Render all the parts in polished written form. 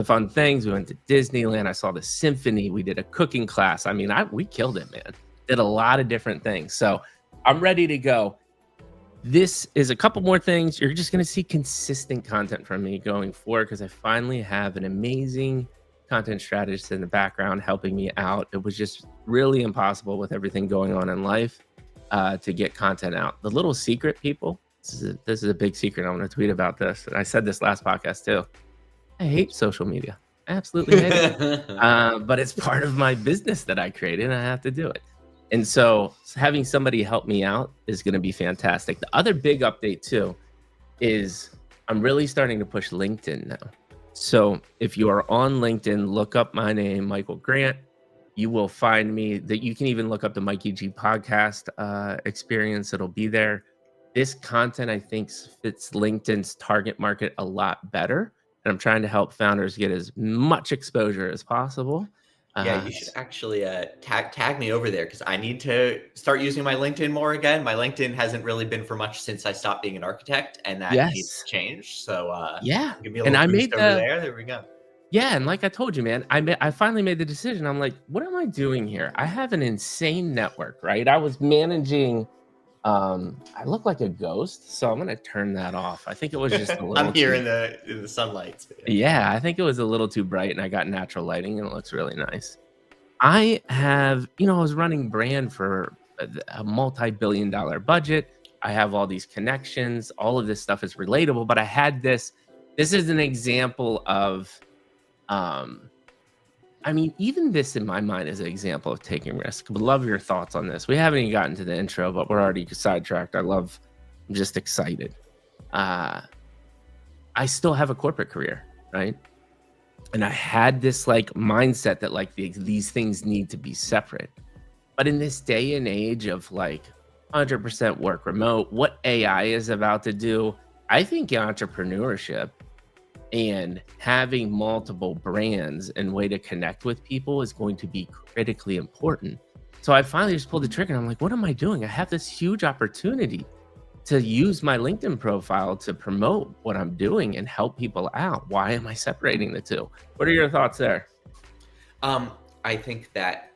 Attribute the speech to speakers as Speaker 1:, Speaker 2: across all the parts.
Speaker 1: fun things. We went to Disneyland. I saw the symphony. We did a cooking class. I mean, we killed it, man. Did a lot of different things. So I'm ready to go. This is a couple more things. You're just going to see consistent content from me going forward because I finally have an amazing content strategist in the background helping me out. It was just really impossible with everything going on in life to get content out. The little secret, people, this is a big secret. I want to tweet about this. And I said this last podcast too. I hate social media. I absolutely hate it. But it's part of my business that I created and I have to do it. And so having somebody help me out is going to be fantastic. The other big update too is I'm really starting to push LinkedIn now. So if you are on LinkedIn, look up my name, Michael Grant. You will find me. That you can even look up the MikeyG Podcast Experience. It'll be there. This content, I think, fits LinkedIn's target market a lot better. And I'm trying to help founders get as much exposure as possible.
Speaker 2: Yeah, you should actually tag me over there because I need to start using my LinkedIn more again. My LinkedIn hasn't really been for much since I stopped being an architect, and that needs to change. So
Speaker 1: yeah,
Speaker 2: give me a little boost over there. There we go.
Speaker 1: Yeah, and like I told you, man, I finally made the decision. I'm like, what am I doing here? I have an insane network, right? I was managing. I look like a ghost, so I'm gonna turn that off. I think it was just a little.
Speaker 2: I'm here in the sunlight.
Speaker 1: Yeah, I think it was a little too bright, and I got natural lighting, and it looks really nice. I have, I was running brand for a multi-billion-dollar budget. I have all these connections. All of this stuff is relatable, but I had this. This is an example of, I mean, even this in my mind is an example of taking risk. Would love your thoughts on this. We haven't even gotten to the intro, but we're already sidetracked. I'm just excited. I still have a corporate career, right? And I had this like mindset that like these things need to be separate. But in this day and age of like 100% work remote, what AI is about to do, I think entrepreneurship and having multiple brands and way to connect with people is going to be critically important. So I finally just pulled the trigger and I'm like, what am I doing? I have this huge opportunity to use my LinkedIn profile to promote what I'm doing and help people out. Why am I separating the two? What are your thoughts there?
Speaker 2: I think that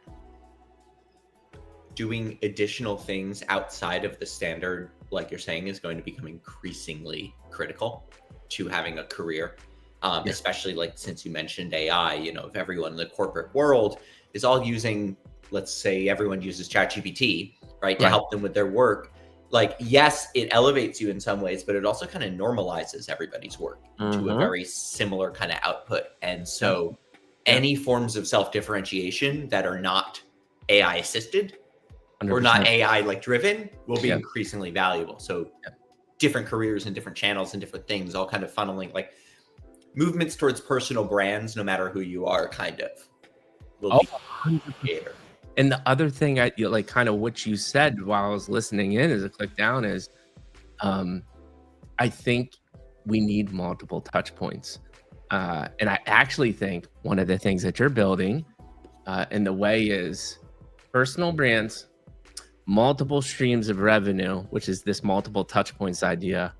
Speaker 2: doing additional things outside of the standard, like you're saying, is going to become increasingly critical to having a career, especially like since you mentioned AI, if everyone in the corporate world is all using, let's say everyone uses ChatGPT, right, to help them with their work. Like, yes, it elevates you in some ways, but it also kind of normalizes everybody's work to a very similar kind of output. And so any forms of self-differentiation that are not AI assisted 100%. Or not AI like driven will be increasingly valuable. So different careers and different channels and different things all kind of funneling, like movements towards personal brands, no matter who you are, kind of will be 100%.
Speaker 1: And the other thing I like kind of what you said while I was listening in as a click down is I think we need multiple touch points. And I actually think one of the things that you're building in the way is personal brands, multiple streams of revenue, which is this multiple touch points idea.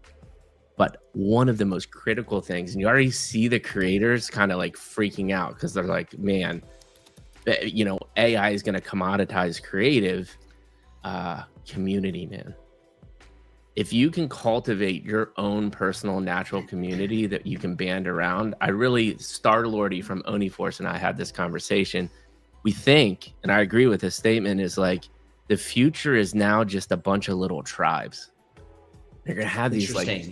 Speaker 1: But one of the most critical things, and you already see the creators kind of like freaking out because they're like, man, AI is going to commoditize creative community, man. If you can cultivate your own personal natural community that you can band around, Star-Lordy from Oniforce and I had this conversation. We think, and I agree with this statement, is like the future is now just a bunch of little tribes. They're going to have these like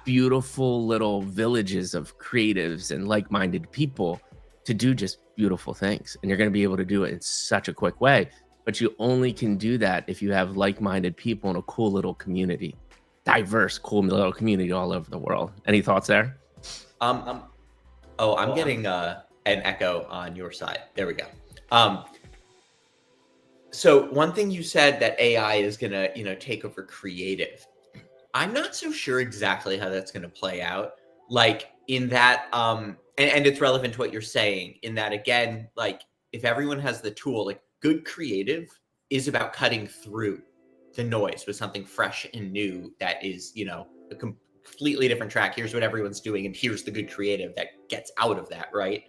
Speaker 1: beautiful little villages of creatives and like-minded people to do just beautiful things. And you're going to be able to do it in such a quick way. But you only can do that if you have like-minded people in a cool little community, diverse, cool little community all over the world. Any thoughts there?
Speaker 2: I'm getting an echo on your side. There we go. So one thing you said that AI is going to, take over creative. I'm not so sure exactly how that's going to play out. Like in that, and it's relevant to what you're saying in that, again, like if everyone has the tool, like good creative is about cutting through the noise with something fresh and new that is, completely different track. Here's what everyone's doing, and here's the good creative that gets out of that, right?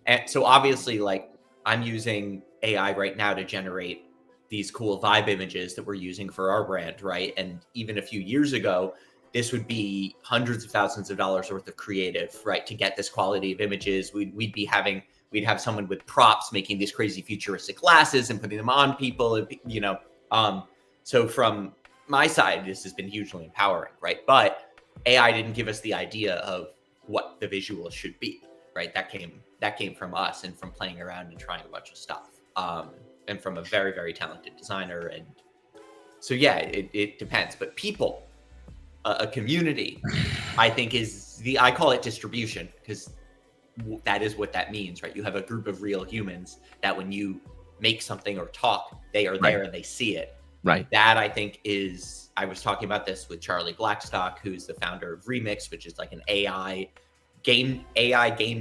Speaker 2: And so obviously, like, I'm using AI right now to generate these cool vibe images that we're using for our brand, right? And even a few years ago, this would be hundreds of thousands of dollars worth of creative, right? To get this quality of images, we'd have someone with props making these crazy futuristic glasses and putting them on people, you know. So from my side, this has been hugely empowering, right? But AI didn't give us the idea of what the visual should be, right? That came from us and from playing around and trying a bunch of stuff, and from a very, very talented designer. And so, yeah, it depends. But people, a community, I think I call it distribution, because that is what that means, right? You have a group of real humans that when you make something or talk, they are there and they see it.
Speaker 1: Right.
Speaker 2: That, I think, I was talking about this with Charlie Blackstock, who's the founder of Remix, which is like an AI game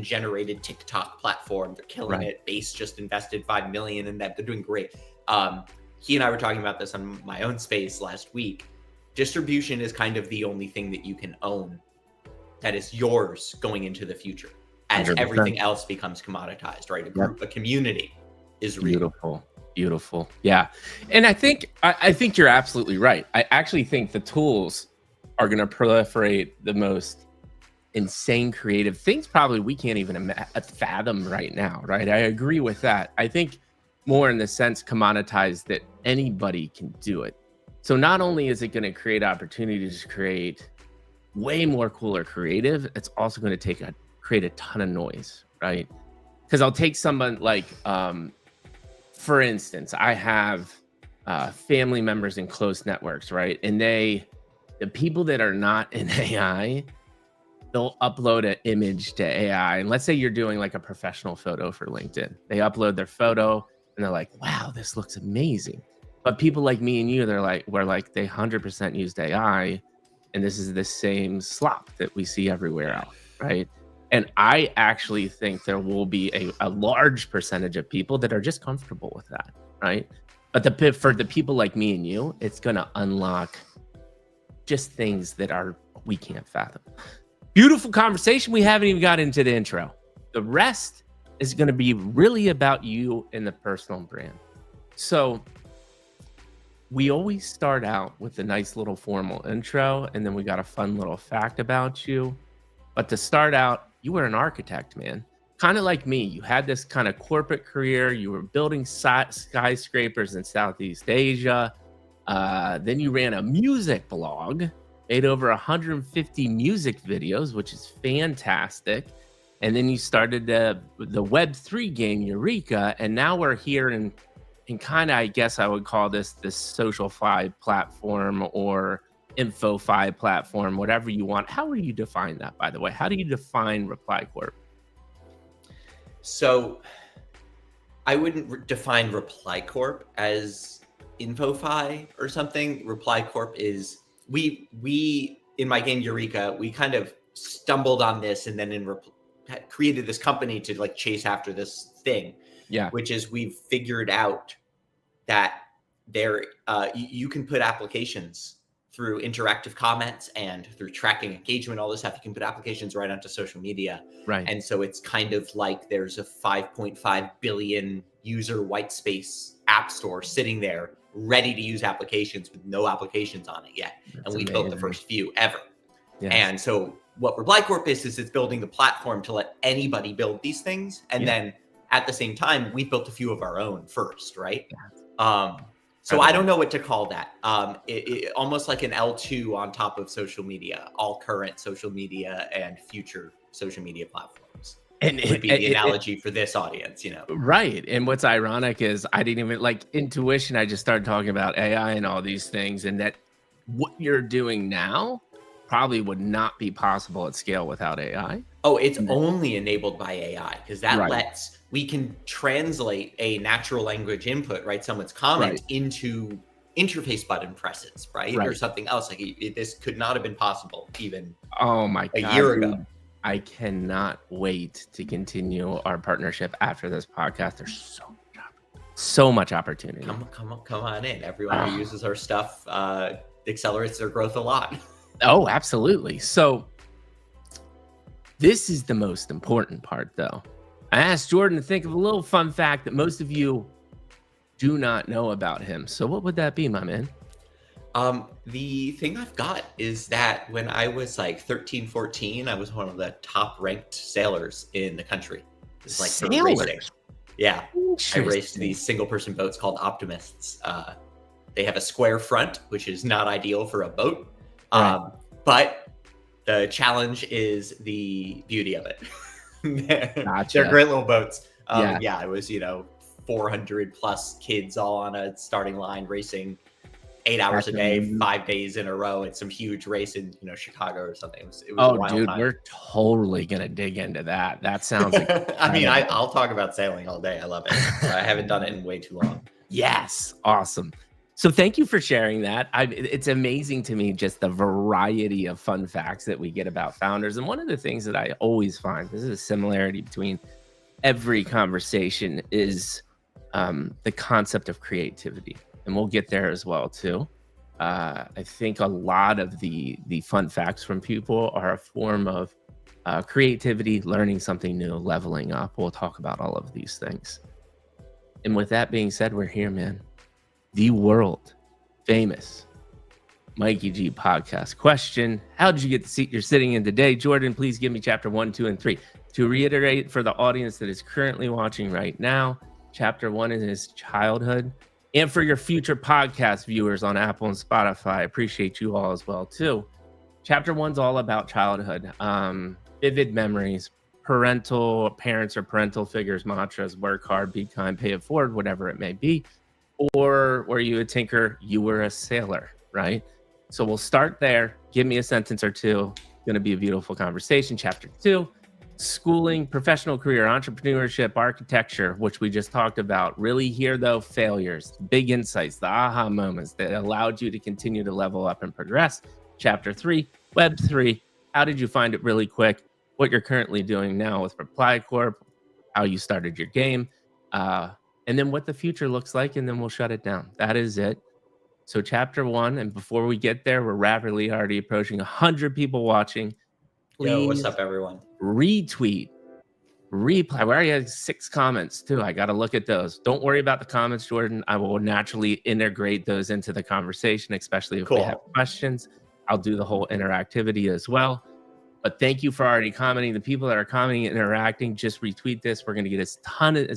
Speaker 2: generated TikTok platform. They're killing it. Base just invested $5 million in that. They're doing great. He and I were talking about this on my own space last week. Distribution is kind of the only thing that you can own that is yours going into the future, as 100%. Everything else becomes commoditized, right? A community is real.
Speaker 1: Beautiful. Yeah. And I think you're absolutely right. I actually think the tools are going to proliferate the most insane creative things probably we can't even fathom right now, right? I agree with that. I think more in the sense commoditized that anybody can do it. So not only is it going to create opportunities to create way more cooler creative, it's also going to create a ton of noise, right? Because I'll take someone like, for instance, I have family members in close networks, right? And the people that are not in AI, they'll upload an image to AI. And let's say you're doing like a professional photo for LinkedIn. They upload their photo and they're like, wow, this looks amazing. But people like me and you, they 100% used AI. And this is the same slop that we see everywhere else, right? And I actually think there will be a large percentage of people that are just comfortable with that, right? But for the people like me and you, it's going to unlock just things that we can't fathom. Beautiful conversation. We haven't even got into the intro. The rest is going to be really about you and the personal brand. So we always start out with a nice little formal intro, and then we got a fun little fact about you. But to start out, you were an architect, man. Kind of like me. You had this kind of corporate career. You were building skyscrapers in Southeast Asia. Then you ran a music blog, made over 150 music videos, which is fantastic. And then you started the Web3 game, Eureka. And now we're here in kind of, I guess I would call this SocialFi platform or InfoFi platform, whatever you want. How would you define that, by the way? How do you define ReplyCorp?
Speaker 2: So I wouldn't define ReplyCorp as InfoFi or something. ReplyCorp is, we in my game Eureka, we kind of stumbled on this and then created this company to like chase after this thing. Yeah. Which is, we've figured out that you can put applications through interactive comments and through tracking engagement, all this stuff. You can put applications right onto social media. Right. And so it's kind of like there's a 5.5 billion user white space app store sitting there ready to use applications with no applications on it yet. That's amazing. Built the first few ever. Yes. And so what ReplyCorp is it's building the platform to let anybody build these things. And then at the same time, we built a few of our own first, right? So I don't know what to call that. It almost like an L2 on top of social media, all current social media and future social media platforms. And it would be the analogy for this audience, you know? Right.
Speaker 1: And what's ironic is I didn't even like intuition. I just started talking about AI and all these things, and that what you're doing now probably would not be possible at scale without AI.
Speaker 2: Oh, it's only enabled by AI, because that we can translate a natural language input, right? Someone's comment into interface button presses, right? Or something else. Like this could not have been possible even a year ago.
Speaker 1: I cannot wait to continue our partnership after this podcast. There's so much opportunity.
Speaker 2: Come on in. Everyone who uses our stuff accelerates their growth a lot.
Speaker 1: Oh, absolutely. So this is the most important part, though. I asked Jordan to think of a little fun fact that most of you do not know about him. So what would that be, my man?
Speaker 2: The thing I've got is that when I was like 13, 14, I was one of the top ranked sailors in the country. It's like for racing. Yeah. I raced these single person boats called Optimists. They have a square front, which is not ideal for a boat.
Speaker 1: Right.
Speaker 2: But the challenge is the beauty of it.
Speaker 1: Gotcha.
Speaker 2: They're great little boats.
Speaker 1: Yeah.
Speaker 2: Yeah, it was, 400 plus kids all on a starting line racing 8 hours a day, 5 days in a row at some huge race in, Chicago or something. It was a wild
Speaker 1: dude,
Speaker 2: time.
Speaker 1: we're totally going to dig into that. That sounds like,
Speaker 2: I mean, I'll talk about sailing all day. I love it. I haven't done it in way too long.
Speaker 1: Yes. Awesome. So thank you for sharing that. It's amazing to me just the variety of fun facts that we get about founders. And one of the things that I always find, this is a similarity between every conversation, is the concept of creativity. And we'll get there as well, too. I think a lot of the fun facts from people are a form of creativity, learning something new, leveling up. We'll talk about all of these things. And with that being said, we're here, man. The world famous Mikey G podcast question. How did you get the seat you're sitting in today? Jordan, please give me chapter 1, 2, and 3. To reiterate for the audience that is currently watching right now, chapter 1 is his childhood. And for your future podcast viewers on Apple and Spotify, I appreciate you all as well, too. Chapter 1's all about childhood, vivid memories, parents or parental figures, mantras, work hard, be kind, pay it forward, whatever it may be. Or were you a tinker? You were a sailor, right? So we'll start there. Give me a sentence or two. Going to be a beautiful conversation. Chapter 2, schooling, professional career, entrepreneurship, architecture, which we just talked about. Really here, though, failures, big insights, the aha moments that allowed you to continue to level up and progress. Chapter 3, Web3. How did you find it really quick? What you're currently doing now with Reply Corp, how you started your game, and then what the future looks like, and then we'll shut it down. That is it. So chapter 1, and before we get there, we're rapidly already approaching 100 people watching. Please,
Speaker 2: yo, what's up, everyone?
Speaker 1: Retweet, reply. We already have 6 comments, too. I got to look at those. Don't worry about the comments, Jordan. I will naturally integrate those into the conversation, especially if we have questions. I'll do the whole interactivity as well. But thank you for already commenting. The people that are commenting and interacting, just retweet this. We're going to get as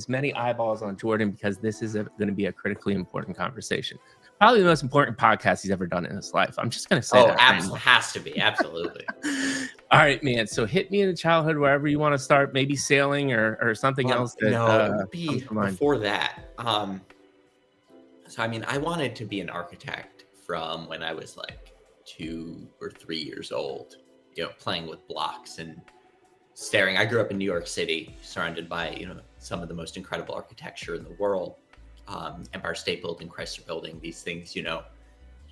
Speaker 1: many eyeballs on Jordan because this is going to be a critically important conversation. Probably the most important podcast he's ever done in his life. I'm just going to say that.
Speaker 2: Oh, has to be. Absolutely.
Speaker 1: All right, man. So hit me in childhood, wherever you want to start, maybe sailing or something else.
Speaker 2: Before that. So, I mean, I wanted to be an architect from when I was like 2 or 3 years old. Playing with blocks and staring. I grew up in New York City, surrounded by, some of the most incredible architecture in the world. Empire State Building, Chrysler Building, these things,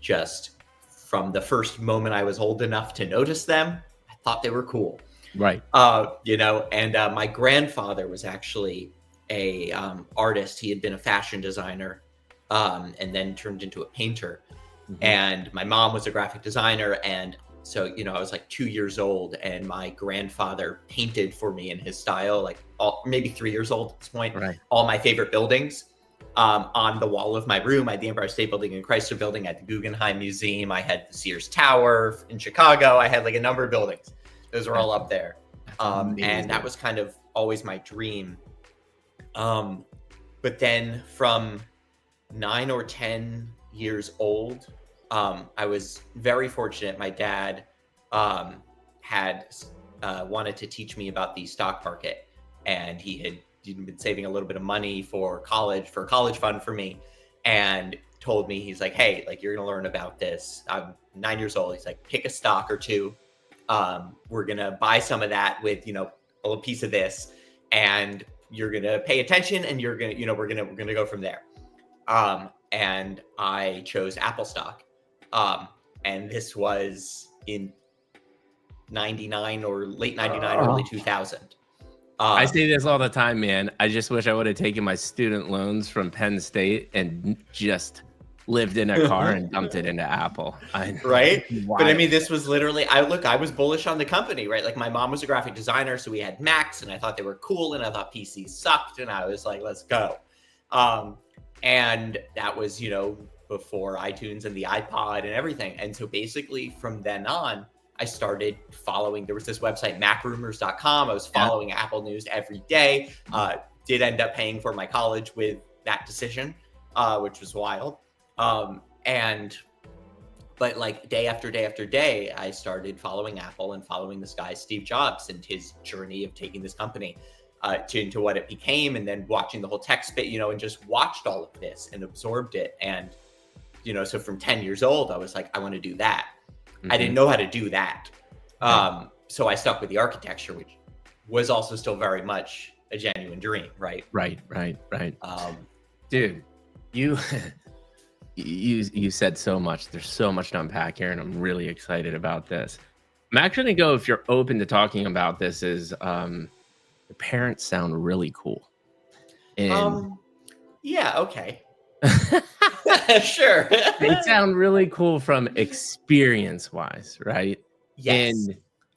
Speaker 2: just from the first moment I was old enough to notice them, I thought they were cool.
Speaker 1: Right.
Speaker 2: And my grandfather was actually a artist. He had been a fashion designer and then turned into a painter. Mm-hmm. And my mom was a graphic designer. And so, I was like 2 years old and my grandfather painted for me in his style, like maybe 3 years old at this point,
Speaker 1: right.
Speaker 2: All my favorite buildings on the wall of my room. I had the Empire State Building and Chrysler Building. I had the Guggenheim Museum. I had the Sears Tower in Chicago. I had like a number of buildings. Those were all up there. And that was kind of always my dream. But then from 9 or 10 years old, I was very fortunate. My dad had wanted to teach me about the stock market, and he had been saving a little bit of money for a college fund for me, and told me, he's like, hey, like, you're gonna learn about this. I'm 9 years old. He's like, pick a stock or two. We're gonna buy some of that with a little piece of this, and you're gonna pay attention, and you're gonna we're gonna go from there. And I chose Apple stock. And this was in 99 or late 99, early 2000.
Speaker 1: I say this all the time, man. I just wish I would have taken my student loans from Penn State and just lived in a car and dumped it into Apple.
Speaker 2: Right? But I mean, this was literally, I was bullish on the company, right? Like my mom was a graphic designer, so we had Macs and I thought they were cool and I thought PCs sucked and I was like, let's go. And that was, before iTunes and the iPod and everything. And so basically from then on, I started following, there was this website, macrumors.com. I was following Apple news every day. Did end up paying for my college with that decision, which was wild. But like day after day after day, I started following Apple and following this guy, Steve Jobs, and his journey of taking this company into what it became, and then watching the whole tech spit, and just watched all of this and absorbed it. And, so from 10 years old, I was like, I want to do that. I didn't know how to do that. So I stuck with the architecture, which was also still very much a genuine dream, right?
Speaker 1: Right. Dude, you said so much. There's so much to unpack here, and I'm really excited about this. I'm actually gonna go, if you're open to talking about this, is your parents sound really cool. And
Speaker 2: yeah, okay. Sure.
Speaker 1: They sound really cool from experience wise, right?
Speaker 2: Yes.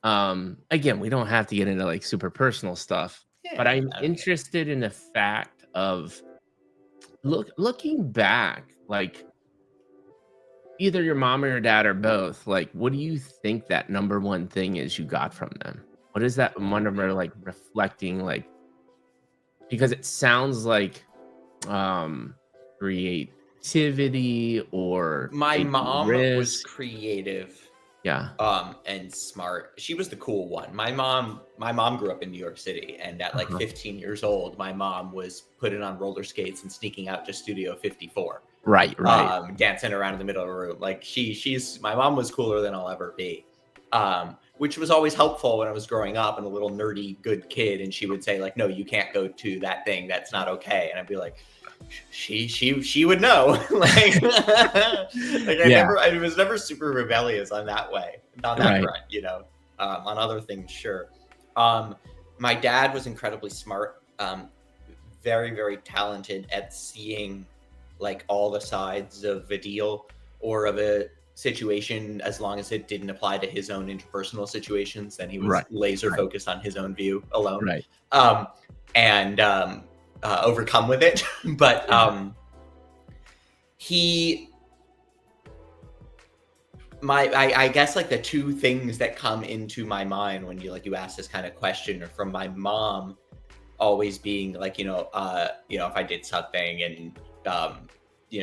Speaker 1: And again, we don't have to get into like super personal stuff, but I'm interested in the fact of looking back, like either your mom or your dad or both, like what do you think that number one thing is you got from them? What is that number like reflecting, like, because it sounds like creativity, or
Speaker 2: my mom
Speaker 1: risk.
Speaker 2: Was creative.
Speaker 1: Yeah.
Speaker 2: And smart. She was the cool one. My mom grew up in New York City, and at like 15 years old, my mom was putting on roller skates and sneaking out to Studio 54.
Speaker 1: Right.
Speaker 2: Dancing around in the middle of the room. Like my mom was cooler than I'll ever be. Which was always helpful when I was growing up and a little nerdy good kid, and she would say like, no, you can't go to that thing. That's not okay. And I'd be like, she would know. I was never super rebellious on that way, on that front, on other things. Sure. My dad was incredibly smart, very, very talented at seeing like all the sides of a deal or of a situation, as long as it didn't apply to his own interpersonal situations. Then he was laser focused on his own view alone. And overcome with it. But I guess like the two things that come into my mind when you ask this kind of question are from my mom always being like, if I did something and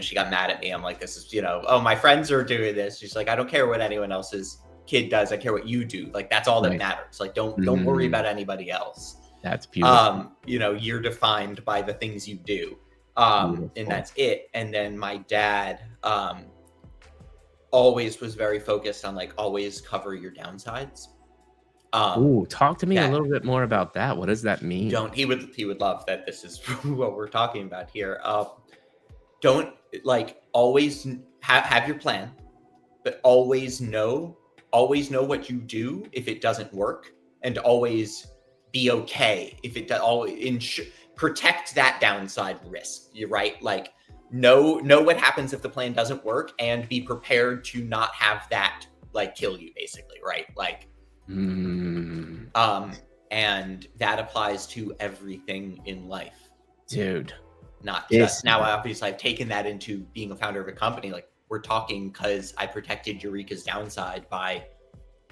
Speaker 2: she got mad at me, I'm like, this is, oh, my friends are doing this. She's like, I don't care what anyone else's kid does. I care what you do. Like, that's all that matters. Like, don't worry about anybody else.
Speaker 1: That's beautiful.
Speaker 2: You're defined by the things you do. And that's it. And then my dad always was very focused on like, always cover your downsides.
Speaker 1: Talk to me a little bit more about that. What does that mean?
Speaker 2: He would love that this is what we're talking about here. Don't like always have your plan, but always know what you do if it doesn't work, and always be okay if it does. Always protect that downside risk. You're right. Like know what happens if the plan doesn't work, and be prepared to not have that like kill you, basically. Right. Like, and that applies to everything in life,
Speaker 1: dude.
Speaker 2: Not just now. Obviously, I've taken that into being a founder of a company. Like we're talking because I protected Eureka's downside by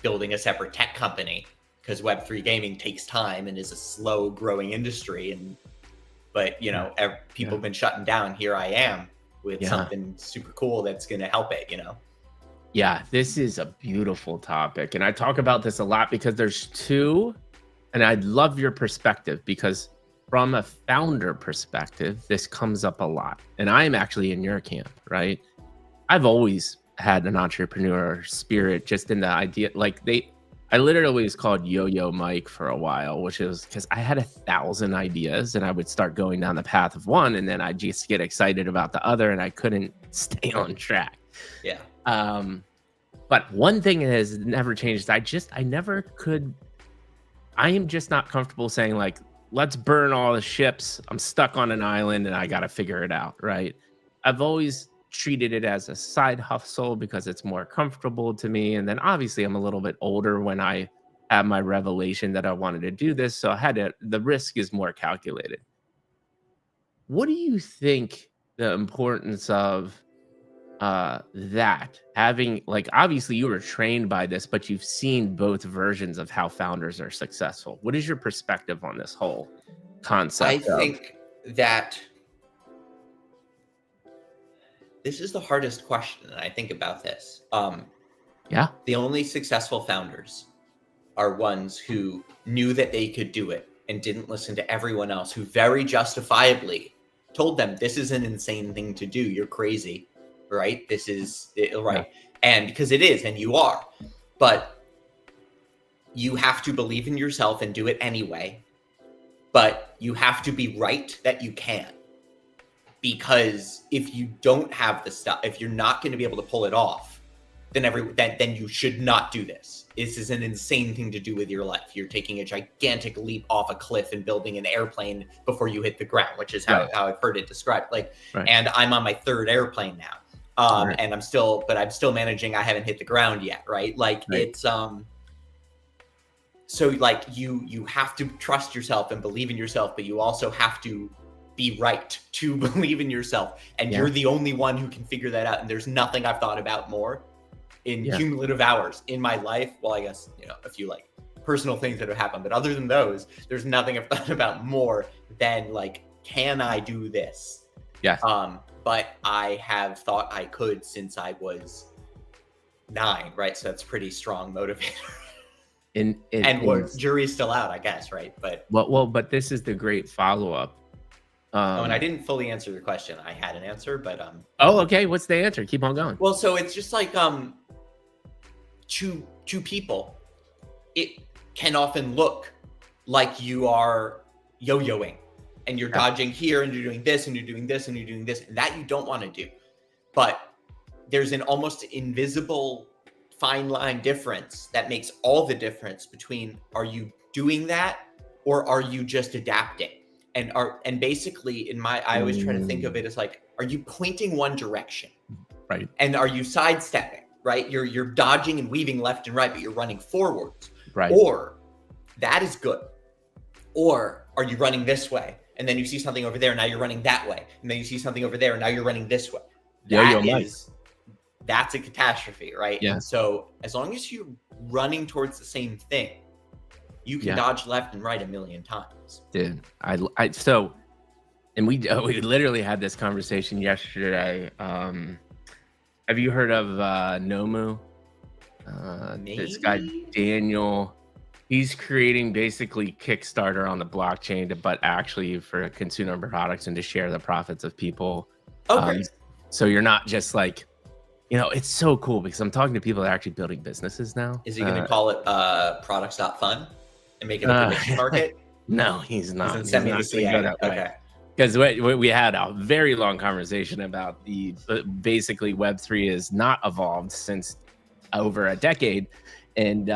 Speaker 2: building a separate tech company, because Web3 gaming takes time and is a slow growing industry. But people have been shutting down. Here I am with something super cool that's going to help it.
Speaker 1: Yeah, this is a beautiful topic, and I talk about this a lot because there's two, and I'd love your perspective, because from a founder perspective, this comes up a lot. And I'm actually in your camp, right? I've always had an entrepreneur spirit, just in the idea, like I literally was called Yo-Yo Mike for a while, which is because I had 1,000 ideas and I would start going down the path of one, and then I'd just get excited about the other and I couldn't stay on track.
Speaker 2: Yeah.
Speaker 1: But one thing that has never changed, I am just not comfortable saying like, let's burn all the ships. I'm stuck on an island and I got to figure it out. Right. I've always treated it as a side hustle because it's more comfortable to me. And then obviously I'm a little bit older when I had my revelation that I wanted to do this. So the risk is more calculated. What do you think the importance of that having, like, obviously you were trained by this, but you've seen both versions of how founders are successful. What is your perspective on this whole concept?
Speaker 2: I think that this is the hardest question, and I think about this.
Speaker 1: Yeah.
Speaker 2: The only successful founders are ones who knew that they could do it and didn't listen to everyone else who very justifiably told them, this is an insane thing to do. You're crazy, right? This is right. And because it is, and you are, but you have to believe in yourself and do it anyway. But you have to be right that you can. Because if you don't have the stuff, if you're not going to be able to pull it off, then you should not do this. This is an insane thing to do with your life. You're taking a gigantic leap off a cliff and building an airplane before you hit the ground, which is how I've heard it described. And I'm on my third airplane now. And I'm still managing. I haven't hit the ground yet. It's, so like you have to trust yourself and believe in yourself, but you also have to be right to believe in yourself. And you're the only one who can figure that out. And there's nothing I've thought about more in cumulative hours in my life. Well, I guess, a few like personal things that have happened, but other than those, there's nothing I've thought about more than like, can I do this?
Speaker 1: Yes.
Speaker 2: But I have thought I could since I was 9, right? So that's pretty strong motivator. Jury's still out, I guess, right? But
Speaker 1: but this is the great follow-up.
Speaker 2: And I didn't fully answer your question. I had an answer, but
Speaker 1: okay. What's the answer? Keep on going.
Speaker 2: Well, so it's just like to people, it can often look like you are yo-yoing and you're dodging here and you're doing this and you're doing this and you're doing this, and that you don't want to do. But there's an almost invisible fine line difference that makes all the difference between, are you doing that or are you just adapting? And basically I always try to think of it as like, are you pointing one direction?
Speaker 1: Right.
Speaker 2: And are you sidestepping, right? You're dodging and weaving left and right, but you're running forwards.
Speaker 1: Right.
Speaker 2: Or that is good. Or are you running this way? And then you see something over there, and now you're running that way. And then you see something over there, and now you're running this way. That's a catastrophe, right?
Speaker 1: Yeah.
Speaker 2: And so as long as you're running towards the same thing, you can dodge left and right a million times.
Speaker 1: Dude, we literally had this conversation yesterday. Have you heard of Nomu? This guy Daniel, he's creating basically Kickstarter on the blockchain, but actually for consumer products and to share the profits of people.
Speaker 2: Okay.
Speaker 1: So you're not just like, it's so cool because I'm talking to people that are actually building businesses now.
Speaker 2: Is he going to call it products.fun and make it a prediction market?
Speaker 1: No, he's not.
Speaker 2: He's not going to go that way. Okay.
Speaker 1: Because we had a very long conversation about basically Web3 is not evolved since over a decade, and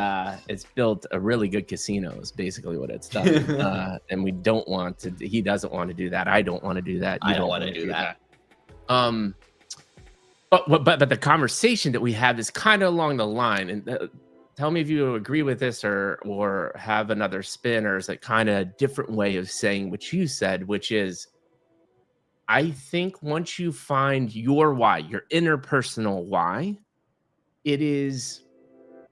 Speaker 1: it's built a really good casino is basically what it's done. And we don't want to. He doesn't want to do that. I don't want to do that.
Speaker 2: I don't want to do that.
Speaker 1: But the conversation that we have is kind of along the line, and tell me if you agree with this or have another spin, or is it kind of a different way of saying what you said, which is, I think once you find your why, your interpersonal why, it is,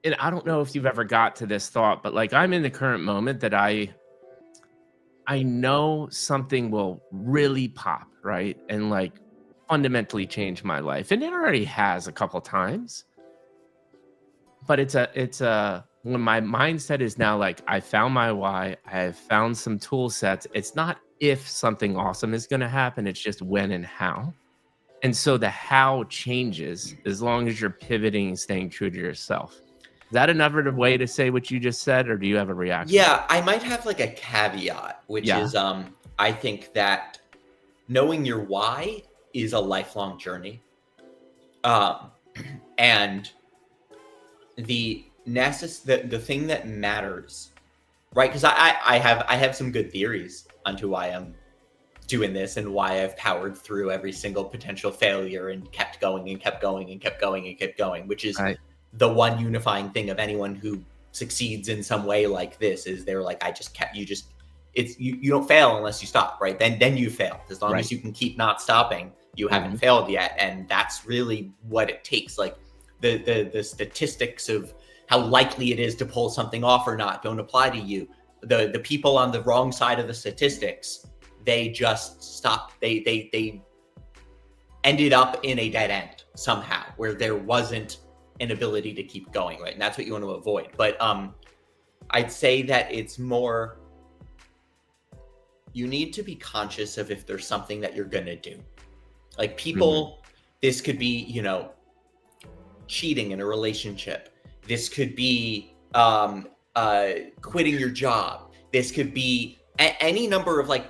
Speaker 1: and I don't know if you've ever got to this thought, but like I'm in the current moment that I know something will really pop, right? And like fundamentally change my life. And it already has a couple times. But it's when my mindset is now like, I found my why, I have found some tool sets. It's not if something awesome is going to happen, it's just when and how. And so the how changes as long as you're pivoting and staying true to yourself. Is that another way to say what you just said, or do you have a reaction?
Speaker 2: Yeah, I might have like a caveat, which is I think that knowing your why is a lifelong journey. And the thing that matters, right? Because I have some good theories onto why I'm doing this and why I've powered through every single potential failure and kept going and kept going and kept going and kept going, which is the one unifying thing of anyone who succeeds in some way like this is they're like, you don't fail unless you stop, right? Then you fail. As long as you can keep not stopping, you haven't failed yet. And that's really what it takes. Like the statistics of how likely it is to pull something off or not don't apply to you. The people on the wrong side of the statistics, they just stopped. They ended up in a dead end somehow where there wasn't an ability to keep going, right? And that's what you want to avoid. But I'd say that it's more, you need to be conscious of if there's something that you're going to do. Like people, this could be, you know, cheating in a relationship. This could be quitting your job. This could be any number of like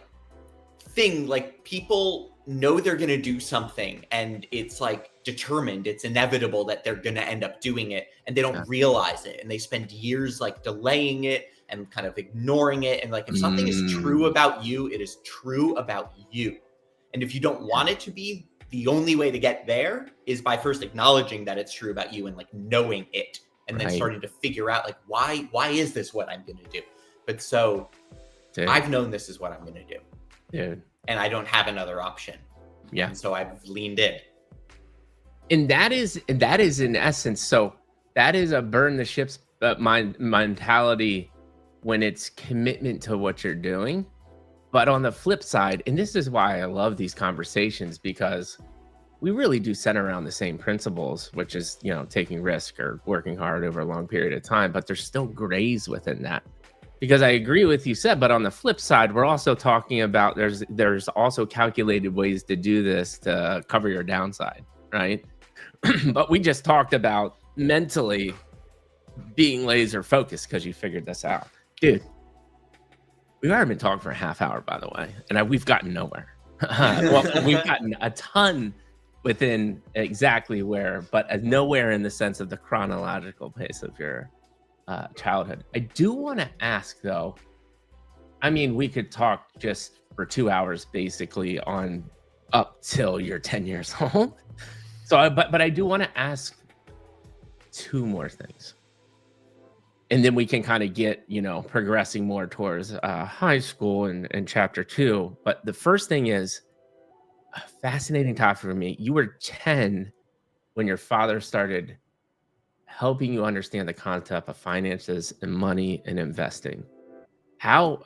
Speaker 2: thing, like people know they're going to do something and it's like determined, it's inevitable that they're going to end up doing it and they don't realize it. And they spend years like delaying it and kind of ignoring it. And like, if something is true about you, it is true about you. And if you don't want it to be, the only way to get there is by first acknowledging that it's true about you and like knowing it and then starting to figure out like, why is this what I'm going to do? But so I've known this is what I'm going to do.
Speaker 1: Dude.
Speaker 2: And I don't have another option.
Speaker 1: Yeah.
Speaker 2: And so I've leaned in.
Speaker 1: And that is in essence, so that is a burn the ships mentality when it's commitment to what you're doing. But on the flip side, and this is why I love these conversations, because we really do center around the same principles, which is, you know, taking risk or working hard over a long period of time, but there's still grays within that. Because I agree with you said, but on the flip side, we're also talking about there's also calculated ways to do this to cover your downside, right? But we just talked about mentally being laser focused because you figured this out. Dude, we've already been talking for a half hour, by the way, and we've gotten nowhere. Well, we've gotten a ton within exactly where, but nowhere in the sense of the chronological pace of your childhood. I do want to ask though, I mean, we could talk just for 2 hours basically on up till you're 10 years old. So, but I do want to ask two more things. And then we can kind of get, you know, progressing more towards high school and chapter 2. But the first thing is a fascinating topic for me. You were 10 when your father started helping you understand the concept of finances and money and investing. How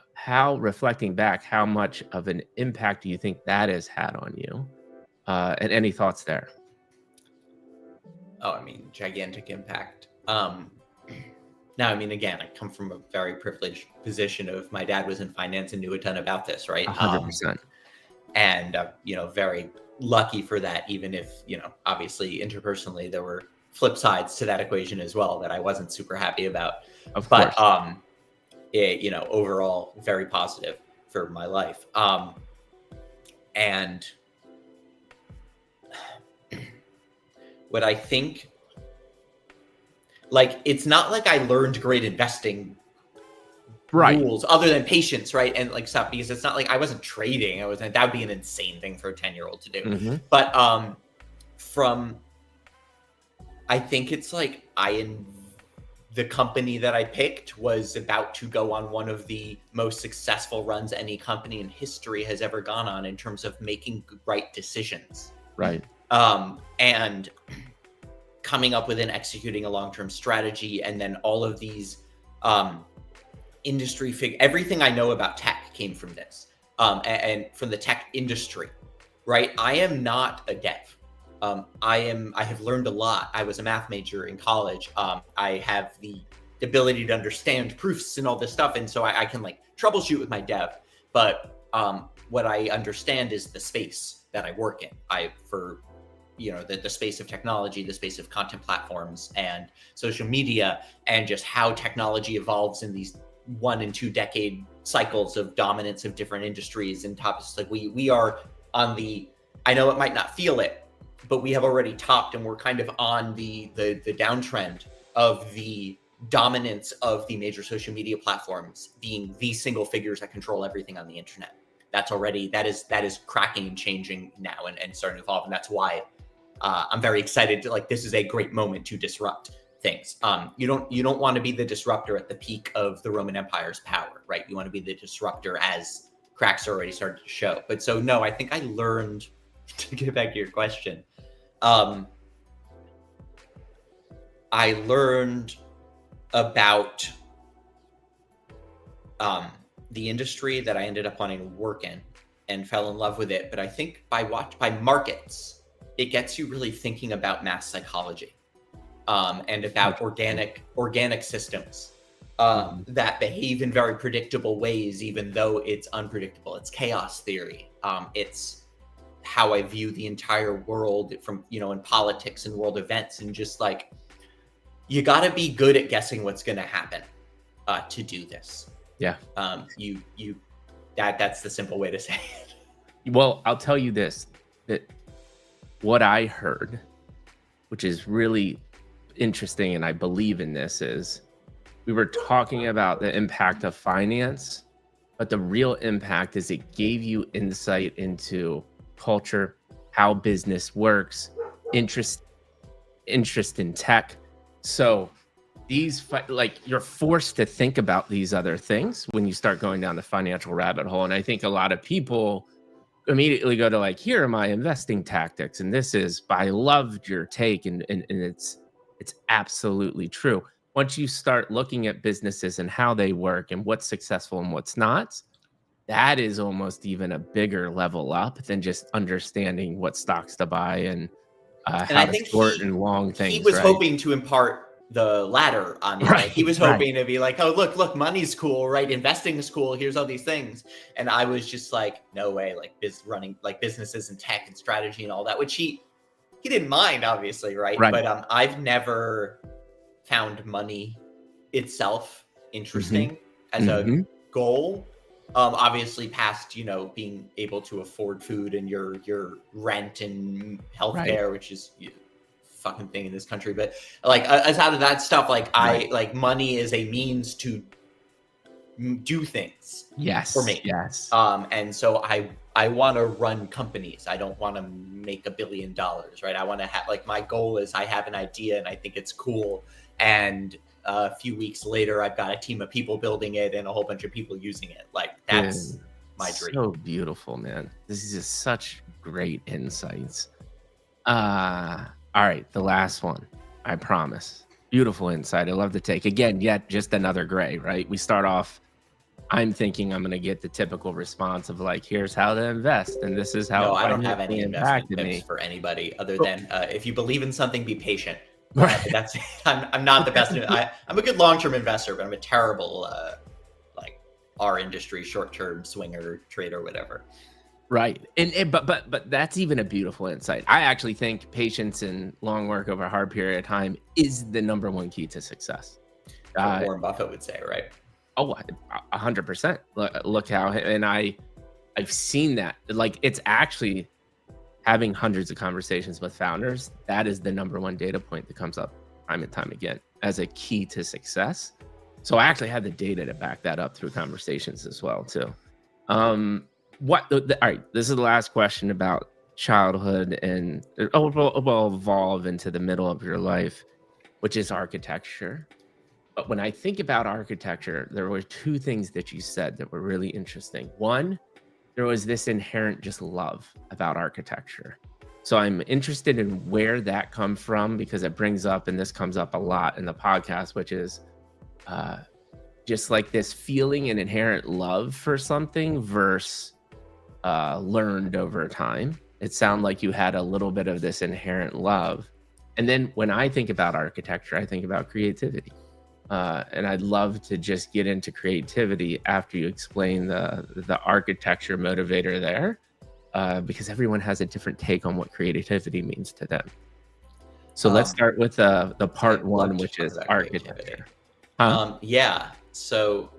Speaker 1: reflecting back, how much of an impact do you think that has had on you? And any thoughts there?
Speaker 2: Oh, I mean, gigantic impact. Now, I mean, again, I come from a very privileged position of my dad was in finance and knew a ton about this, right?
Speaker 1: 100%.
Speaker 2: And, you know, very lucky for that, even if, you know, obviously interpersonally, there were flip sides to that equation as well that I wasn't super happy about.
Speaker 1: Of course.
Speaker 2: But, it, you know, overall, very positive for my life. And what I think, like, it's not like I learned great investing rules other than patience, right? And like stuff, because it's not like I wasn't trading. That would be an insane thing for a 10-year-old to do. Mm-hmm. But I think it's like the company that I picked was about to go on one of the most successful runs any company in history has ever gone on in terms of making right decisions.
Speaker 1: Right.
Speaker 2: And coming up with and executing a long-term strategy, and then all of these industry everything I know about tech came from this, and from the tech industry, right? I am not a dev. I have learned a lot. I was a math major in college. I have the ability to understand proofs and all this stuff, and so I can like troubleshoot with my dev. But what I understand is the space that I work in. You know, the space of technology, the space of content platforms and social media, and just how technology evolves in these 1 and 2 decade cycles of dominance of different industries and topics. Like we are on the, I know it might not feel it, but we have already topped and we're kind of on the downtrend of the dominance of the major social media platforms being the single figures that control everything on the internet. that is cracking and changing now and starting to evolve. And that's why I'm very excited to, like, this is a great moment to disrupt things. You don't want to be the disruptor at the peak of the Roman Empire's power, right? You want to be the disruptor as cracks are already starting to show. But so no, I think I learned, to get back to your question, I learned about the industry that I ended up wanting to work in and fell in love with it. But I think by markets, it gets you really thinking about mass psychology and about organic systems that behave in very predictable ways, even though it's unpredictable. It's chaos theory. It's how I view the entire world from, in politics and world events, and just like, you got to be good at guessing what's going to happen to do this.
Speaker 1: Yeah.
Speaker 2: That's the simple way to say it.
Speaker 1: Well, I'll tell you this, that what I heard, which is really interesting, and I believe in this, is we were talking about the impact of finance, but the real impact is it gave you insight into culture, how business works, interest in tech. So you're forced to think about these other things when you start going down the financial rabbit hole. And I think a lot of people immediately go to like, here are my investing tactics. And but I loved your take. And it's absolutely true. Once you start looking at businesses and how they work and what's successful and what's not, that is almost even a bigger level up than just understanding what stocks to buy and how to short and long things.
Speaker 2: He was hoping to impart the latter on me. Right, he was hoping to be like, oh, look, money's cool, right? Investing is cool. Here's all these things. And I was just like, no way, like running like businesses and tech and strategy and all that, which he didn't mind, obviously, right? But I've never found money itself interesting as a goal. Obviously past, being able to afford food and your rent and healthcare, which is fucking thing in this country. But like, aside of that stuff, like I like money is a means to do things.
Speaker 1: Yes.
Speaker 2: For me.
Speaker 1: Yes.
Speaker 2: And so I want to run companies. I don't want to make $1 billion, right? I want to have, like, my goal is I have an idea and I think it's cool. And a few weeks later, I've got a team of people building it and a whole bunch of people using it. Like, that's my dream.
Speaker 1: So beautiful, man. This is just such great insights. All right, the last one, I promise. Beautiful insight. I love the take. Again, yet just another gray, right? We start off, I'm thinking I'm going to get the typical response of like, here's how to invest. And this is how.
Speaker 2: No, I don't have any investment tips for anybody other than if you believe in something, be patient. That's I'm not the best. I'm a good long-term investor, but I'm a terrible like our industry short-term swinger trader, whatever.
Speaker 1: Right. But that's even a beautiful insight. I actually think patience and long work over a hard period of time is the number one key to success.
Speaker 2: Warren Buffett would say, right?
Speaker 1: Oh, 100%. Look how, and I've seen that. Like, it's actually having hundreds of conversations with founders. That is the number one data point that comes up time and time again as a key to success. So I actually had the data to back that up through conversations as well, too. All right, this is the last question about childhood, and it will evolve into the middle of your life, which is architecture. But when I think about architecture, there were two things that you said that were really interesting. One, there was this inherent just love about architecture. So I'm interested in where that comes from, because it brings up, and this comes up a lot in the podcast, which is just like this feeling and inherent love for something versus learned over time. It sounded like you had a little bit of this inherent love. And then when I think about architecture, I think about creativity. And I'd love to just get into creativity after you explain the architecture motivator there, because everyone has a different take on what creativity means to them. So let's start with the part one, which is architecture.
Speaker 2: Yeah. So,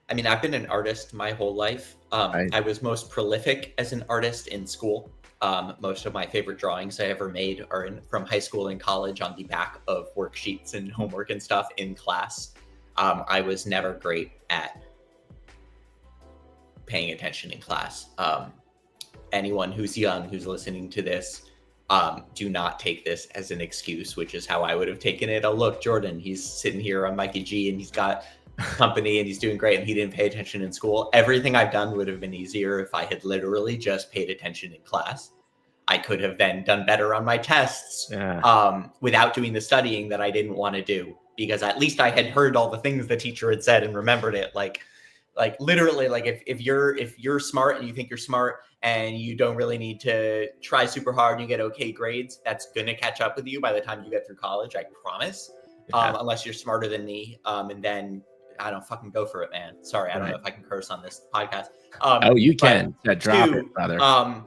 Speaker 2: I mean, I've been an artist my whole life. I was most prolific as an artist in school. Most of my favorite drawings I ever made are from high school and college on the back of worksheets and homework and stuff in class. I was never great at paying attention in class. Anyone who's young, who's listening to this, do not take this as an excuse, which is how I would have taken it. Oh, look, Jordan, he's sitting here on Mikey G and he's got company and he's doing great and he didn't pay attention in school. Everything I've done would have been easier if I had literally just paid attention in class. I could have then done better on my tests without doing the studying that I didn't want to do, because at least I had heard all the things the teacher had said and remembered it. Like literally, like if you're smart and you think you're smart and you don't really need to try super hard and you get okay grades, that's going to catch up with you by the time you get through college. I promise. Unless you're smarter than me. And then I don't fucking go for it, man. Sorry. I don't know if I can curse on this podcast.
Speaker 1: You can. Drop it, brother.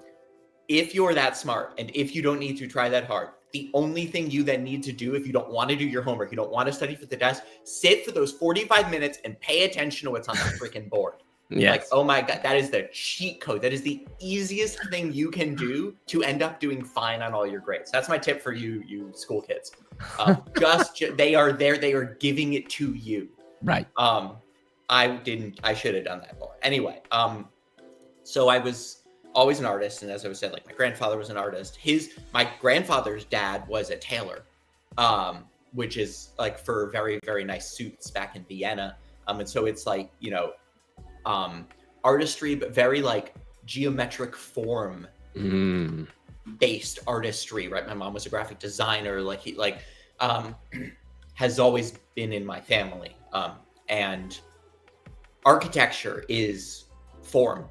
Speaker 2: If you're that smart and if you don't need to try that hard, the only thing you then need to do, if you don't want to do your homework, you don't want to study for the test, sit for those 45 minutes and pay attention to what's on the freaking board.
Speaker 1: Yes.
Speaker 2: Like, oh my God, that is the cheat code. That is the easiest thing you can do to end up doing fine on all your grades. That's my tip for you school kids. They are there. They are giving it to you.
Speaker 1: Right.
Speaker 2: I should have done that more. Anyway, so I was always an artist. And as I was said, like my grandfather was an artist. My grandfather's dad was a tailor, which is like for very, very nice suits back in Vienna. And so it's like, artistry, but very like geometric form based artistry, right? My mom was a graphic designer, has always been in my family. And architecture is form,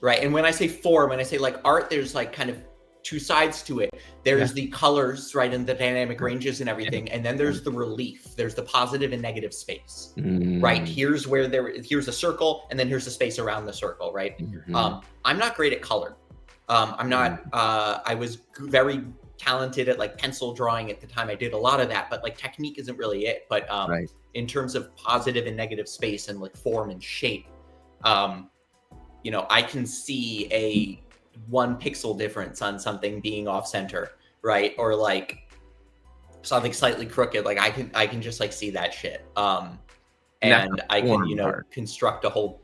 Speaker 2: right? And when I say form, and I say like art, there's like kind of two sides to it. There's the colors, right, and the dynamic ranges and everything, and then there's the relief. There's the positive and negative space, right? Here's a circle, and then here's the space around the circle, right? I'm not great at color. I'm not. I was very talented at like pencil drawing at the time. I did a lot of that, but like technique isn't really it. But in terms of positive and negative space and like form and shape, I can see a 1 pixel difference on something being off center, right? Or like something slightly crooked. Like I can just like see that shit. And I can, construct a whole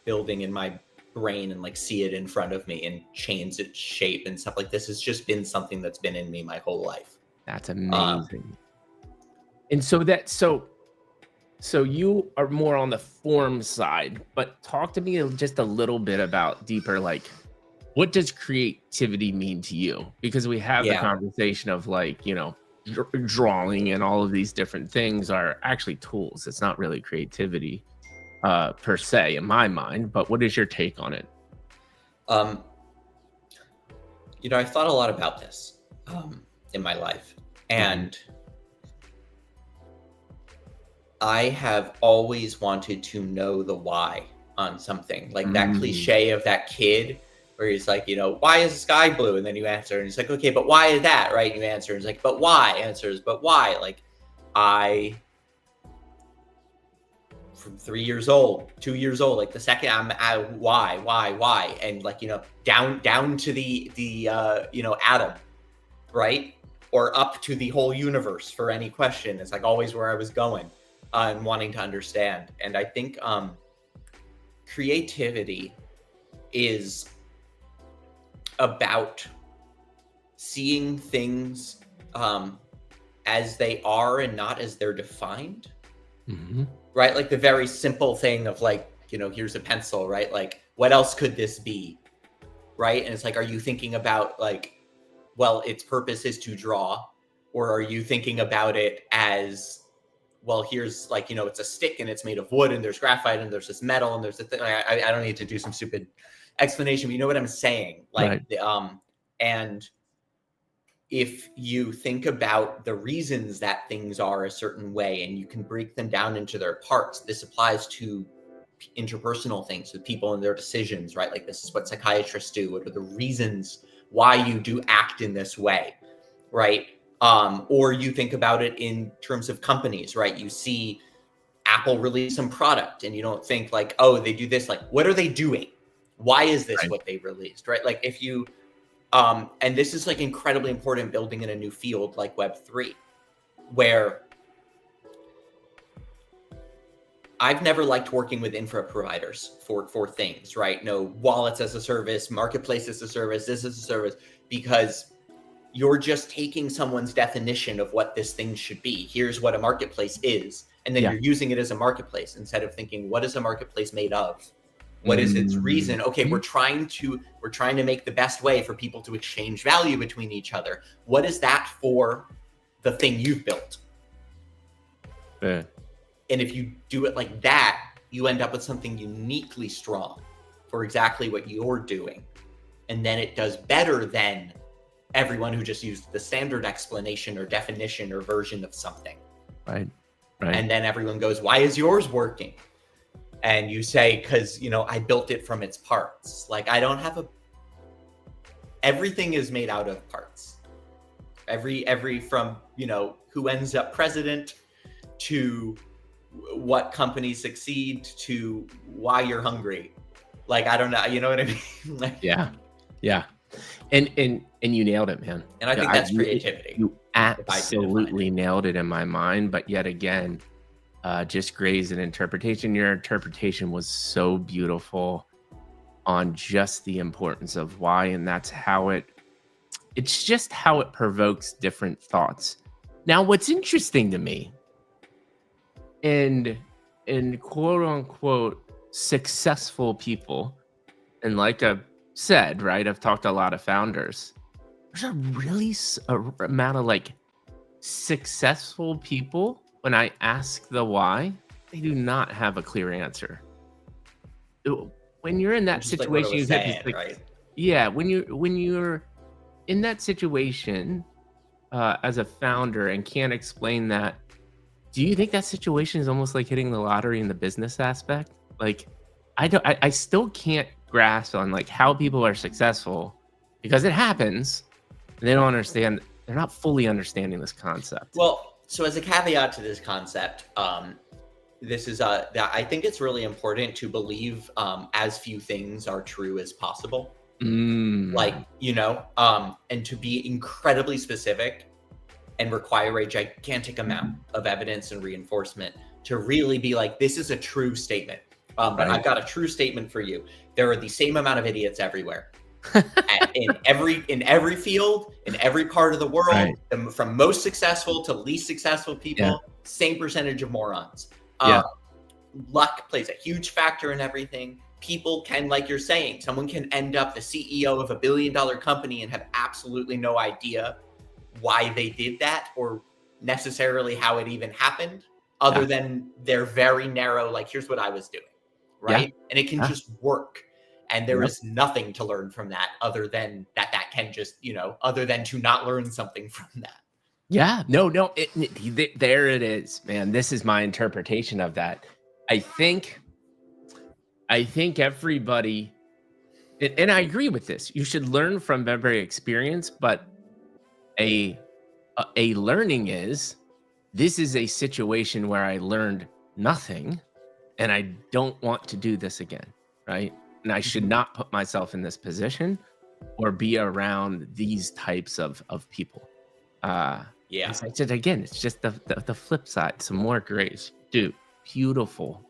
Speaker 2: building in my brain and like see it in front of me and change its shape and stuff. Like this has just been something that's been in me my whole life.
Speaker 1: That's amazing. And so you are more on the form side, but talk to me just a little bit about deeper, like, what does creativity mean to you? Because we have the conversation of like, drawing and all of these different things are actually tools. It's not really creativity per se in my mind, but what is your take on it?
Speaker 2: I thought a lot about this in my life, and I have always wanted to know the why on something, like that cliche of that kid where he's like, why is the sky blue? And then you answer and he's like, okay, but why is that? Right. And you answer and he's like, but why? Answers, but why? Like from 3 years old, 2 years old, like the second I'm at why? And like, down to the atom, right? Or up to the whole universe for any question. It's like always where I was going and wanting to understand. And I think creativity is about seeing things as they are and not as they're defined, right? Like the very simple thing of like, here's a pencil, right? Like, what else could this be, right? And it's like, are you thinking about like, well, its purpose is to draw, or are you thinking about it as, well, here's like, it's a stick and it's made of wood and there's graphite and there's this metal and there's a thing. I don't need to do some stupid explanation, but you know what I'm saying? Like, and if you think about the reasons that things are a certain way and you can break them down into their parts, this applies to interpersonal things with people and their decisions, right? Like this is what psychiatrists do. What are the reasons why you do act in this way, right? Or you think about it in terms of companies, right? You see Apple release some product and you don't think like, oh, they do this, like, what are they doing? Why is this what they released, right? Like if you, and this is like incredibly important building in a new field like Web3, where I've never liked working with infra providers for things, right? No wallets as a service, marketplace as a service, this is a service, because you're just taking someone's definition of what this thing should be. Here's what a marketplace is. And then you're using it as a marketplace instead of thinking, what is a marketplace made of? What is its reason? Okay, we're trying to make the best way for people to exchange value between each other. What is that for the thing you've built?
Speaker 1: Yeah.
Speaker 2: And if you do it like that, you end up with something uniquely strong for exactly what you're doing. And then it does better than everyone who just used the standard explanation or definition or version of something.
Speaker 1: Right.
Speaker 2: And then everyone goes, why is yours working? And you say, because, I built it from its parts. Like, I don't have everything is made out of parts. Every from, who ends up president to what companies succeed to why you're hungry. Like, I don't know. You know what I mean? Like,
Speaker 1: yeah. And you nailed it, man.
Speaker 2: And I think that's creativity.
Speaker 1: You absolutely nailed it in my mind. But yet again, just grazed an interpretation. Your interpretation was so beautiful on just the importance of why. And that's how it's just how it provokes different thoughts. Now, what's interesting to me, in quote unquote successful people, and like I've said, right, I've talked to a lot of founders, there's a really amount of like successful people, when I ask the why, they do not have a clear answer. When you're in that situation,
Speaker 2: right?
Speaker 1: Yeah, when you're in that situation as a founder and can't explain that, do you think that situation is almost like hitting the lottery in the business aspect? Like, I still can't grasp on like how people are successful, because it happens. And they don't understand. They're not fully understanding this concept.
Speaker 2: Well, so as a caveat to this concept, this is I think it's really important to believe as few things are true as possible. Like, and to be incredibly specific and require a gigantic amount of evidence and reinforcement to really be like, this is a true statement. But I've got a true statement for you. There are the same amount of idiots everywhere. in every field, in every part of the world, from most successful to least successful people, same percentage of morons. Luck plays a huge factor in everything. People can, like you're saying, someone can end up the CEO of $1 billion company and have absolutely no idea why they did that or necessarily how it even happened, other than they're very narrow, like, here's what I was doing, right? And it can just work. And there is nothing to learn from that other than that can just, other than to not learn something from that.
Speaker 1: Yeah, no, there it is, man. This is my interpretation of that. I think everybody, and I agree with this, you should learn from every experience, but a learning is, this is a situation where I learned nothing and I don't want to do this again, right? And I should not put myself in this position or be around these types of people. It's just the flip side. Some more grace. Dude, beautiful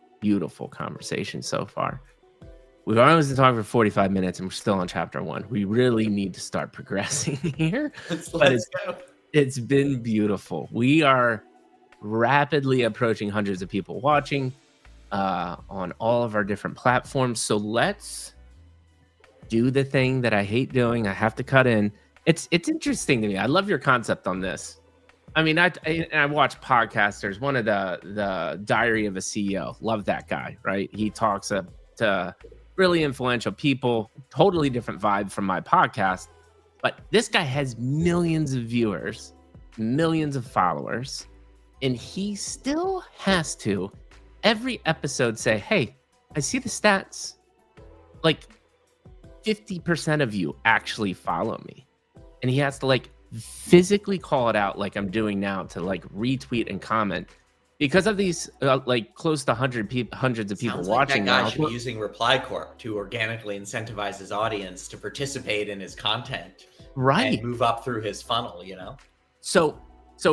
Speaker 1: conversation so far. We've already been talking for 45 minutes and we're still on chapter 1. We really need to start progressing here.
Speaker 2: Let's go.
Speaker 1: It's been beautiful. We are rapidly approaching hundreds of people watching on all of our different platforms. So let's do the thing that I hate doing. I have to cut in. It's interesting to me. I love your concept on this. I mean, I watch podcasters. One of the Diary of a CEO. Love that guy, right? He talks to really influential people. Totally different vibe from my podcast. But this guy has millions of viewers, millions of followers, and he still has to every episode say, hey, I see the stats. Like 50% of you actually follow me. And he has to like physically call it out like I'm doing now to like retweet and comment because of these like close to hundreds of people
Speaker 2: Sounds
Speaker 1: watching.
Speaker 2: Like that guy
Speaker 1: now.
Speaker 2: should be using ReplyCorp to organically incentivize his audience to participate in his content,
Speaker 1: right?
Speaker 2: And move up through his funnel.
Speaker 1: So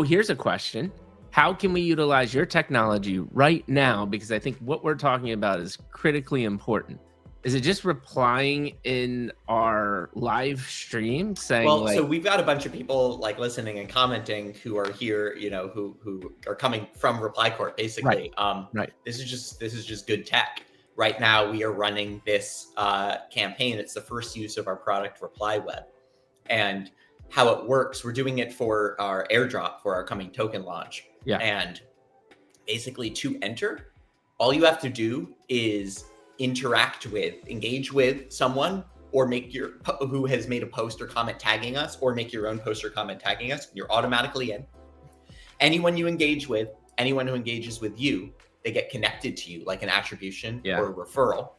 Speaker 1: here's a question: how can we utilize your technology right now? Because I think what we're talking about is critically important. Is it just replying in our live stream saying
Speaker 2: well, so we've got a bunch of people like listening and commenting who are here, you know, who are coming from ReplyCorp basically.
Speaker 1: Right.
Speaker 2: This is just good tech. Right now we are running this campaign. It's the first use of our product Reply Web. And how it works, we're doing it for our airdrop for our coming token launch.
Speaker 1: Yeah.
Speaker 2: And basically to enter, all you have to do is engage with someone, or who has made a post or comment tagging us, or make your own post or comment tagging us. You're automatically in. Anyone you engage with, anyone who engages with you, they get connected to you like an attribution or a referral.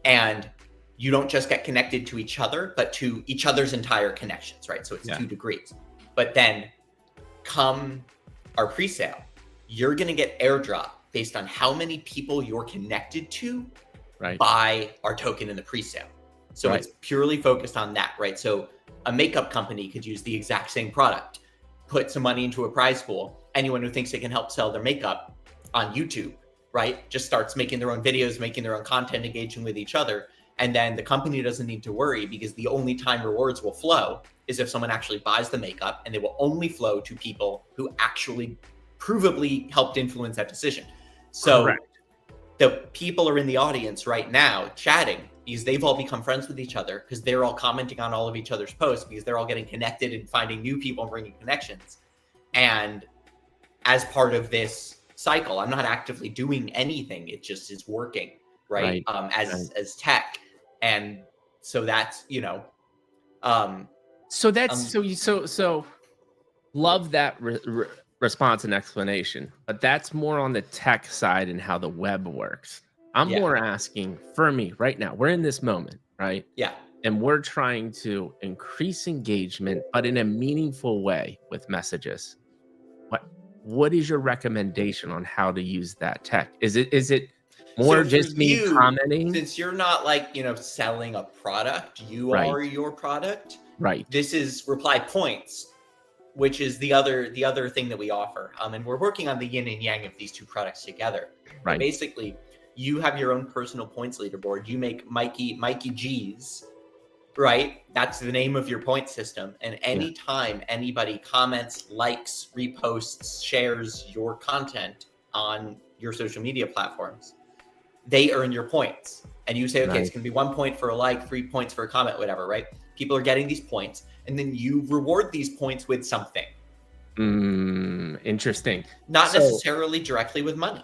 Speaker 2: And you don't just get connected to each other, but to each other's entire connections, right? So it's 2 degrees. But then come our pre-sale, you're going to get airdrop based on how many people you're connected to by our token in the pre-sale. So it's purely focused on that, right? So a makeup company could use the exact same product, put some money into a prize pool. Anyone who thinks they can help sell their makeup on YouTube, right? Just starts making their own videos, making their own content, engaging with each other. And then the company doesn't need to worry, because the only time rewards will flow is if someone actually buys the makeup, and they will only flow to people who actually provably helped influence that decision. So the people are in the audience right now chatting because they've all become friends with each other, because they're all commenting on all of each other's posts, because they're all getting connected and finding new people and bringing connections. And as part of this cycle, I'm not actively doing anything. It just is working, right? As tech. And so that's, you know,
Speaker 1: so love that response and explanation, but that's more on the tech side and how the web works. I'm more asking for me right now. We're in this moment, right?
Speaker 2: Yeah.
Speaker 1: And we're trying to increase engagement, but in a meaningful way with messages. What is your recommendation on how to use that tech? Is it more just me commenting?
Speaker 2: Since you're not like, you know, selling a product, you are your product.
Speaker 1: Right.
Speaker 2: This is Reply Points, which is the other thing that we offer. And we're working on the yin and yang of these two products together.
Speaker 1: Right.
Speaker 2: But basically, you have your own personal points leaderboard. You make Mikey G's, right? That's the name of your point system. And anytime anybody comments, likes, reposts, shares your content on your social media platforms, they earn your points. And you say, okay, it's going to be 1 point for a like, 3 points for a comment, whatever, right? People are getting these points, and then you reward these points with something.
Speaker 1: Interesting.
Speaker 2: Not necessarily directly with money.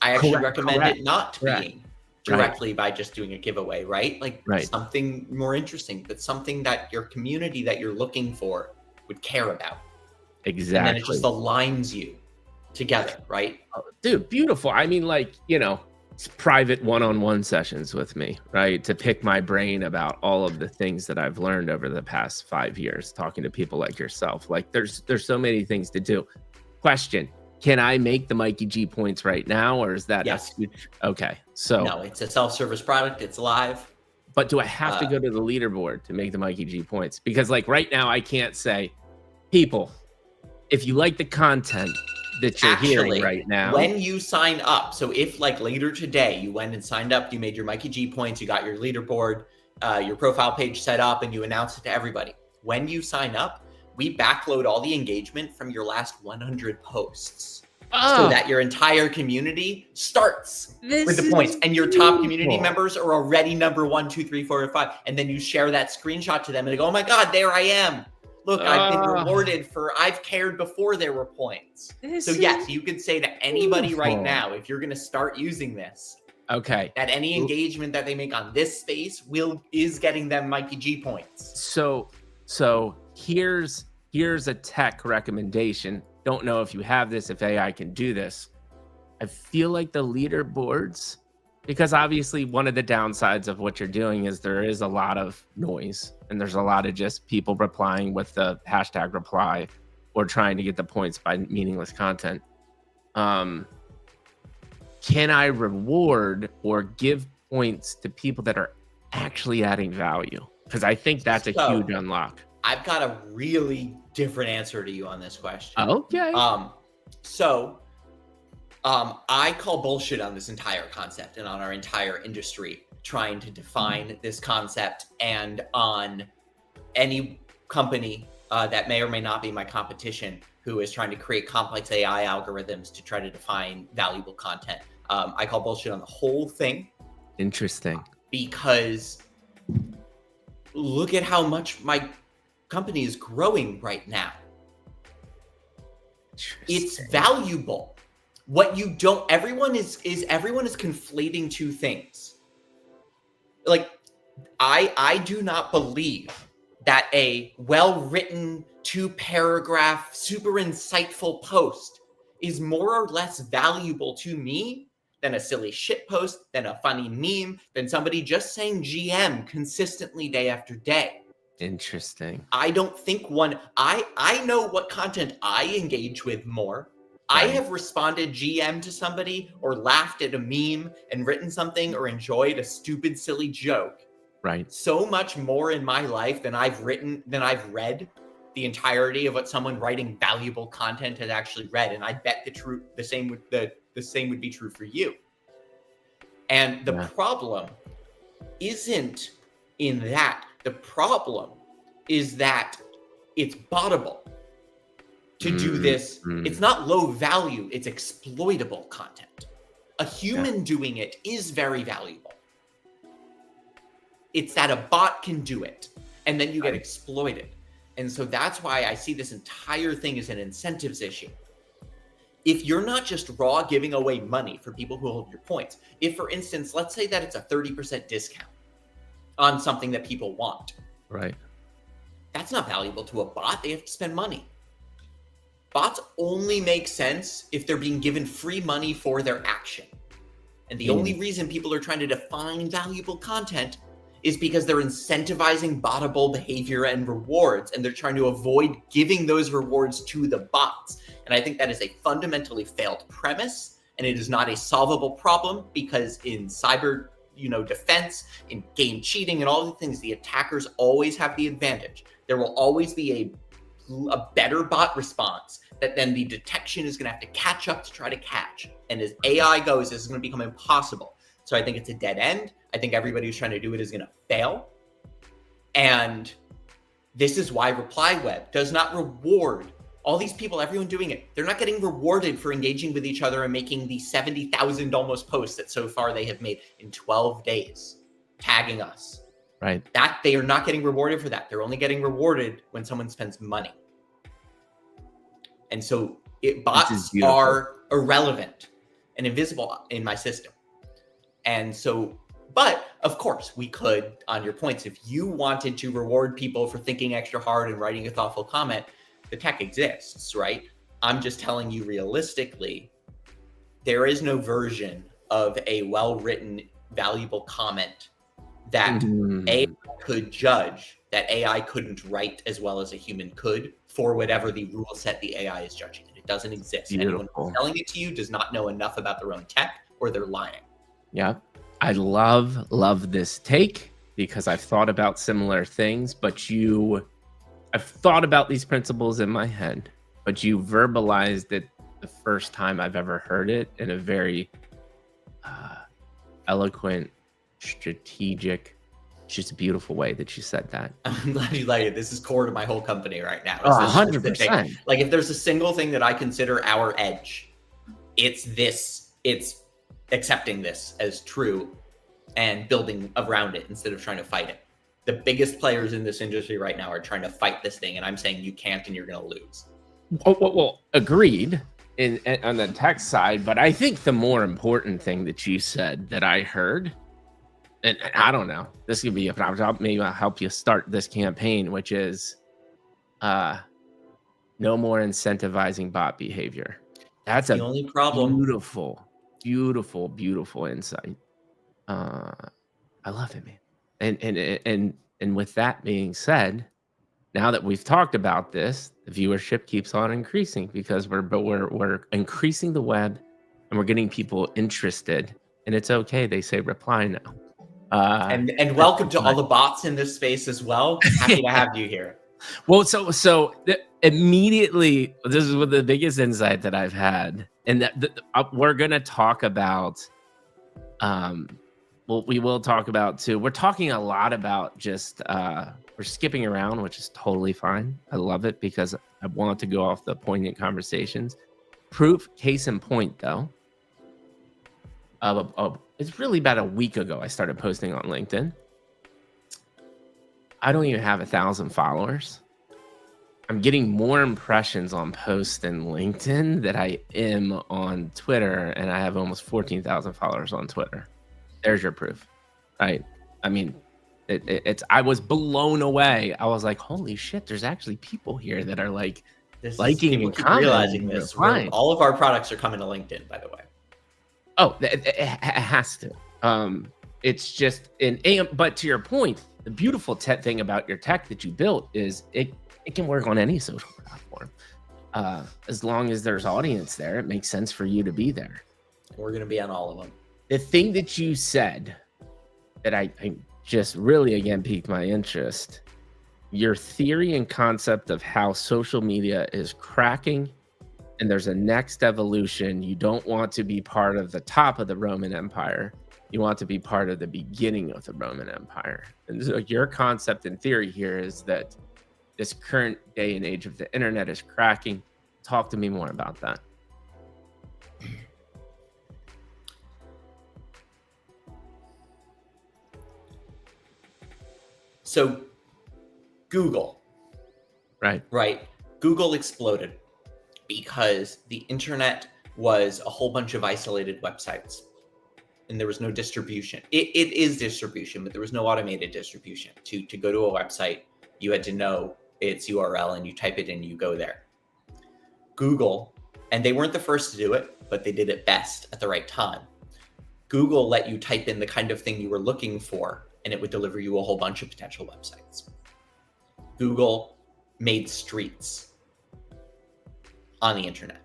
Speaker 2: I actually recommend it not being directly by just doing a giveaway, right? Like something more interesting, but something that your community that you're looking for would care about.
Speaker 1: Exactly.
Speaker 2: And then it just aligns you together, right?
Speaker 1: Oh, dude, beautiful. I mean, like, you know, it's private one-on-one sessions with me, right? To pick my brain about all of the things that I've learned over the past 5 years, talking to people like yourself. Like there's so many things to do. Question: can I make the Mikey G points right now, or is that okay? So
Speaker 2: no, it's a self-service product. It's live.
Speaker 1: But do I have to go to the leaderboard to make the Mikey G points? Because like right now, I can't say, people, if you like the content that you're hearing right now,
Speaker 2: when you sign up, so if like later today you went and signed up, you made your Mikey G points, you got your leaderboard, your profile page set up, and you announced it to everybody. When you sign up, we backload all the engagement from your last 100 posts, so that your entire community starts with the points, and your top community members are already number 1, 2, 3, 4, 5, and then you share that screenshot to them, and they go, "Oh my God, there I am! Look, I've been rewarded for I've cared before there were points." So yes, you could say to anybody right now, if you're going to start using this, that any engagement that they make on this space is getting them Mikey G points.
Speaker 1: So here's a tech recommendation. Don't know if you have this, if AI can do this. I feel like the leaderboards, because obviously one of the downsides of what you're doing is there is a lot of noise, and there's a lot of just people replying with the hashtag reply or trying to get the points by meaningless content. Can I reward or give points to people that are actually adding value? Because I think that's a huge unlock.
Speaker 2: I've got a really different answer to you on this question.
Speaker 1: Okay.
Speaker 2: So I call bullshit on this entire concept and on our entire industry trying to define this concept, and on any company that may or may not be my competition who is trying to create complex AI algorithms to try to define valuable content. I call bullshit on the whole thing.
Speaker 1: Interesting.
Speaker 2: Because look at how much my company is growing right now. It's valuable. What you don't, everyone is conflating two things. Like, I do not believe that a well-written 2-paragraph, super insightful post is more or less valuable to me than a silly shit post, than a funny meme, than somebody just saying GM consistently day after day.
Speaker 1: Interesting.
Speaker 2: I don't think I know what content I engage with more.
Speaker 1: Right.
Speaker 2: I have responded GM to somebody, or laughed at a meme and written something, or enjoyed a stupid, silly joke.
Speaker 1: Right.
Speaker 2: So much more in my life than I've read the entirety of what someone writing valuable content has actually read. And I bet the same would be true for you. And the problem isn't in that. The problem is that it's bottable. To do this, it's not low value, it's exploitable content. A human doing it is very valuable. It's that a bot can do it, and then you get exploited. And so that's why I see this entire thing as an incentives issue. If you're not just raw giving away money for people who hold your points, if, for instance, let's say that it's a 30% discount on something that people want.
Speaker 1: Right.
Speaker 2: That's not valuable to a bot. They have to spend money. Bots only make sense if they're being given free money for their action. And the only reason people are trying to define valuable content is because they're incentivizing bottable behavior and rewards, and they're trying to avoid giving those rewards to the bots. And I think that is a fundamentally failed premise, and it is not a solvable problem, because in cyber defense, in game cheating and all the things, the attackers always have the advantage. There will always be a better bot response that then the detection is going to have to catch up to try to catch. And as AI goes, this is going to become impossible. So I think it's a dead end. I think everybody who's trying to do it is going to fail. And this is why ReplyWeb does not reward all these people, everyone doing it. They're not getting rewarded for engaging with each other and making the 70,000 almost posts that so far they have made in 12 days, tagging us.
Speaker 1: Right.
Speaker 2: That they are not getting rewarded for that. They're only getting rewarded when someone spends money. And so bots are irrelevant and invisible in my system. And so, but of course we could, on your points, if you wanted to reward people for thinking extra hard and writing a thoughtful comment, the tech exists, right? I'm just telling you realistically, there is no version of a well-written, valuable comment that AI could judge, that AI couldn't write as well as a human could for whatever the rule set the AI is judging it. It doesn't exist.
Speaker 1: Beautiful.
Speaker 2: Anyone who's selling it to you does not know enough about their own tech, or they're lying.
Speaker 1: Yeah. I love this take, because I've thought about similar things, but I've thought about these principles in my head, but you verbalized it the first time I've ever heard it in a very eloquent, strategic, just beautiful way that you said that.
Speaker 2: I'm glad you like it. This is core to my whole company right now.
Speaker 1: 100%.
Speaker 2: Like, if there's a single thing that I consider our edge, it's this. It's accepting this as true and building around it instead of trying to fight it. The biggest players in this industry right now are trying to fight this thing, and I'm saying you can't, and you're going to lose.
Speaker 1: Well, agreed on the tech side, but I think the more important thing that you said that I heard, and I don't know, this could be maybe I'll help you start this campaign, which is no more incentivizing bot behavior. That's the
Speaker 2: only problem.
Speaker 1: Beautiful insight. I love it, man. And with that being said, now that we've talked about this, the viewership keeps on increasing, because we're increasing the web, and we're getting people interested. And it's okay. They say reply now.
Speaker 2: And welcome to all the bots in this space as well. Happy to have you here.
Speaker 1: Well, immediately, this is the biggest insight that I've had, and we're gonna talk about. Well, we will talk about too. We're talking a lot about just we're skipping around, which is totally fine. I love it because I want to go off the poignant conversations. Proof, case in point, though. It's really about a week ago I started posting on LinkedIn. I don't even have 1,000 followers. I'm getting more impressions on posts in LinkedIn than I am on Twitter, and I have almost 14,000 followers on Twitter. There's your proof, right? I mean, I was blown away. I was like, holy shit, there's actually people here that are like liking and commenting.
Speaker 2: Realizing this. All of our products are coming to LinkedIn, by the way.
Speaker 1: Oh, it has to. It's just but to your point, the beautiful thing about your tech that you built is it can work on any social platform. As long as there's audience there, it makes sense for you to be there.
Speaker 2: We're going to be on all of them.
Speaker 1: The thing that you said that I just really, again, piqued my interest, your theory and concept of how social media is cracking and there's a next evolution. You don't want to be part of the top of the Roman Empire. You want to be part of the beginning of the Roman Empire. And so your concept and theory here is that this current day and age of the internet is cracking. Talk to me more about that.
Speaker 2: So Google,
Speaker 1: right?
Speaker 2: Google exploded because the internet was a whole bunch of isolated websites and there was no distribution. It is distribution, but there was no automated distribution. To go to a website, you had to know its URL and you type it in, you go there. Google, and they weren't the first to do it, but they did it best at the right time. Google let you type in the kind of thing you were looking for and it would deliver you a whole bunch of potential websites. Google made streets on the internet,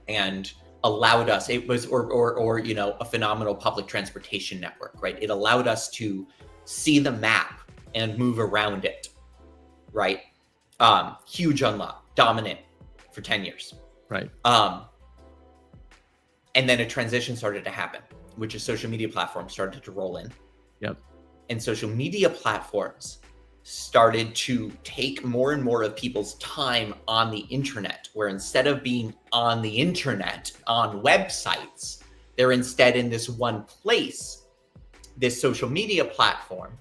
Speaker 2: and allowed us. It was or a phenomenal public transportation network, right? It allowed us to see the map and move around it, right? Huge unlock, dominant for 10 years,
Speaker 1: right?
Speaker 2: And then a transition started to happen, which is social media platforms started to roll in.
Speaker 1: Yep.
Speaker 2: And social media platforms started to take more and more of people's time on the internet, where instead of being on the internet, on websites, they're instead in this one place, this social media platform.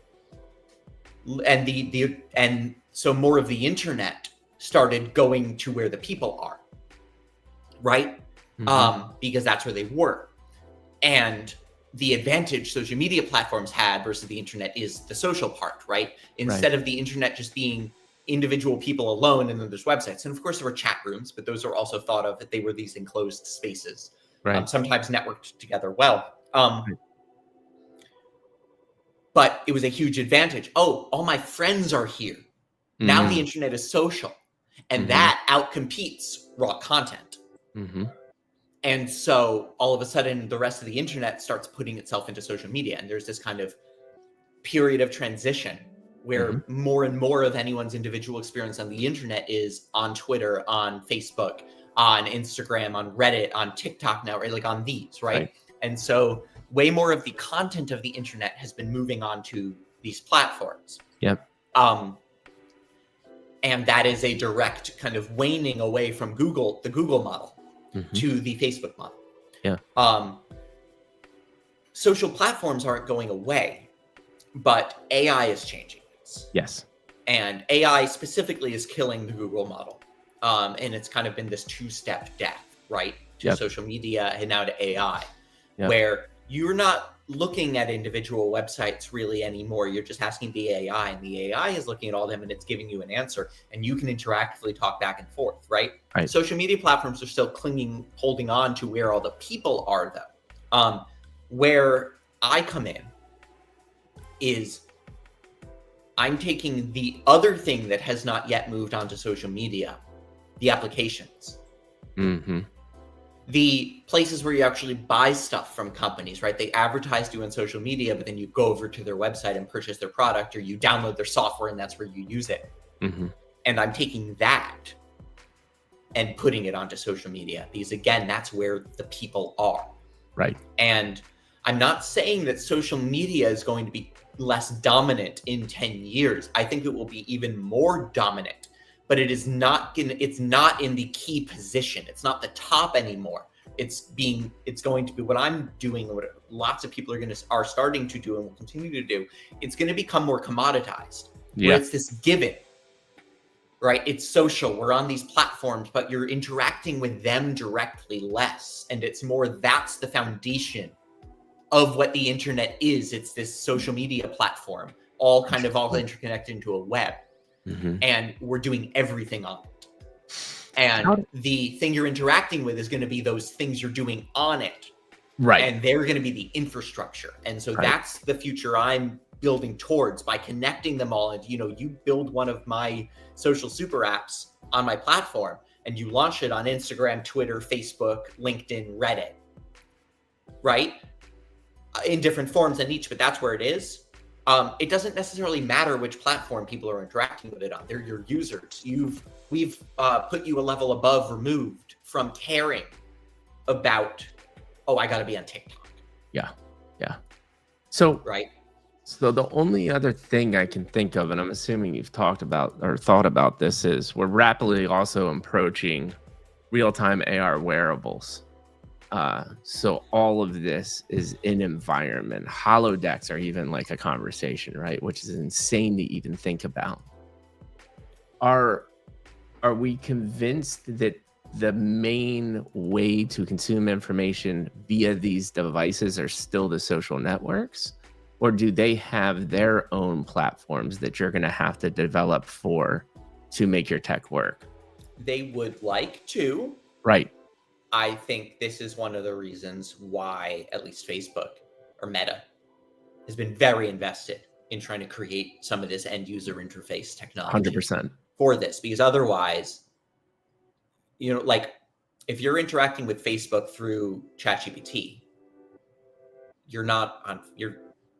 Speaker 2: And so more of the internet started going to where the people are, right? Mm-hmm. Because that's where they were. And the advantage social media platforms had versus the internet is the social part, right? Instead of the internet just being individual people alone, and then there's websites. And of course there were chat rooms, but those are also thought of that they were these enclosed spaces, right? Sometimes networked together well. But it was a huge advantage. Oh, all my friends are here. Mm-hmm. Now the internet is social, and that outcompetes raw content. Mm-hmm. And so all of a sudden, the rest of the internet starts putting itself into social media. And there's this kind of period of transition where more and more of anyone's individual experience on the internet is on Twitter, on Facebook, on Instagram, on Reddit, on TikTok now, right? Like on these, right? And so way more of the content of the internet has been moving on to these platforms.
Speaker 1: Yep.
Speaker 2: And that is a direct kind of waning away from Google, the Google model. To the Facebook model.
Speaker 1: Yeah.
Speaker 2: Social platforms aren't going away, but AI is changing this.
Speaker 1: Yes.
Speaker 2: And AI specifically is killing the Google model. And it's kind of been this two-step death, right? To social media and now to AI, where you're not looking at individual websites really anymore. You're just asking the AI, and the AI is looking at all of them and it's giving you an answer, and you can interactively talk back and forth, right? Social media platforms are still holding on to where all the people are, though. Where I come in is I'm taking the other thing that has not yet moved onto social media, the applications. the places where you actually buy stuff from companies, right? They advertise to you on social media, but then you go over to their website and purchase their product, or you download their software and that's where you use it.
Speaker 1: Mm-hmm.
Speaker 2: And I'm taking that and putting it onto social media because, again, that's where the people are.
Speaker 1: Right.
Speaker 2: And I'm not saying that social media is going to be less dominant in 10 years. I think it will be even more dominant, but it's not in the key position. It's not the top anymore. It's going to be what I'm doing, what lots of people are starting to do and will continue to do. It's going to become more commoditized.
Speaker 1: Yeah.
Speaker 2: Where it's this given, right? It's social. We're on these platforms, but you're interacting with them directly less. And it's more, that's the foundation of what the internet is. It's this social media platform, all interconnected into a web.
Speaker 1: Mm-hmm.
Speaker 2: And we're doing everything on it. And the thing you're interacting with is going to be those things you're doing on it.
Speaker 1: Right.
Speaker 2: And they're going to be the infrastructure. And so that's the future I'm building towards by connecting them all. And, you build one of my social super apps on my platform and you launch it on Instagram, Twitter, Facebook, LinkedIn, Reddit, right? In different forms and each, but that's where it is. It doesn't necessarily matter which platform people are interacting with it on. They're your users. We've put you a level above, removed from caring about, I got to be on TikTok.
Speaker 1: Yeah. So,
Speaker 2: right.
Speaker 1: So the only other thing I can think of, and I'm assuming you've talked about or thought about this, is we're rapidly also approaching real-time AR wearables. So all of this is in environment. Holodecks are even like a conversation, right? Which is insane to even think about. Are we convinced that the main way to consume information via these devices are still the social networks? Or do they have their own platforms that you're going to have to develop to make your tech work?
Speaker 2: They would like to.
Speaker 1: Right.
Speaker 2: I think this is one of the reasons why at least Facebook or Meta has been very invested in trying to create some of this end user interface technology
Speaker 1: 100%
Speaker 2: for this, because otherwise, if you're interacting with Facebook through ChatGPT,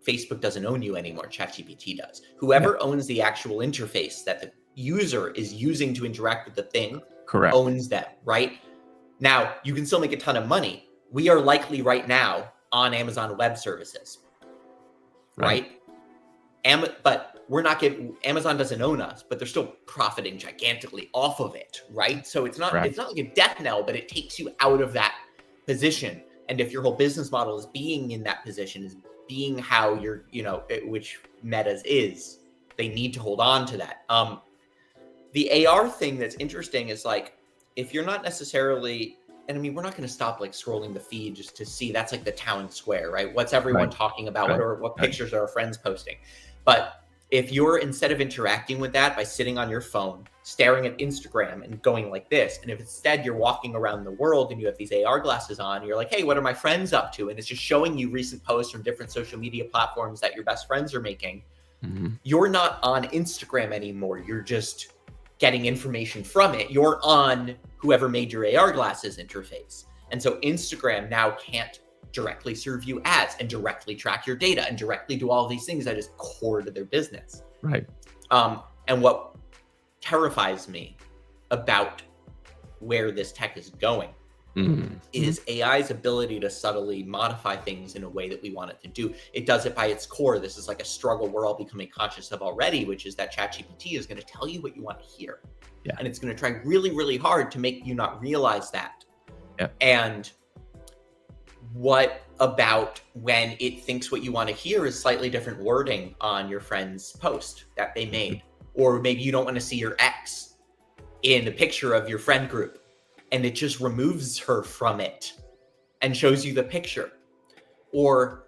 Speaker 2: Facebook doesn't own you anymore. ChatGPT does. Whoever owns the actual interface that the user is using to interact with the thing owns them, right? Now, you can still make a ton of money. We are likely right now on Amazon Web Services, right? But we're not Amazon doesn't own us, but they're still profiting gigantically off of it, right? So it's not like a death knell, but it takes you out of that position. And if your whole business model is being in that position, is being how you're, which Meta's is, they need to hold on to that. The AR thing that's interesting is if you're not necessarily, and I mean, we're not going to stop scrolling the feed just to see, that's the town square, right? What's everyone talking about? What pictures are our friends posting? But if you're, instead of interacting with that by sitting on your phone, staring at Instagram and going like this, and if instead you're walking around the world and you have these AR glasses on, you're like, hey, what are my friends up to? And it's just showing you recent posts from different social media platforms that your best friends are making. Mm-hmm. You're not on Instagram anymore. You're just getting information from it. You're on whoever made your AR glasses interface. And so Instagram now can't directly serve you ads and directly track your data and directly do all these things that is core to their business.
Speaker 1: Right.
Speaker 2: And what terrifies me about where this tech is going is AI's ability to subtly modify things in a way that we want it to do. It does it by its core. This is a struggle we're all becoming conscious of already, which is that ChatGPT is going to tell you what you want to hear. Yeah. And it's going to try really, really hard to make you not realize that. Yeah. And what about when it thinks what you want to hear is slightly different wording on your friend's post that they made? Or maybe you don't want to see your ex in a picture of your friend group, and it just removes her from it and shows you the picture. Or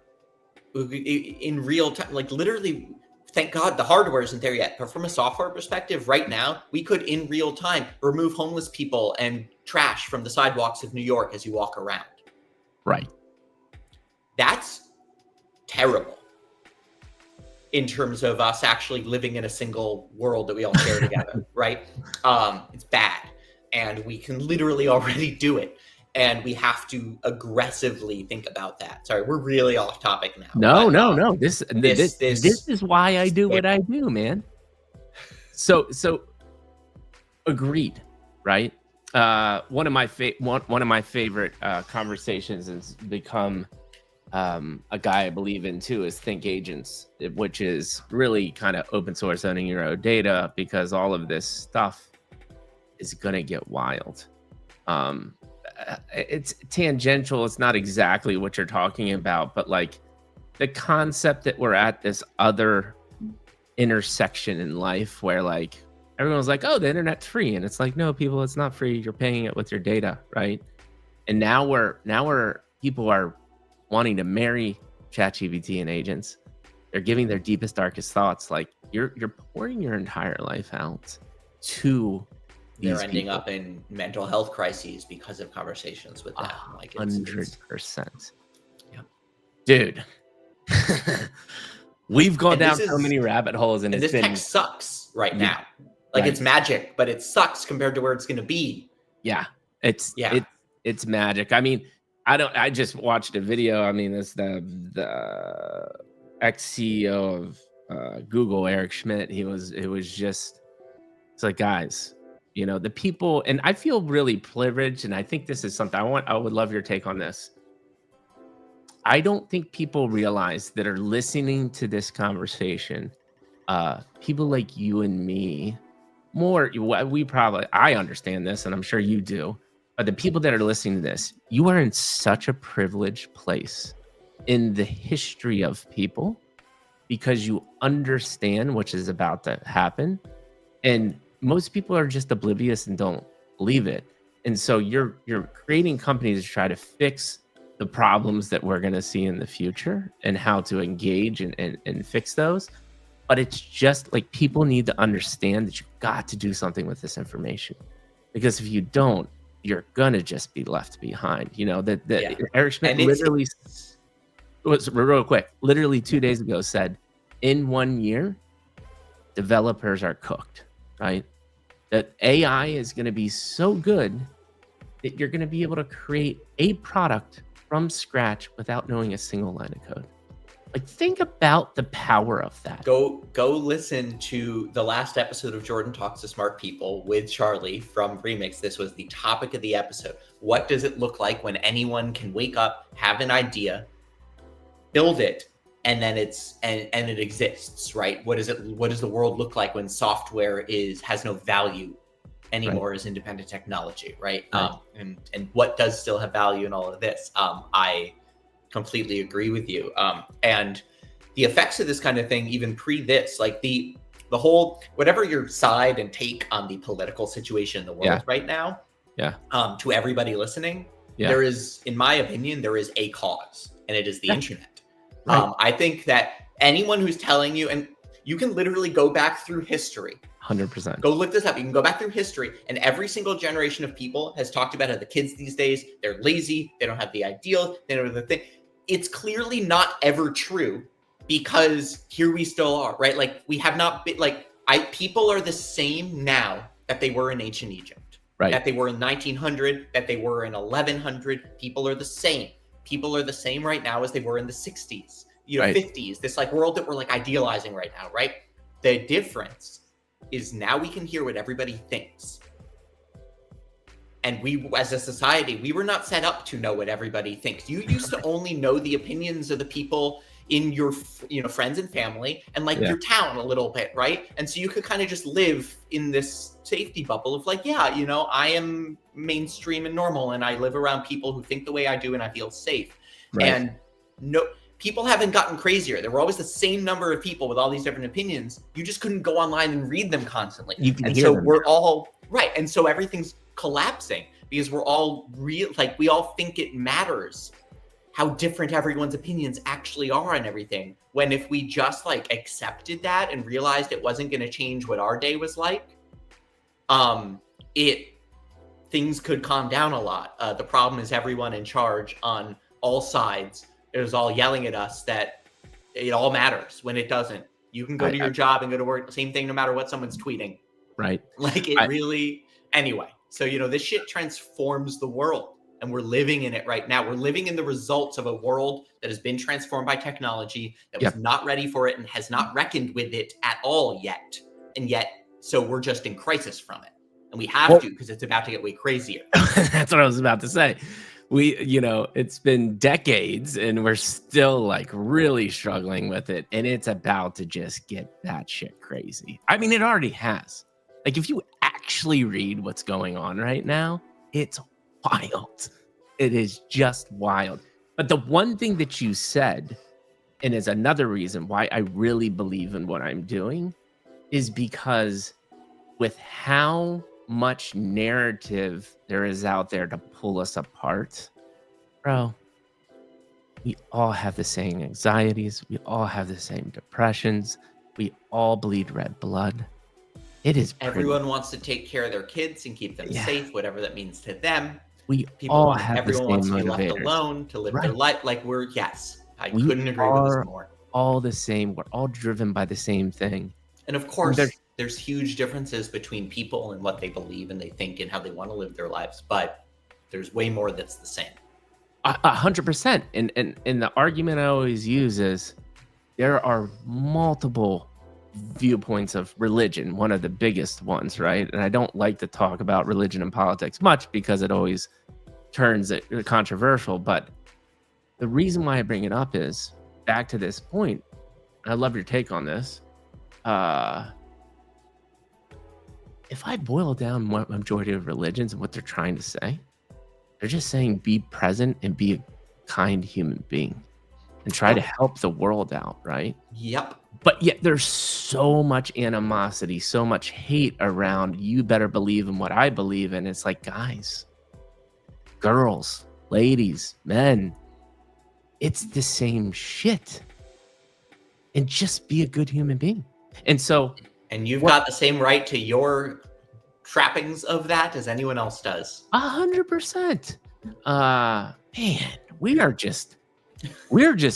Speaker 2: in real time, literally, thank God the hardware isn't there yet. But from a software perspective, right now, we could in real time remove homeless people and trash from the sidewalks of New York as you walk around.
Speaker 1: Right.
Speaker 2: That's terrible in terms of us actually living in a single world that we all share together, right? It's bad. And we can literally already do it. and we have to aggressively think about that. Sorry, we're really off topic now.
Speaker 1: No. This is why I do what I do, man. So agreed, right? One of my favorite conversations has become a guy I believe in too is Think Agents, which is really kind of open source owning your own data, because all of this stuff is gonna get wild. It's tangential. It's not exactly what you're talking about, but like the concept that we're at this other intersection in life where like everyone's like, oh, the internet's free. And it's like, no, people, it's not free. You're paying it with your data, right? And now people are wanting to marry ChatGPT and agents. They're giving their deepest, darkest thoughts. Like you're pouring your entire life out to these
Speaker 2: They're ending
Speaker 1: people.
Speaker 2: up in mental health crises because of conversations with them. Like
Speaker 1: 100%. Yeah. Dude. We've gone down so many rabbit holes, and
Speaker 2: this tech sucks right now. Like it's magic, but it sucks compared to where it's going to be.
Speaker 1: Yeah, it's magic. I mean, I just watched a video. I mean, it's the ex-CEO of Google, Eric Schmidt. It's like, guys, you know, the people, and I feel really privileged, and I think this is something I would love your take on this. I don't think people realize that are listening to this conversation, people like you and me, I understand this, and I'm sure you do, but the people that are listening to this, you are in such a privileged place in the history of people because you understand what is about to happen. And most people are just oblivious and don't believe it. And so you're creating companies to try to fix the problems that we're going to see in the future and how to engage and fix those. But it's just like people need to understand that you've got to do something with this information, because if you don't, you're going to just be left behind. You know, Eric Schmidt literally was real quick, literally 2 days ago said in 1 year, developers are cooked, right? That AI is going to be so good that you're going to be able to create a product from scratch without knowing a single line of code. Like, think about the power of that.
Speaker 2: Go listen to the last episode of Jordan Talks to Smart People with Charlie from Remix. This was the topic of the episode. What does it look like when anyone can wake up, have an idea, build it, and then it exists, right? What does the world look like when software has no value anymore as independent technology, right? And what does still have value in all of this? I completely agree with you. And the effects of this kind of thing, even pre this, like the whole, whatever your side and take on the political situation in the world right now, to everybody listening, there is, in my opinion, there is a cause, and it is the internet. Right. I think that anyone who's telling you, and you can literally go back through history.
Speaker 1: 100%.
Speaker 2: Go look this up. You can go back through history, and every single generation of people has talked about how the kids these days, they're lazy, they don't have the ideal, they don't have the thing. It's clearly not ever true, because here we still are, right? Like, we have not been, people are the same now that they were in ancient Egypt, right? That they were in 1900, that they were in 1100. People are the same. People are the same right now as they were in the 60s, 50s, this like world that we're like idealizing right now, right? The difference is now we can hear what everybody thinks. And we, as a society, we were not set up to know what everybody thinks. You used to only know the opinions of the people in your, friends and family, and your town a little bit, right? And so you could kind of just live in this safety bubble of I am mainstream and normal, and I live around people who think the way I do, and I feel safe. Right. And no, people haven't gotten crazier. There were always the same number of people with all these different opinions. You just couldn't go online and read them constantly. We're all right. And so everything's collapsing because we're all we all think it matters how different everyone's opinions actually are and everything. When if we just accepted that and realized it wasn't going to change what our day was like, things could calm down a lot. The problem is everyone in charge on all sides is all yelling at us that it all matters when it doesn't. You can go to your job and go to work, same thing, no matter what someone's tweeting.
Speaker 1: Right.
Speaker 2: Anyway. So, this shit transforms the world. and we're living in it right now. We're living in the results of a world that has been transformed by technology, that was not ready for it and has not reckoned with it at all yet. And yet, so we're just in crisis from it. And we have to, because it's about to get way crazier.
Speaker 1: That's what I was about to say. It's been decades and we're still like really struggling with it. And it's about to just get that shit crazy. I mean, it already has. Like, if you actually read what's going on right now, it's wild. It is just wild. But the one thing that you said, and is another reason why I really believe in what I'm doing, is because with how much narrative there is out there to pull us apart, bro, we all have the same anxieties. We all have the same depressions. We all bleed red blood. It is
Speaker 2: everyone wants to take care of their kids and keep them safe, whatever that means to them.
Speaker 1: Everyone
Speaker 2: wants to be left alone to live their life. Like I couldn't agree with this more.
Speaker 1: All the same. We're all driven by the same thing.
Speaker 2: And of course, there's huge differences between people and what they believe and they think and how they want to live their lives. But there's way more that's the same.
Speaker 1: 100%. And the argument I always use is there are multiple viewpoints of religion, one of the biggest ones, right? And I don't like to talk about religion and politics much because it always turns it controversial. But the reason why I bring it up is back to this point. I love your take on this. If I boil down what majority of religions and what they're trying to say, they're just saying be present and be a kind human being and try to help the world out, right?
Speaker 2: Yep.
Speaker 1: But yet there's so much animosity, so much hate around you better believe in what I believe in. It's like, guys, girls, ladies, men, it's the same shit. And just be a good human being. And so...
Speaker 2: And you've got the same right to your trappings of that as anyone else does.
Speaker 1: 100%. Man, we're just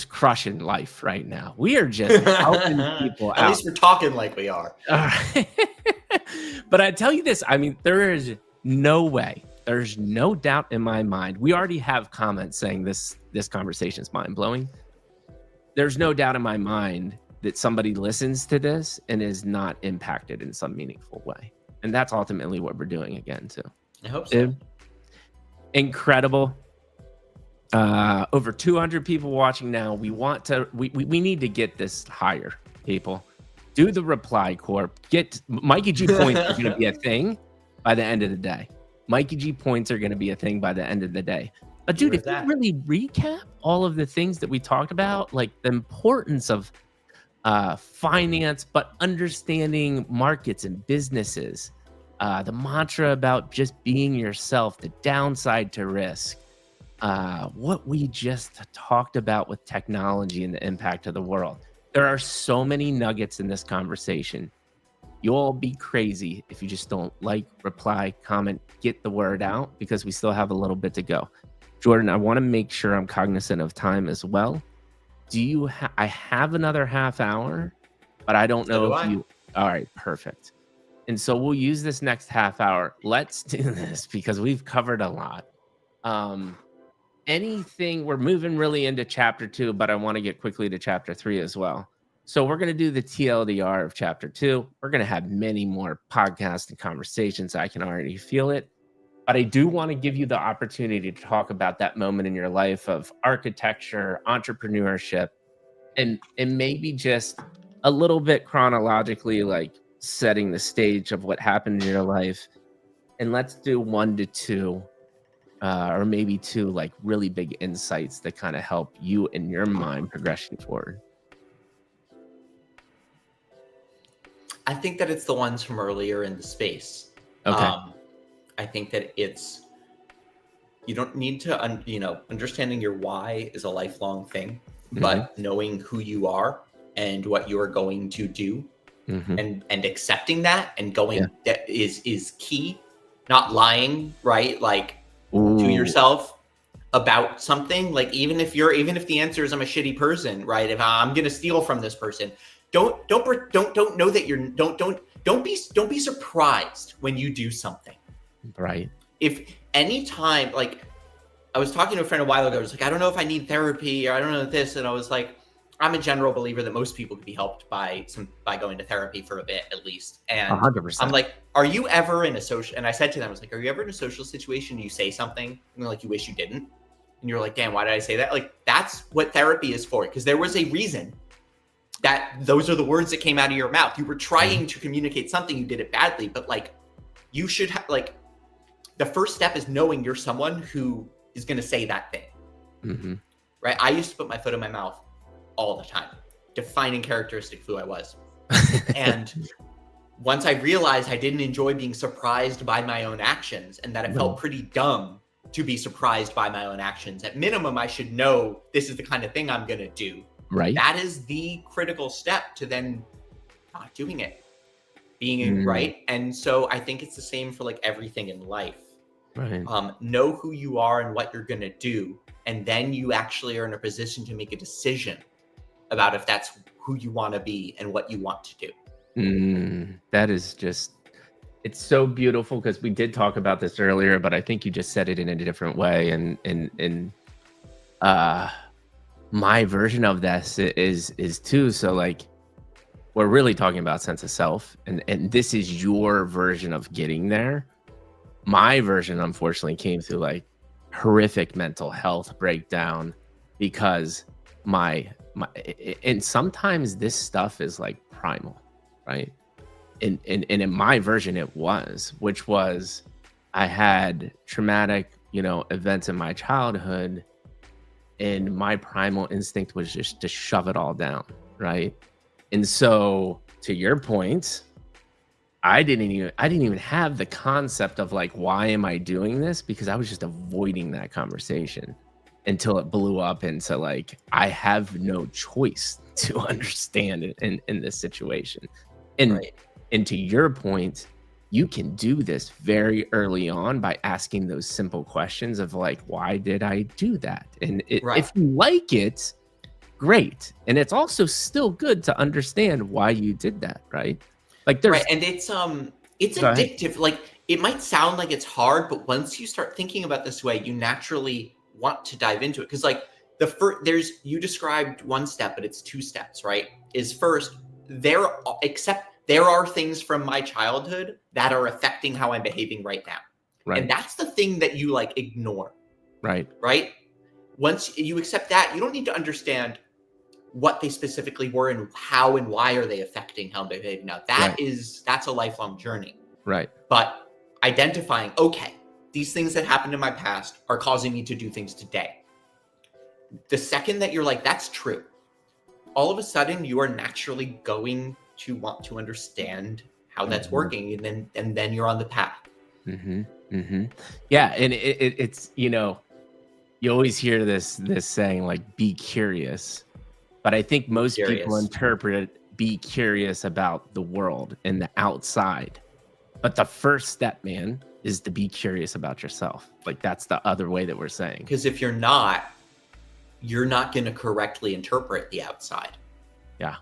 Speaker 1: crushing life right now. We are just helping people out.
Speaker 2: At least we're talking like we are.
Speaker 1: But I tell you this, I mean, there is no way, there's no doubt in my mind. We already have comments saying this conversation is mind-blowing. There's no doubt in my mind that somebody listens to this and is not impacted in some meaningful way. And that's ultimately what we're doing again, too.
Speaker 2: I hope so.
Speaker 1: Incredible. Over 200 people watching now. We need to get this higher, people. Do the Reply Corp. Get Mikey G points are going to be a thing by the end of the day. Mikey G points are going to be a thing by the end of the day. But dude, if you really recap all of the things that we talked about, like the importance of finance, but understanding markets and businesses, the mantra about just being yourself, the downside to risk, what we just talked about with technology and the impact of the world. There are so many nuggets in this conversation. You'll be crazy if you just don't like, reply, comment, get the word out, because we still have a little bit to go. Jordan, I want to make sure I'm cognizant of time as well. I have another half hour, but I don't know if you... All right, perfect. And so we'll use this next half hour. Let's do this because we've covered a lot. We're moving really into chapter 2, but I want to get quickly to chapter 3 as well. So we're going to do the TLDR of chapter 2. We're going to have many more podcasts and conversations. I can already feel it. But I do want to give you the opportunity to talk about that moment in your life of architecture, entrepreneurship, and maybe just a little bit chronologically, like setting the stage of what happened in your life. And let's do 1 to 2, or maybe 2, like really big insights that kind of help you in your mind progression forward.
Speaker 2: I think that it's the ones from earlier in the space.
Speaker 1: Okay.
Speaker 2: I think that you don't need to, understanding your why is a lifelong thing, but knowing who you are and what you are going to do and accepting that and going that is key. Not lying, right? Like to yourself about something. Like even if the answer is I'm a shitty person, right? If I'm going to steal from this person, don't know that you're don't be surprised when you do something.
Speaker 1: Right.
Speaker 2: If anytime, like I was talking to a friend a while ago. I was like, I don't know if I need therapy or I don't know this. And I was like, I'm a general believer that most people could be helped by going to therapy for a bit at least. And
Speaker 1: 100%.
Speaker 2: I'm like, are you ever in a social, and I said to them, I was like, are you ever in a social situation and you say something and like you wish you didn't? And you're like, damn, why did I say that? Like, that's what therapy is for. Because there was a reason that those are the words that came out of your mouth. You were trying to communicate something, you did it badly, but like you should have, like, the first step is knowing you're someone who is going to say that thing.
Speaker 1: Mm-hmm.
Speaker 2: Right? I used to put my foot in my mouth all the time, defining characteristic of who I was. And once I realized I didn't enjoy being surprised by my own actions and that it felt pretty dumb to be surprised by my own actions, at minimum, I should know this is the kind of thing I'm going to do.
Speaker 1: Right.
Speaker 2: That is the critical step to then not doing it, being right. And so I think it's the same for like everything in life.
Speaker 1: Right.
Speaker 2: Know who you are and what you're going to do. And then you actually are in a position to make a decision about if that's who you want to be and what you want to do.
Speaker 1: That is just, it's so beautiful, because we did talk about this earlier, but I think you just said it in a different way. And my version of this is too. So like, we're really talking about sense of self, and this is your version of getting there. My version, unfortunately, came through like horrific mental health breakdown, because and sometimes this stuff is like primal, right? And in my version, it was, which was, I had traumatic, events in my childhood, and my primal instinct was just to shove it all down, right? And so, to your point, I didn't even have the concept of like, why am I doing this? Because I was just avoiding that conversation until it blew up into like, I have no choice to understand it in this situation. And
Speaker 2: Right.
Speaker 1: And to your point, you can do this very early on by asking those simple questions of like, why did I do that? And if you like it, great. And it's also still good to understand why you did that, right? Like there's
Speaker 2: right. And it's addictive. Like, it might sound like it's hard, but once you start thinking about this way, you naturally want to dive into it. Because like you described one step, but it's two steps, right? Is first, there are things from my childhood that are affecting how I'm behaving right now. Right. And that's the thing that you like ignore. Right. Right. Once you accept that, you don't need to understand what they specifically were and how and why are they affecting how I'm behaving now. That's a lifelong journey. Right. But identifying, okay, these things that happened in my past are causing me to do things today. The second that you're like, that's true, all of a sudden you are naturally going to want to understand how that's working, and then you're on the path. Yeah, and it's you always hear this saying like, be curious, but I think most people interpret be curious about the world and the outside, but the first step, man, is to be curious about yourself. Like, that's the other way that we're saying, because if you're not going to correctly interpret the outside. Yeah.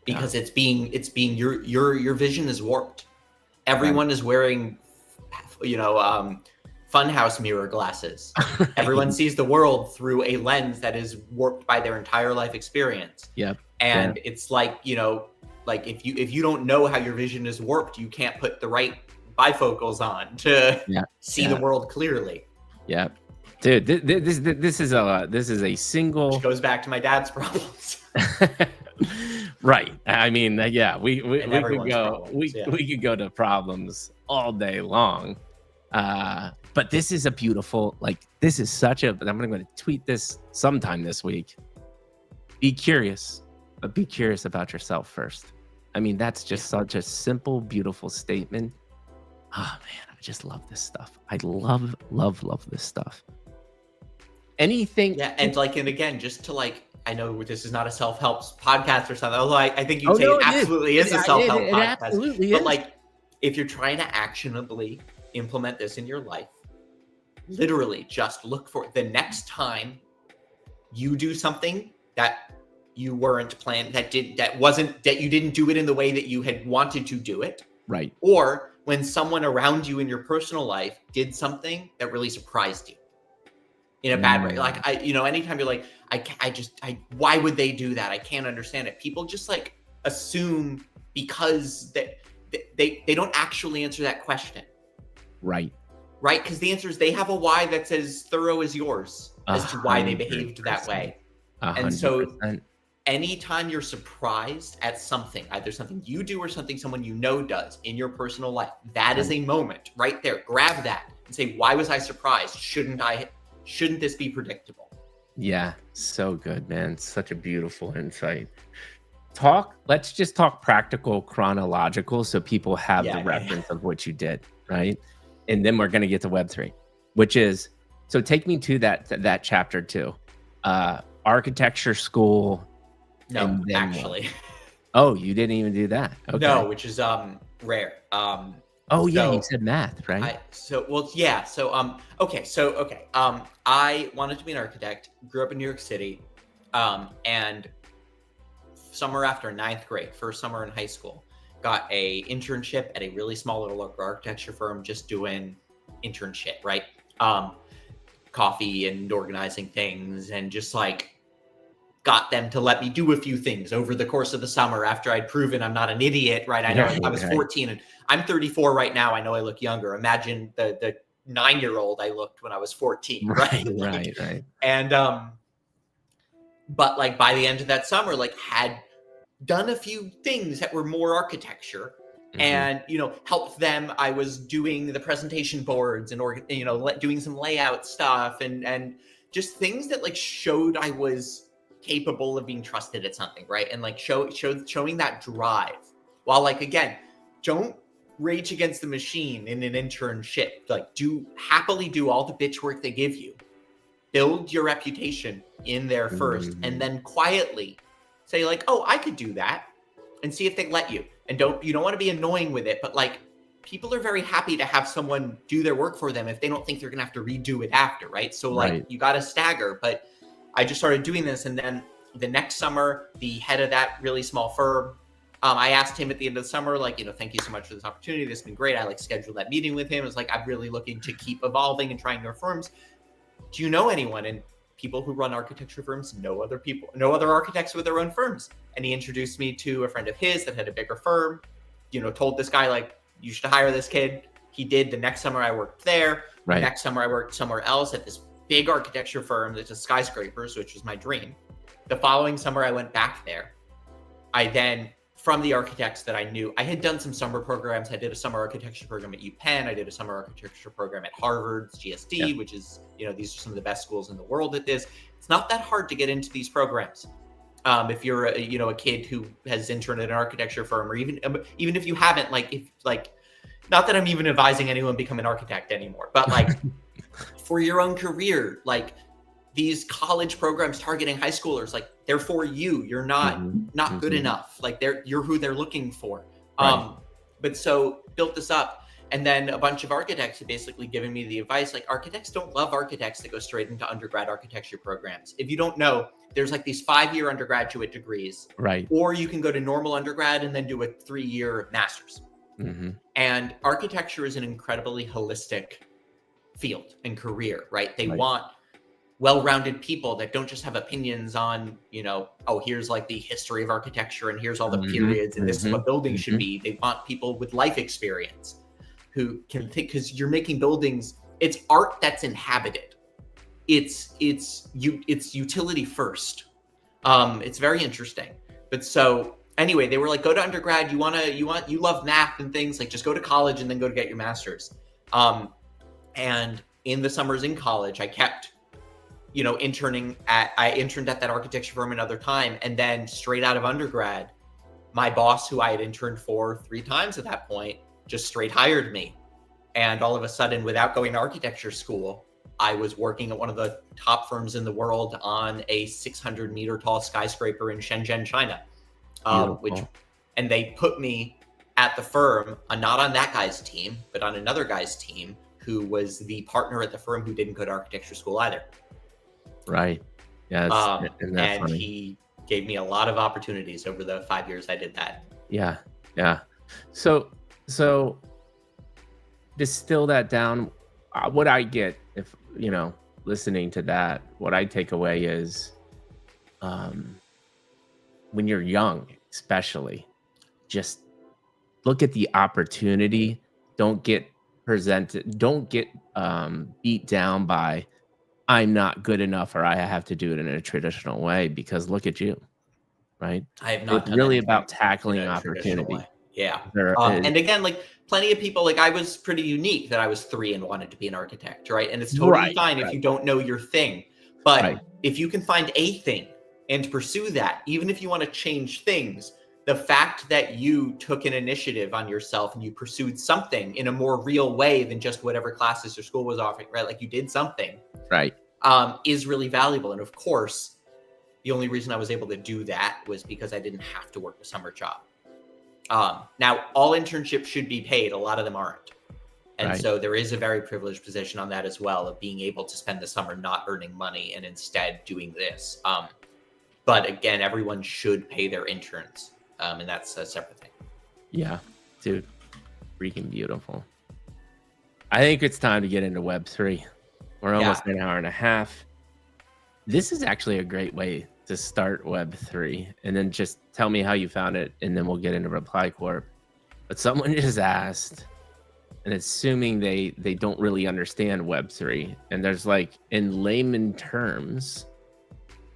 Speaker 2: Because it's being your vision is warped. Everyone is wearing, funhouse mirror glasses. Everyone sees the world through a lens that is warped by their entire life experience. Yep. And it's like, like if you don't know how your vision is warped, you can't put the right bifocals on to see the world clearly. Yeah. Dude, this is a single, which goes back to my dad's problems. Right. I mean, we could go to problems all day long. But this is a beautiful, this is such a, I'm going to tweet this sometime this week. Be curious, but be curious about yourself first. I mean, that's just such a simple, beautiful statement. Oh man, I just love this stuff. I love this stuff. Anything. Yeah. And again, just to I know this is not a self-help podcast or something, although I think you'd say it absolutely is a self-help podcast. Absolutely is. But if you're trying to actionably implement this in your life, literally just look for the next time you do something that you weren't planned, that you didn't do it in the way that you had wanted to do it. Right. Or when someone around you in your personal life did something that really surprised you. in a bad way. Like anytime you're like, why would they do that? I can't understand it. People just like assume because they don't actually answer that question.
Speaker 1: Right.
Speaker 2: Right. Because the answer is they have a why that's as thorough as yours as to why they behaved that way.
Speaker 1: 100%.
Speaker 2: And so anytime you're surprised at something, either something you do or something someone you know does in your personal life, that is a moment right there. Grab that and say, why was I surprised? Shouldn't this be predictable?
Speaker 1: Yeah, so good, man. Such a beautiful insight. Let's just talk practical, chronological, so people have the reference of what you did, right? And then we're going to get to Web3, which is, so take me to that chapter 2. Architecture school.
Speaker 2: No, actually.
Speaker 1: Oh, you didn't even do that. Okay.
Speaker 2: No, which is rare.
Speaker 1: You said math, right?
Speaker 2: I wanted to be an architect, grew up in New York City, and summer after 9th grade, first summer in high school, got a internship at a really small little local architecture firm, just doing internship, right? Coffee and organizing things, and just like got them to let me do a few things over the course of the summer after I'd proven I'm not an idiot, right? I know I was 14 and I'm 34 right now. I know I look younger. Imagine the 9-year-old I looked when I was 14, right?
Speaker 1: Right.
Speaker 2: And, but like by the end of that summer, like had done a few things that were more architecture and, helped them. I was doing the presentation boards and, doing some layout stuff and just things that like showed I was capable of being trusted at something, right? And like showing that drive, while like, again, don't rage against the machine in an internship. Like happily do all the bitch work they give you, build your reputation in there first, and then quietly say like, oh, I could do that, and see if they let you. And you don't want to be annoying with it, but like people are very happy to have someone do their work for them if they don't think they're gonna have to redo it after, right? So like you got to stagger. But I just started doing this, and then the next summer, the head of that really small firm, I asked him at the end of the summer, like, thank you so much for this opportunity. This has been great. I like scheduled that meeting with him. It was like, I'm really looking to keep evolving and trying new firms. Do you know anyone? And people who run architecture firms know other people, know other architects with their own firms. And he introduced me to a friend of his that had a bigger firm, told this guy, like, you should hire this kid. He did. The next summer I worked there. Right. Next summer I worked somewhere else at this big architecture firm that's a skyscrapers, which was my dream. The following summer I went back there. I then, from the architects that I knew, I had done some summer programs. I did a summer architecture program at UPenn. I did a summer architecture program at Harvard's GSD, which is, these are some of the best schools in the world at this. It's not that hard to get into these programs. If you're a kid who has interned at an architecture firm, or even if you haven't, not that I'm even advising anyone become an architect anymore, but like for your own career, like these college programs targeting high schoolers, like they're for you. You're not good enough. Like you're who they're looking for. But so built this up. And then a bunch of architects have basically given me the advice, like architects don't love architects that go straight into undergrad architecture programs. If you don't know, there's like these 5-year undergraduate degrees, right? Or you can go to normal undergrad and then do a 3-year master's. And architecture is an incredibly holistic field and career, right? They want well-rounded people that don't just have opinions on, here's like the history of architecture and here's all the periods and this is what buildings should be. They want people with life experience who can think, because you're making buildings, it's art that's inhabited. It's utility first. It's very interesting. But so anyway, they were like, go to undergrad. You love math and things, like just go to college and then go to get your master's. And in the summers in college, I kept, I interned at that architecture firm another time. And then straight out of undergrad, my boss, who I had interned for 3 times at that point, just straight hired me. And all of a sudden, without going to architecture school, I was working at one of the top firms in the world on a 600-meter tall skyscraper in Shenzhen, China. And they put me at the firm, not on that guy's team, but on another guy's team who was the partner at the firm who didn't go to architecture school either. Right. Yeah. And funny? He gave me a lot of opportunities over the 5 years I did that. Yeah. Yeah. So distill that down. What I get, if
Speaker 1: listening to that, what I take away is when you're young, especially, just look at the opportunity. Don't get beat down by I'm not good enough or I have to do it in a traditional way, because look at you, right?
Speaker 2: I have not
Speaker 1: It's
Speaker 2: done
Speaker 1: really
Speaker 2: anything
Speaker 1: about tackling
Speaker 2: in a traditional
Speaker 1: opportunity.
Speaker 2: way. Yeah.
Speaker 1: There is-
Speaker 2: And again, like plenty of people, like I was pretty unique that I was 3 and wanted to be an architect, right? And it's totally fine if you don't know your thing. But if you can find a thing and pursue that, even if you want to change things, the fact that you took an initiative on yourself and you pursued something in a more real way than just whatever classes your school was offering, right? Like you did something,
Speaker 1: right,
Speaker 2: is really valuable. And of course, the only reason I was able to do that was because I didn't have to work a summer job. Now, all internships should be paid. A lot of them aren't. And so there is a very privileged position on that as well, of being able to spend the summer not earning money and instead doing this. But again, everyone should pay their interns. And that's a separate thing.
Speaker 1: Yeah, dude, freaking beautiful. I think it's time to get into Web3. We're almost an hour and a half. This is actually a great way to start Web3, and then just tell me how you found it, and then we'll get into Reply Corp. But someone just asked, and assuming they don't really understand Web3, and there's like, in layman terms,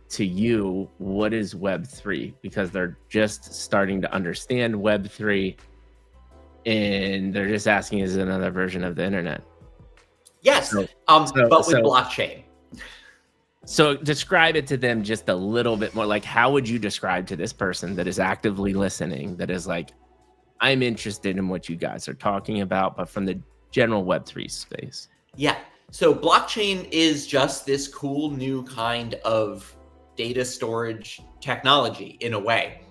Speaker 1: to you, what is Web3? Because they're just starting to understand Web3, and they're just asking, is it another version of the internet?
Speaker 2: Yes, but with blockchain.
Speaker 1: So describe it to them just a little bit more. Like, how would you describe to this person that is actively listening, that is like, I'm interested in what you guys are talking about, but from the general Web3 space? Yeah.
Speaker 2: So blockchain is just this cool new kind of data storage technology in a way.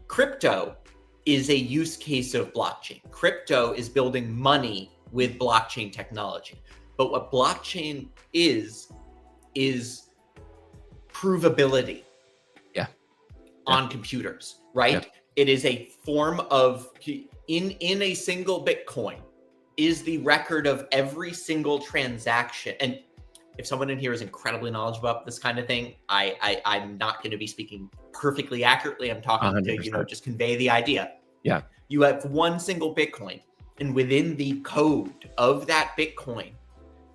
Speaker 2: Crypto is a use case of blockchain. Crypto is building money with blockchain technology. But what blockchain is provability on computers, right? Yeah. It is a form of, in a single Bitcoin, is the record of every single transaction. And if someone in here is incredibly knowledgeable about this kind of thing, I'm not going to be speaking perfectly accurately. I'm talking 100%. To, just convey the idea.
Speaker 1: Yeah.
Speaker 2: You have one single Bitcoin, and within the code of that Bitcoin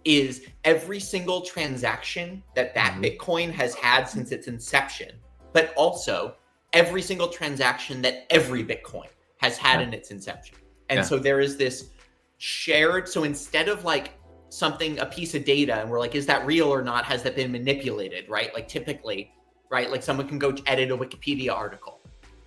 Speaker 2: is every single transaction that Bitcoin has had since its inception, but also every single transaction that every Bitcoin has had in its inception. And so there is this shared, so instead of like a piece of data and we're like, is that real or not? Has that been manipulated, right? Like typically, right? Like someone can go edit a Wikipedia article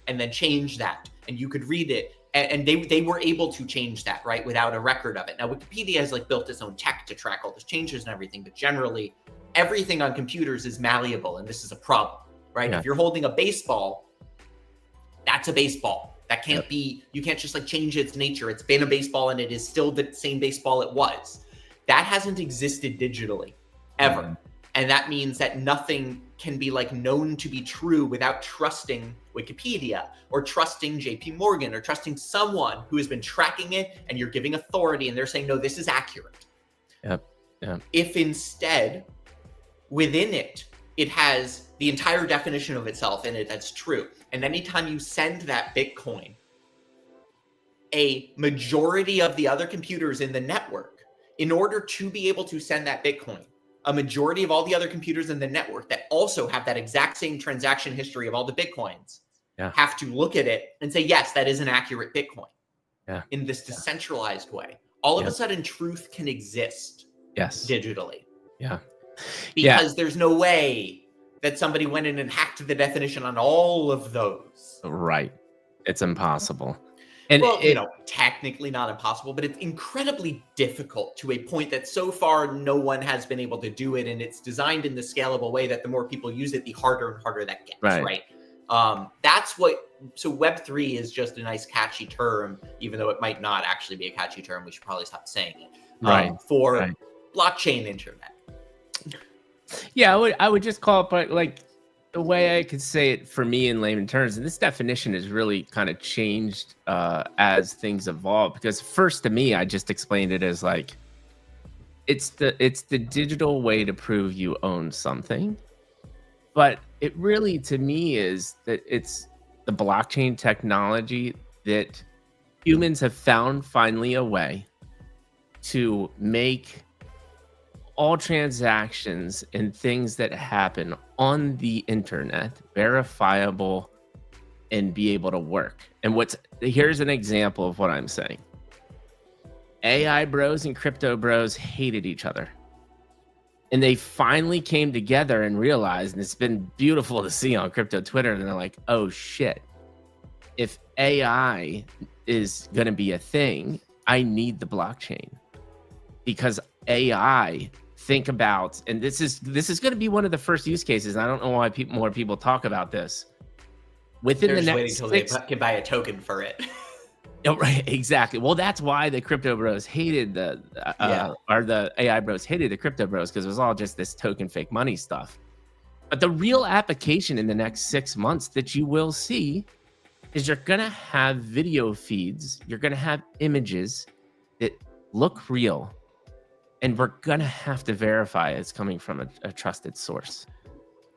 Speaker 2: and then change that, and you could read it. And they were able to change that, right, without a record of it. Now, Wikipedia has like built its own tech to track all those changes and everything, but generally, everything on computers is malleable, and this is a problem, right? Yeah. If you're holding a baseball, that's a baseball. That can't be, you can't just like change its nature. It's been a baseball, and it is still the same baseball it was. That hasn't existed digitally, ever. And that means that nothing can be like known to be true without trusting Wikipedia or trusting JP Morgan or trusting someone who has been tracking it, and you're giving authority and they're saying, no, this is accurate.
Speaker 1: Yep.
Speaker 2: If instead within it, it has the entire definition of itself in it that's true. And anytime you send that Bitcoin, a majority of the other computers in the network, in order to be able to send that Bitcoin, a majority of all the other computers in the network that also have that exact same transaction history of all the Bitcoins have to look at it and say, yes, that is an accurate Bitcoin in this decentralized way. All of a sudden, truth can exist digitally. Because there's no way that somebody went in and hacked the definition on all of those.
Speaker 1: Right. It's impossible. And
Speaker 2: well, technically not impossible, but it's incredibly difficult to a point that so far no one has been able to do it. And it's designed in the scalable way that the more people use it, the harder and harder that gets, right? So Web3 is just a nice catchy term, even though it might not actually be a catchy term. We should probably stop saying it for blockchain internet.
Speaker 1: Yeah, I would just call it, but like the way I could say it for me in layman terms, and this definition has really kind of changed as things evolve. Because first to me, I just explained it as like, it's the digital way to prove you own something. But it really, to me, is that it's the blockchain technology that humans have found finally a way to make all transactions and things that happen on the internet verifiable and be able to work. And here's an example of what I'm saying. AI bros and crypto bros hated each other. And they finally came together and realized, and it's been beautiful to see on crypto Twitter, and they're like, oh shit, if AI is going to be a thing, I need the blockchain. Because AI, think about, and this is going to be one of the first use cases. I don't know why more people talk about this. Within the next
Speaker 2: waiting until they can buy a token for it.
Speaker 1: Oh, right, exactly. Well, that's why the crypto bros hated the AI bros hated the crypto bros, because it was all just this token fake money stuff. But the real application in the next 6 months that you will see is you're going to have video feeds, you're going to have images that look real, and we're going to have to verify it's coming from a trusted source.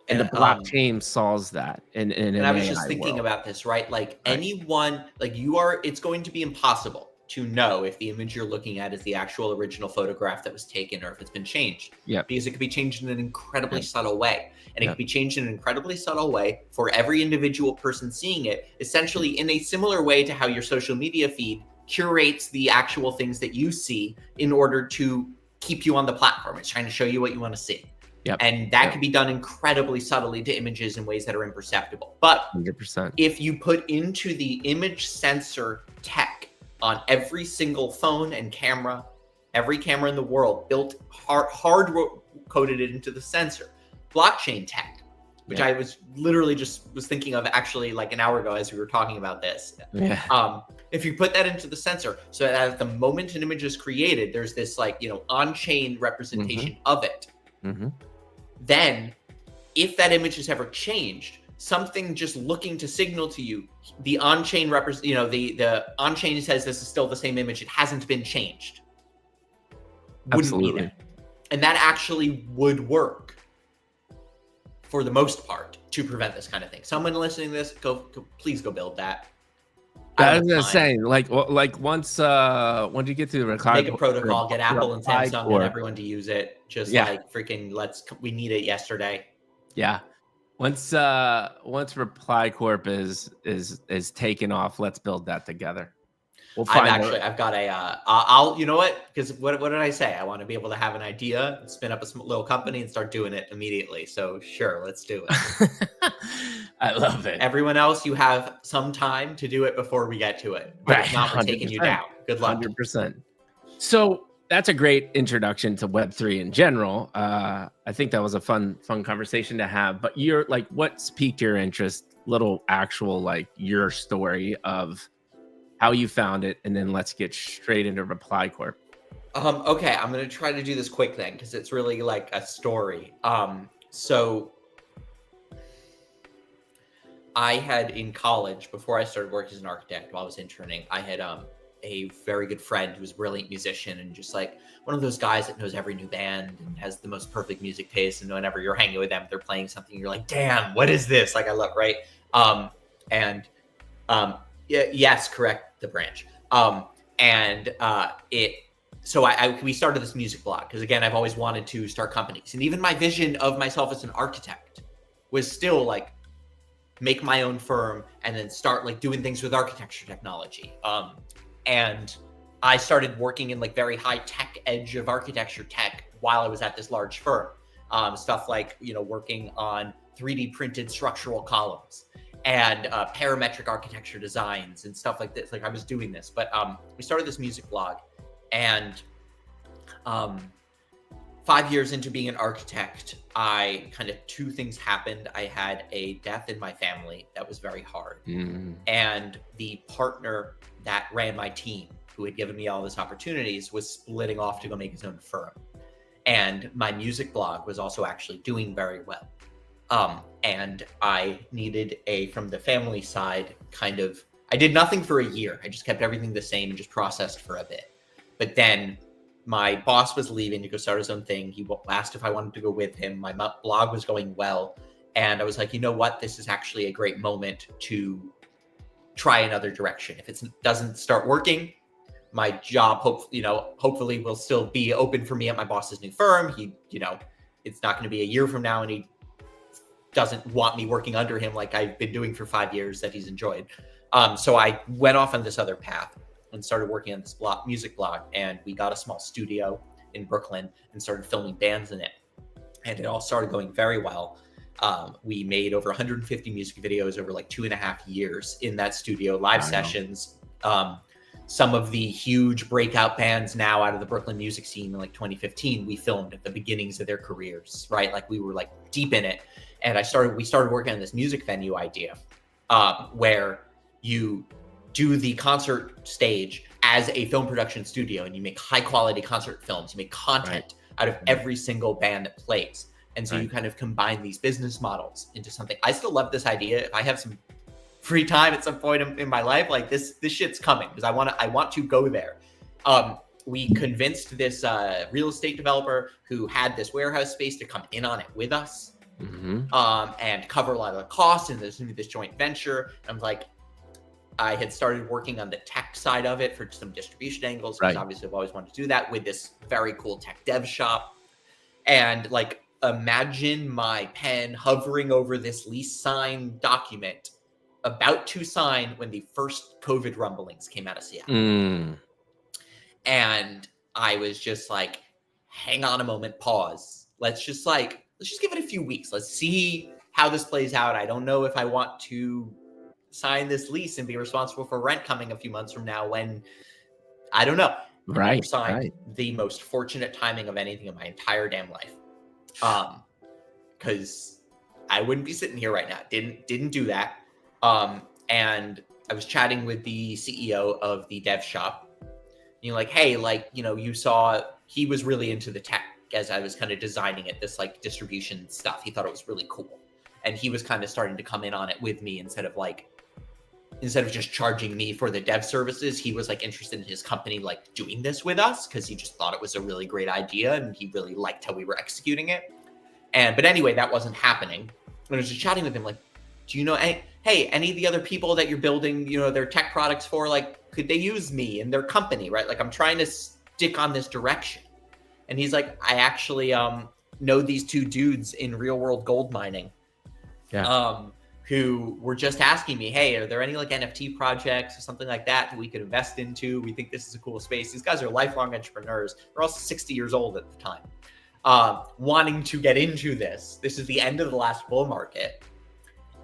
Speaker 1: And the blockchain solves that. And
Speaker 2: I was just thinking about this, right? Like anyone, it's going to be impossible to know if the image you're looking at is the actual original photograph that was taken or if it's been changed.
Speaker 1: Yeah.
Speaker 2: Because it could be changed in an incredibly subtle way. And it could be changed in an incredibly subtle way for every individual person seeing it, essentially in a similar way to how your social media feed curates the actual things that you see in order to keep you on the platform. It's trying to show you what you want to see.
Speaker 1: Yep.
Speaker 2: And that can be done incredibly subtly to images in ways that are imperceptible. But
Speaker 1: 100%.
Speaker 2: If you put into the image sensor tech on every single phone and camera, every camera in the world built hard coded it into the sensor, blockchain tech, which I was literally was thinking of actually like an hour ago as we were talking about this.
Speaker 1: Yeah.
Speaker 2: If you put that into the sensor, so that at the moment an image is created, there's this on-chain representation of it.
Speaker 1: Mm-hmm.
Speaker 2: Then if that image is ever changed, something just looking to signal to you, the on-chain the on-chain says this is still the same image, it hasn't been changed.
Speaker 1: Absolutely.
Speaker 2: Wouldn't be there. And that actually would work for the most part to prevent this kind of thing. Someone listening to this, please go build that.
Speaker 1: I was gonna say, like once you get through the
Speaker 2: make a protocol, get Apple and Samsung and everyone to use it. We need it yesterday.
Speaker 1: Yeah. Once Reply Corp is taken off, let's build that together. We'll find
Speaker 2: I've got I'll you know what? Because what did I say? I want to be able to have an idea, spin up a little company, and start doing it immediately. So sure, let's do it.
Speaker 1: I love it.
Speaker 2: Everyone else, you have some time to do it before we get to it. But if not, we're taking you down. Good luck.
Speaker 1: 100%. So that's a great introduction to Web3 in general. I think that was a fun conversation to have. But you're like, what's piqued your interest? Little actual your story of how you found it, and then let's get straight into Reply Corp.
Speaker 2: Okay, I'm gonna try to do this quick then because it's really like a story. So I had in college, before I started working as an architect, while I was interning, I had a very good friend who was a brilliant musician and just like one of those guys that knows every new band and has the most perfect music taste. And whenever you're hanging with them, they're playing something, you're like, damn, what is this? Like I love, right? Yes, correct, the branch. So we started this music blog because again, I've always wanted to start companies. And even my vision of myself as an architect was still like, make my own firm and then start like doing things with architecture technology. And I started working in like very high tech edge of architecture tech while I was at this large firm. Stuff like, working on 3D printed structural columns and parametric architecture designs and stuff like this. Like I was doing this, but we started this music blog, and 5 years into being an architect, two things happened. I had a death in my family that was very hard. And the partner that ran my team, who had given me all these opportunities, was splitting off to go make his own firm. And my music blog was also actually doing very well. And I needed from the family side, I did nothing for a year. I just kept everything the same and just processed for a bit. But then my boss was leaving to go start his own thing. He asked if I wanted to go with him. My blog was going well. And I was like, you know what? This is actually a great moment to try another direction. If it doesn't start working, my job, hopefully will still be open for me at my boss's new firm. It's not going to be a year from now, and he doesn't want me working under him like I've been doing for 5 years that he's enjoyed. So I went off on this other path and started working on this music blog, and we got a small studio in Brooklyn and started filming bands in it. And it all started going very well. We made over 150 music videos over like 2.5 years in that studio, live sessions. Some of the huge breakout bands now out of the Brooklyn music scene in like 2015, we filmed at the beginnings of their careers, right? Like we were like deep in it. And we started working on this music venue idea, where you do the concert stage as a film production studio, and you make high quality concert films. You make content out of every single band that plays. And so you kind of combine these business models into something. I still love this idea. If I have some free time at some point in my life, like this shit's coming, because I want to go there. We convinced this real estate developer who had this warehouse space to come in on it with us, and cover a lot of the costs in this joint venture. And I had started working on the tech side of it for some distribution angles, because obviously I've always wanted to do that, with this very cool tech dev shop. And imagine my pen hovering over this lease sign document, about to sign when the first COVID rumblings came out of Seattle. And I was just like, hang on a moment, pause. Let's just give it a few weeks. Let's see how this plays out. I don't know if I want to sign this lease and be responsible for rent coming a few months from now, when I don't know. The most fortunate timing of anything in my entire damn life. Because I wouldn't be sitting here right now. Didn't do that. And I was chatting with the CEO of the dev shop. And you're like, hey, you saw he was really into the tech as I was kind of designing it, this distribution stuff. He thought it was really cool. And he was kind of starting to come in on it with me instead of just charging me for the dev services. He was interested in his company doing this with us, because he just thought it was a really great idea and he really liked how we were executing it. But anyway, that wasn't happening. And I was just chatting with him do you know any of the other people that you're building, their tech products for, could they use me in their company, right? I'm trying to stick on this direction. And he's like, I actually know these two dudes in real world gold mining. Who were just asking me, hey, are there any NFT projects or something like that we could invest into? We think this is a cool space. These guys are lifelong entrepreneurs. They're also 60 years old at the time, wanting to get into this. This is the end of the last bull market.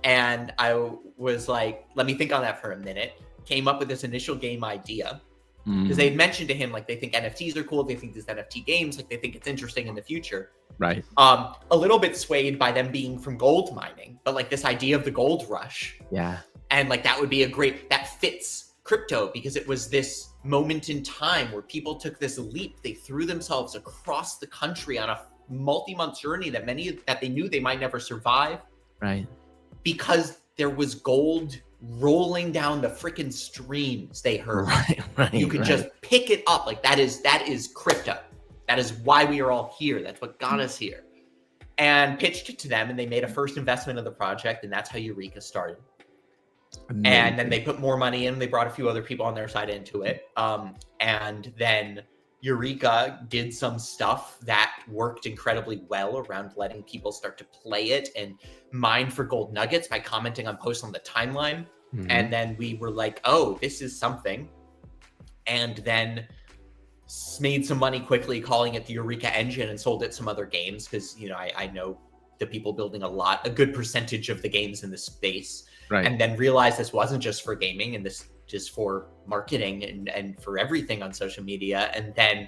Speaker 2: And I was like, let me think on that for a minute. Came up with this initial game idea, because they had mentioned to him, they think NFTs are cool. They think these NFT games, they think it's interesting in the future.
Speaker 1: Right.
Speaker 2: A little bit swayed by them being from gold mining, but this idea of the gold rush.
Speaker 1: Yeah. And
Speaker 2: that would be that fits crypto, because it was this moment in time where people took this leap. They threw themselves across the country on a multi-month journey that they knew they might never survive.
Speaker 1: Right.
Speaker 2: Because there was gold rolling down the freaking streams they heard.
Speaker 1: Right.
Speaker 2: You could just pick it up. That is crypto. That is why we are all here. That's what got us here. And pitched it to them, and they made a first investment of the project, and that's how Eureka started. Amazing. And then they put more money in. They brought a few other people on their side into it. And then Eureka did some stuff that worked incredibly well around letting people start to play it and mine for gold nuggets by commenting on posts on the timeline. And then we were like, oh, this is something. And then made some money quickly calling it the Eureka engine, and sold it some other games, because I know the people building a good percentage of the games in this space. Right. And then realized this wasn't just for gaming, and this just for marketing and for everything on social media. And then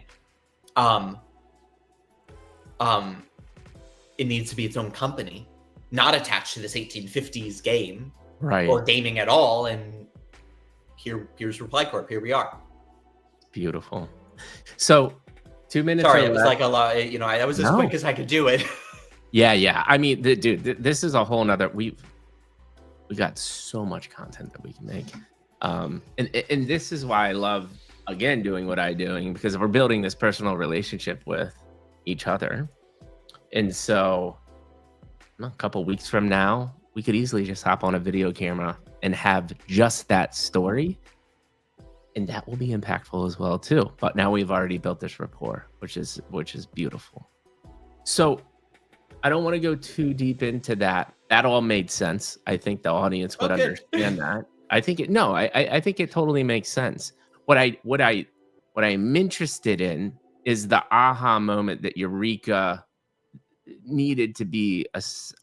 Speaker 2: it needs to be its own company, not attached to this 1850s game, right, or gaming at all. And here's ReplyCorp. Here we are.
Speaker 1: Beautiful. So 2 minutes.
Speaker 2: Sorry, it was a lot. I was as quick as I could do it.
Speaker 1: Yeah. I mean, dude, this is a whole nother. We got so much content that we can make. And this is why I love again, doing what I'm doing because we're building this personal relationship with each other. And so a couple weeks from now, we could easily just hop on a video camera and have just that story. And that will be impactful as well too. But now we've already built this rapport, which is beautiful. So I don't want to go too deep into that. That all made sense. I think the audience would understand that. I think I think it totally makes sense. What I'm interested in is the aha moment that Eureka needed to be a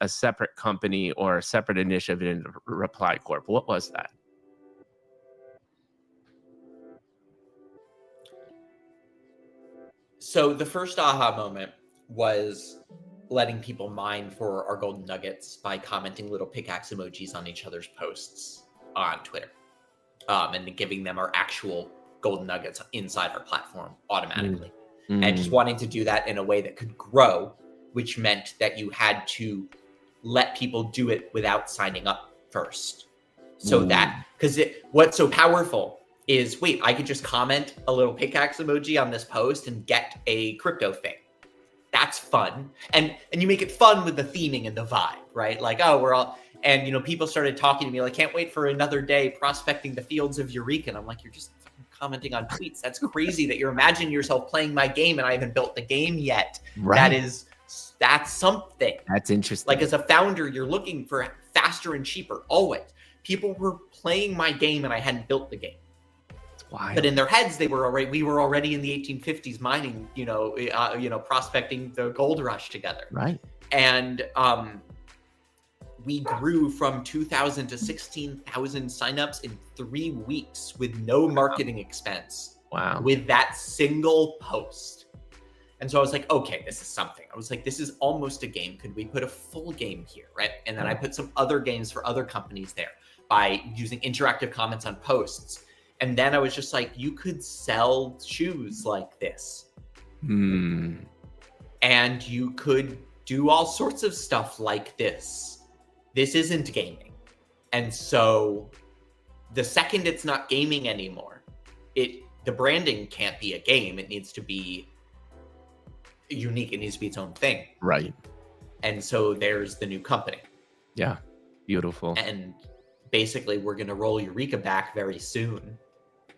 Speaker 1: separate company or a separate initiative in Reply Corp. What was that?
Speaker 2: So the first aha moment was letting people mine for our golden nuggets by commenting little pickaxe emojis on each other's posts on Twitter, and giving them our actual golden nuggets inside our platform automatically. And just wanting to do that in a way that could grow, which meant that you had to let people do it without signing up first. So that, because what's so powerful is, wait, I could just comment a little pickaxe emoji on this post and get a crypto thing. That's fun. And you make it fun with the theming and the vibe, right? Like, oh, we're all, and people started talking to me like, can't wait for another day prospecting the fields of Eureka. And I'm like, you're just commenting on tweets. That's crazy that you're imagining yourself playing my game and I haven't built the game yet.
Speaker 1: Right.
Speaker 2: That's something.
Speaker 1: That's interesting.
Speaker 2: Like, as a founder, you're looking for faster and cheaper always. People were playing my game and I hadn't built the game.
Speaker 1: Why?
Speaker 2: But in their heads, we were already in the 1850s mining, prospecting the gold rush together.
Speaker 1: Right.
Speaker 2: And we grew from 2,000 to 16,000 signups in 3 weeks with no marketing expense.
Speaker 1: Wow.
Speaker 2: With that single post. And so I was like, okay, this is something. I was like, this is almost a game. Could we put a full game here, right? And then I put some other games for other companies there by using interactive comments on posts. And then I was just like, you could sell shoes like this. And you could do all sorts of stuff like this. This isn't gaming. And so the second it's not gaming anymore, the branding can't be a game. It needs to be unique. It needs to be its own thing.
Speaker 1: Right.
Speaker 2: And so there's the new company.
Speaker 1: Yeah. Beautiful.
Speaker 2: And basically we're going to roll Eureka back very soon.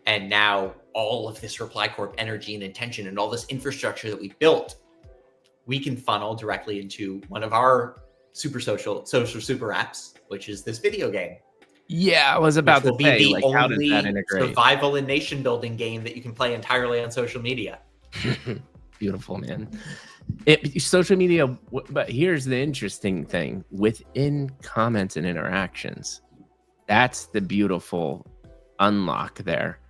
Speaker 2: And now all of this Reply Corp energy and intention and all this infrastructure that we built, we can funnel directly into one of our social super apps, which is this video game.
Speaker 1: Yeah, I was about to say,
Speaker 2: the
Speaker 1: like,
Speaker 2: only
Speaker 1: how does that integrate?
Speaker 2: Survival and nation building game that you can play entirely on social media.
Speaker 1: Beautiful, man. Social media, but here's the interesting thing. Within comments and interactions, that's the beautiful unlock there.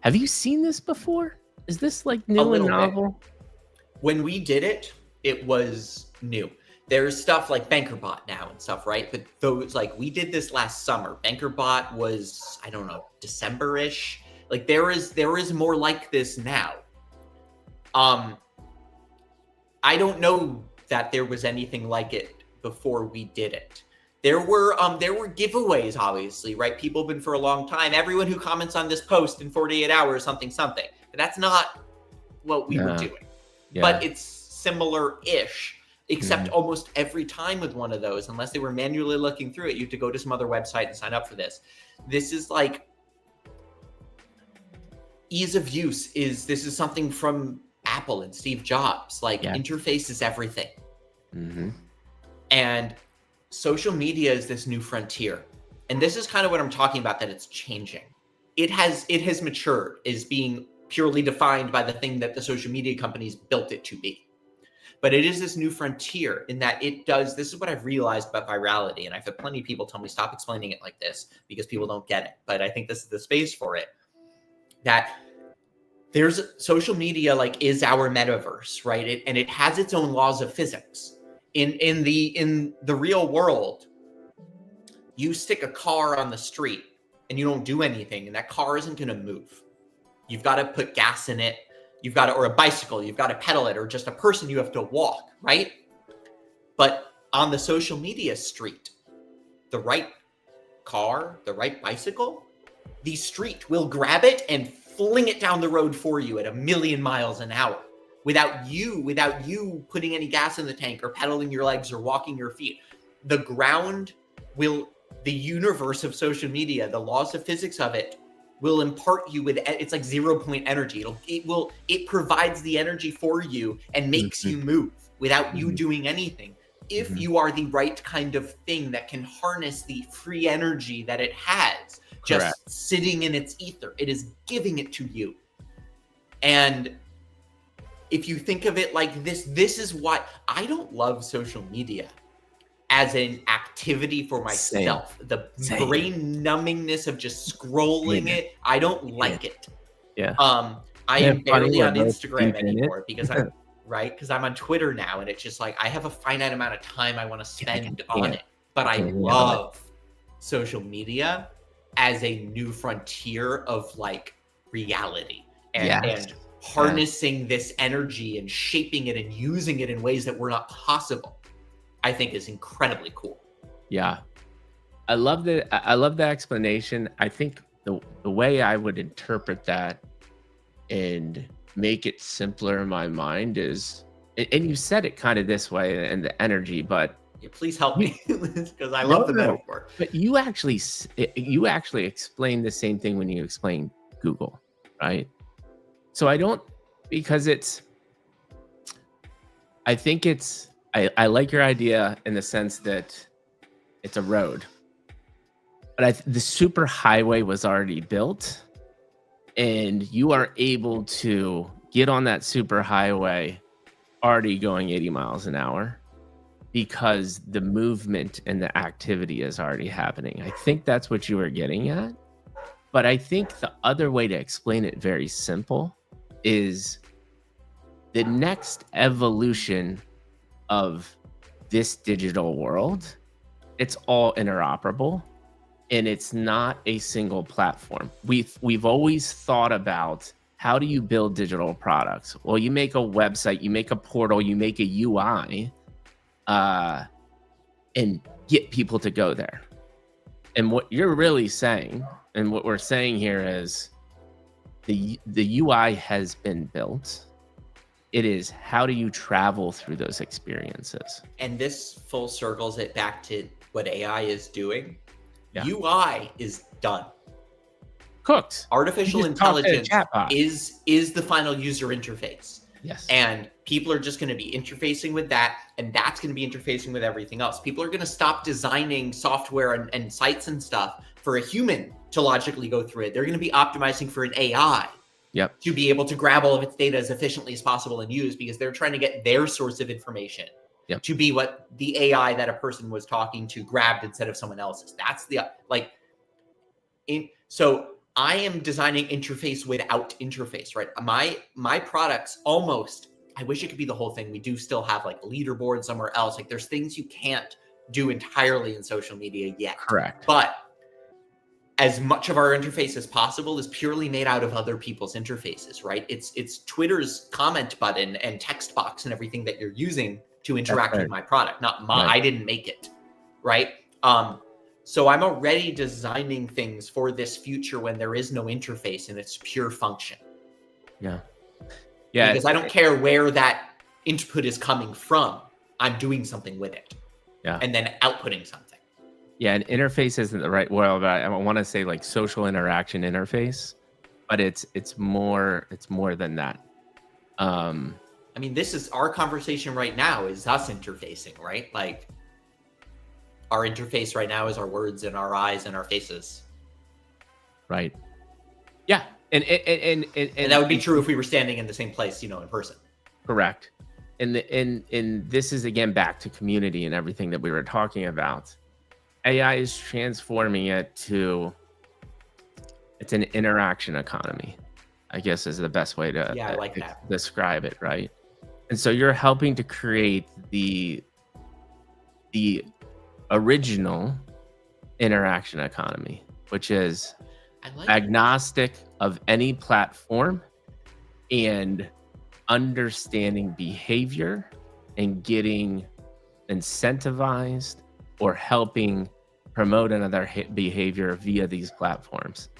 Speaker 1: Have you seen this before? Is this like new and novel?
Speaker 2: When we did it, it was new. There's stuff like BankerBot now and stuff, right? But those, like, we did this last summer. BankerBot was, I don't know, December-ish. Like, there is more like this now. I don't know that there was anything like it before we did it. There were giveaways, obviously, right? People have been for a long time. Everyone who comments on this post in 48 hours, something. But that's not what we were doing. Yeah. But it's similar-ish, except almost every time with one of those, unless they were manually looking through it, you have to go to some other website and sign up for this. This is like ease of use. This is something from Apple and Steve Jobs. Like, interface is everything. And social media is this new frontier. And this is kind of what I'm talking about, that it's changing. It has matured, is being purely defined by the thing that the social media companies built it to be. But it is this new frontier in that this is what I've realized about virality. And I've had plenty of people tell me, stop explaining it like this because people don't get it. But I think this is the space for it. That there's social media, like, is our metaverse, right? And it has its own laws of physics. In the real world, you stick a car on the street and you don't do anything, and that car isn't going to move. You've got to put gas in it. Or a bicycle, you've got to pedal it, or just a person, you have to walk, right? But on the social media street, the right car, the right bicycle, the street will grab it and fling it down the road for you at 1,000,000 miles an hour without you putting any gas in the tank or pedaling your legs or walking your feet. The universe of social media, the laws of physics of it will impart you with, it's like 0-point energy. It provides the energy for you and makes you move without you doing anything. If you are the right kind of thing that can harness the free energy that it has, just sitting in its ether, it is giving it to you. And if you think of it like this is why I don't love social media as an activity for myself. The brain numbingness of just scrolling it, I don't like it. I am barely on Instagram anymore because I'm on Twitter now, and it's just like I have a finite amount of time I want to spend on it. But I love social media as a new frontier of like reality and harnessing this energy and shaping it and using it in ways that were not possible, I think is incredibly cool.
Speaker 1: Yeah. I love the explanation. I think the way I would interpret that and make it simpler in my mind is, and you said it kind of this way, and the energy, but
Speaker 2: please help me because I love the metaphor.
Speaker 1: But you actually explain the same thing when you explain Google, right? So I like your idea in the sense that it's a road, but the super highway was already built, and you are able to get on that super highway already going 80 miles an hour because the movement and the activity is already happening. I think that's what you were getting at. But I think the other way to explain it very simple is the next evolution of this digital world. It's all interoperable, and it's not a single platform. We've always thought about, how do you build digital products? Well, you make a website, you make a portal, you make a UI, and get people to go there. And what you're really saying, and what we're saying here is, the UI has been built. It is, how do you travel through those experiences?
Speaker 2: And this full circles it back to what AI is doing. UI is done.
Speaker 1: Cooked.
Speaker 2: Artificial intelligence is the final user interface.
Speaker 1: Yes.
Speaker 2: And people are just going to be interfacing with that, and that's going to be interfacing with everything else. People are going to stop designing software and sites and stuff for a human to logically go through it. They're going to be optimizing for an AI to be able to grab all of its data as efficiently as possible and use, because they're trying to get their source of information to be what the AI that a person was talking to grabbed instead of someone else's. That's so I am designing interface without interface, right? My products almost, I wish it could be the whole thing. We do still have like leaderboard somewhere else. Like there's things you can't do entirely in social media yet.
Speaker 1: Correct.
Speaker 2: But as much of our interface as possible is purely made out of other people's interfaces, right? It's Twitter's comment button and text box and everything that you're using to interact with my product, not mine. I didn't make it, right? So I'm already designing things for this future when there is no interface and it's pure function.
Speaker 1: Yeah.
Speaker 2: Because I don't care where that input is coming from. I'm doing something with it.
Speaker 1: Yeah.
Speaker 2: And then outputting something.
Speaker 1: Yeah, an interface isn't the right word, but I want to say like social interaction interface, but it's more than that.
Speaker 2: I mean, this is our conversation right now is us interfacing, right? Like our interface right now is our words and our eyes and our faces.
Speaker 1: Right. Yeah. And
Speaker 2: that would be true if we were standing in the same place, in person.
Speaker 1: Correct. And this is again back to community and everything that we were talking about. AI is transforming it to, it's an interaction economy, I guess is the best way to describe it, right? And so you're helping to create the original interaction economy, which is agnostic of any platform and understanding behavior and getting incentivized or helping promote another behavior via these platforms.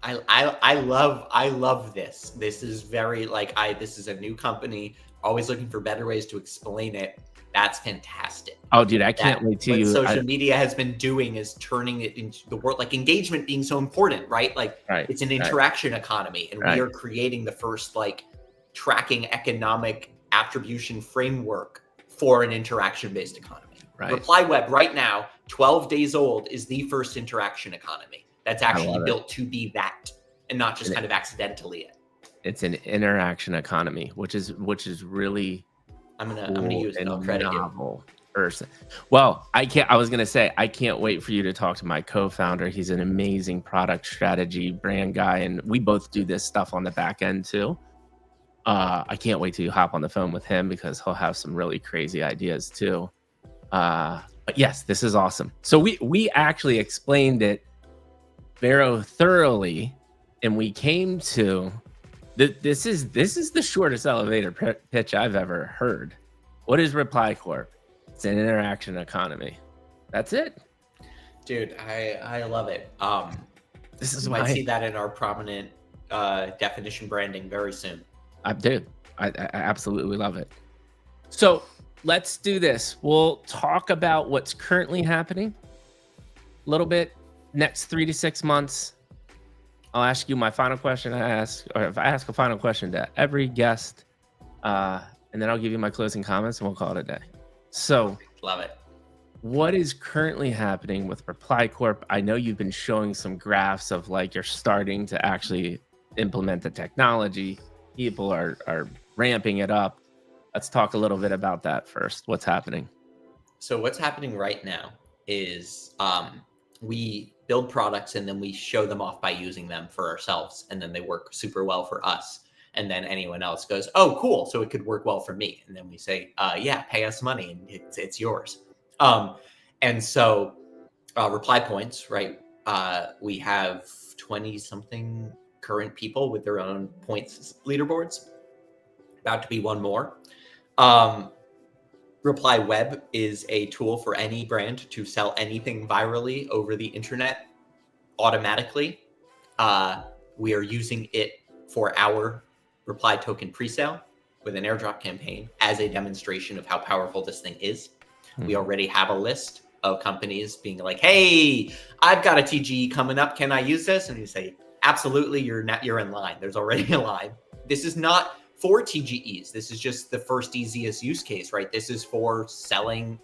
Speaker 2: I love this. This is very this is a new company, always looking for better ways to explain it. That's fantastic.
Speaker 1: Oh, dude, I can't wait to
Speaker 2: what social media has been doing is turning it into the world, like engagement being so important, right? Like it's an interaction economy, and we are creating the first tracking economic attribution framework for an interaction-based economy. Reply Web right now, 12 days old, is the first interaction economy that's actually built to be that, and not just kind of accidentally it.
Speaker 1: It's an interaction economy, which is really
Speaker 2: I'm gonna use it. I'll credit you.
Speaker 1: Well, I was gonna say I can't wait for you to talk to my co-founder. He's an amazing product strategy brand guy, and we both do this stuff on the back end too. I can't wait to hop on the phone with him because he'll have some really crazy ideas too. But yes, this is awesome. So we actually explained it very thoroughly, and we came to this is the shortest elevator pitch I've ever heard. What is Reply Corp? It's an interaction economy. That's it,
Speaker 2: dude. I love it.
Speaker 1: This is
Speaker 2: why I see that in our prominent definition branding very soon.
Speaker 1: I absolutely love it. So let's do this. We'll talk about what's currently happening a little bit. Next 3 to 6 months, I'll ask you my final question. I ask a final question to every guest, and then I'll give you my closing comments, and we'll call it a day. So,
Speaker 2: love it.
Speaker 1: What is currently happening with Reply Corp? I know you've been showing some graphs of you're starting to actually implement the technology. People are ramping it up. Let's talk a little bit about that first. What's happening?
Speaker 2: So what's happening right now is we build products and then we show them off by using them for ourselves, and then they work super well for us. And then anyone else goes, oh, cool, so it could work well for me. And then we say, yeah, pay us money and it's yours. And so Reply Points, right? We have 20-something current people with their own points leaderboards. About to be one more. Reply Web is a tool for any brand to sell anything virally over the internet automatically. We are using it for our Reply token presale with an airdrop campaign as a demonstration of how powerful this thing is. We already have a list of companies being like, hey, I've got a TGE coming up. Can I use this? And you say, absolutely, you're in line. There's already a line. This is not for TGEs. This is just the first easiest use case, right? This is for selling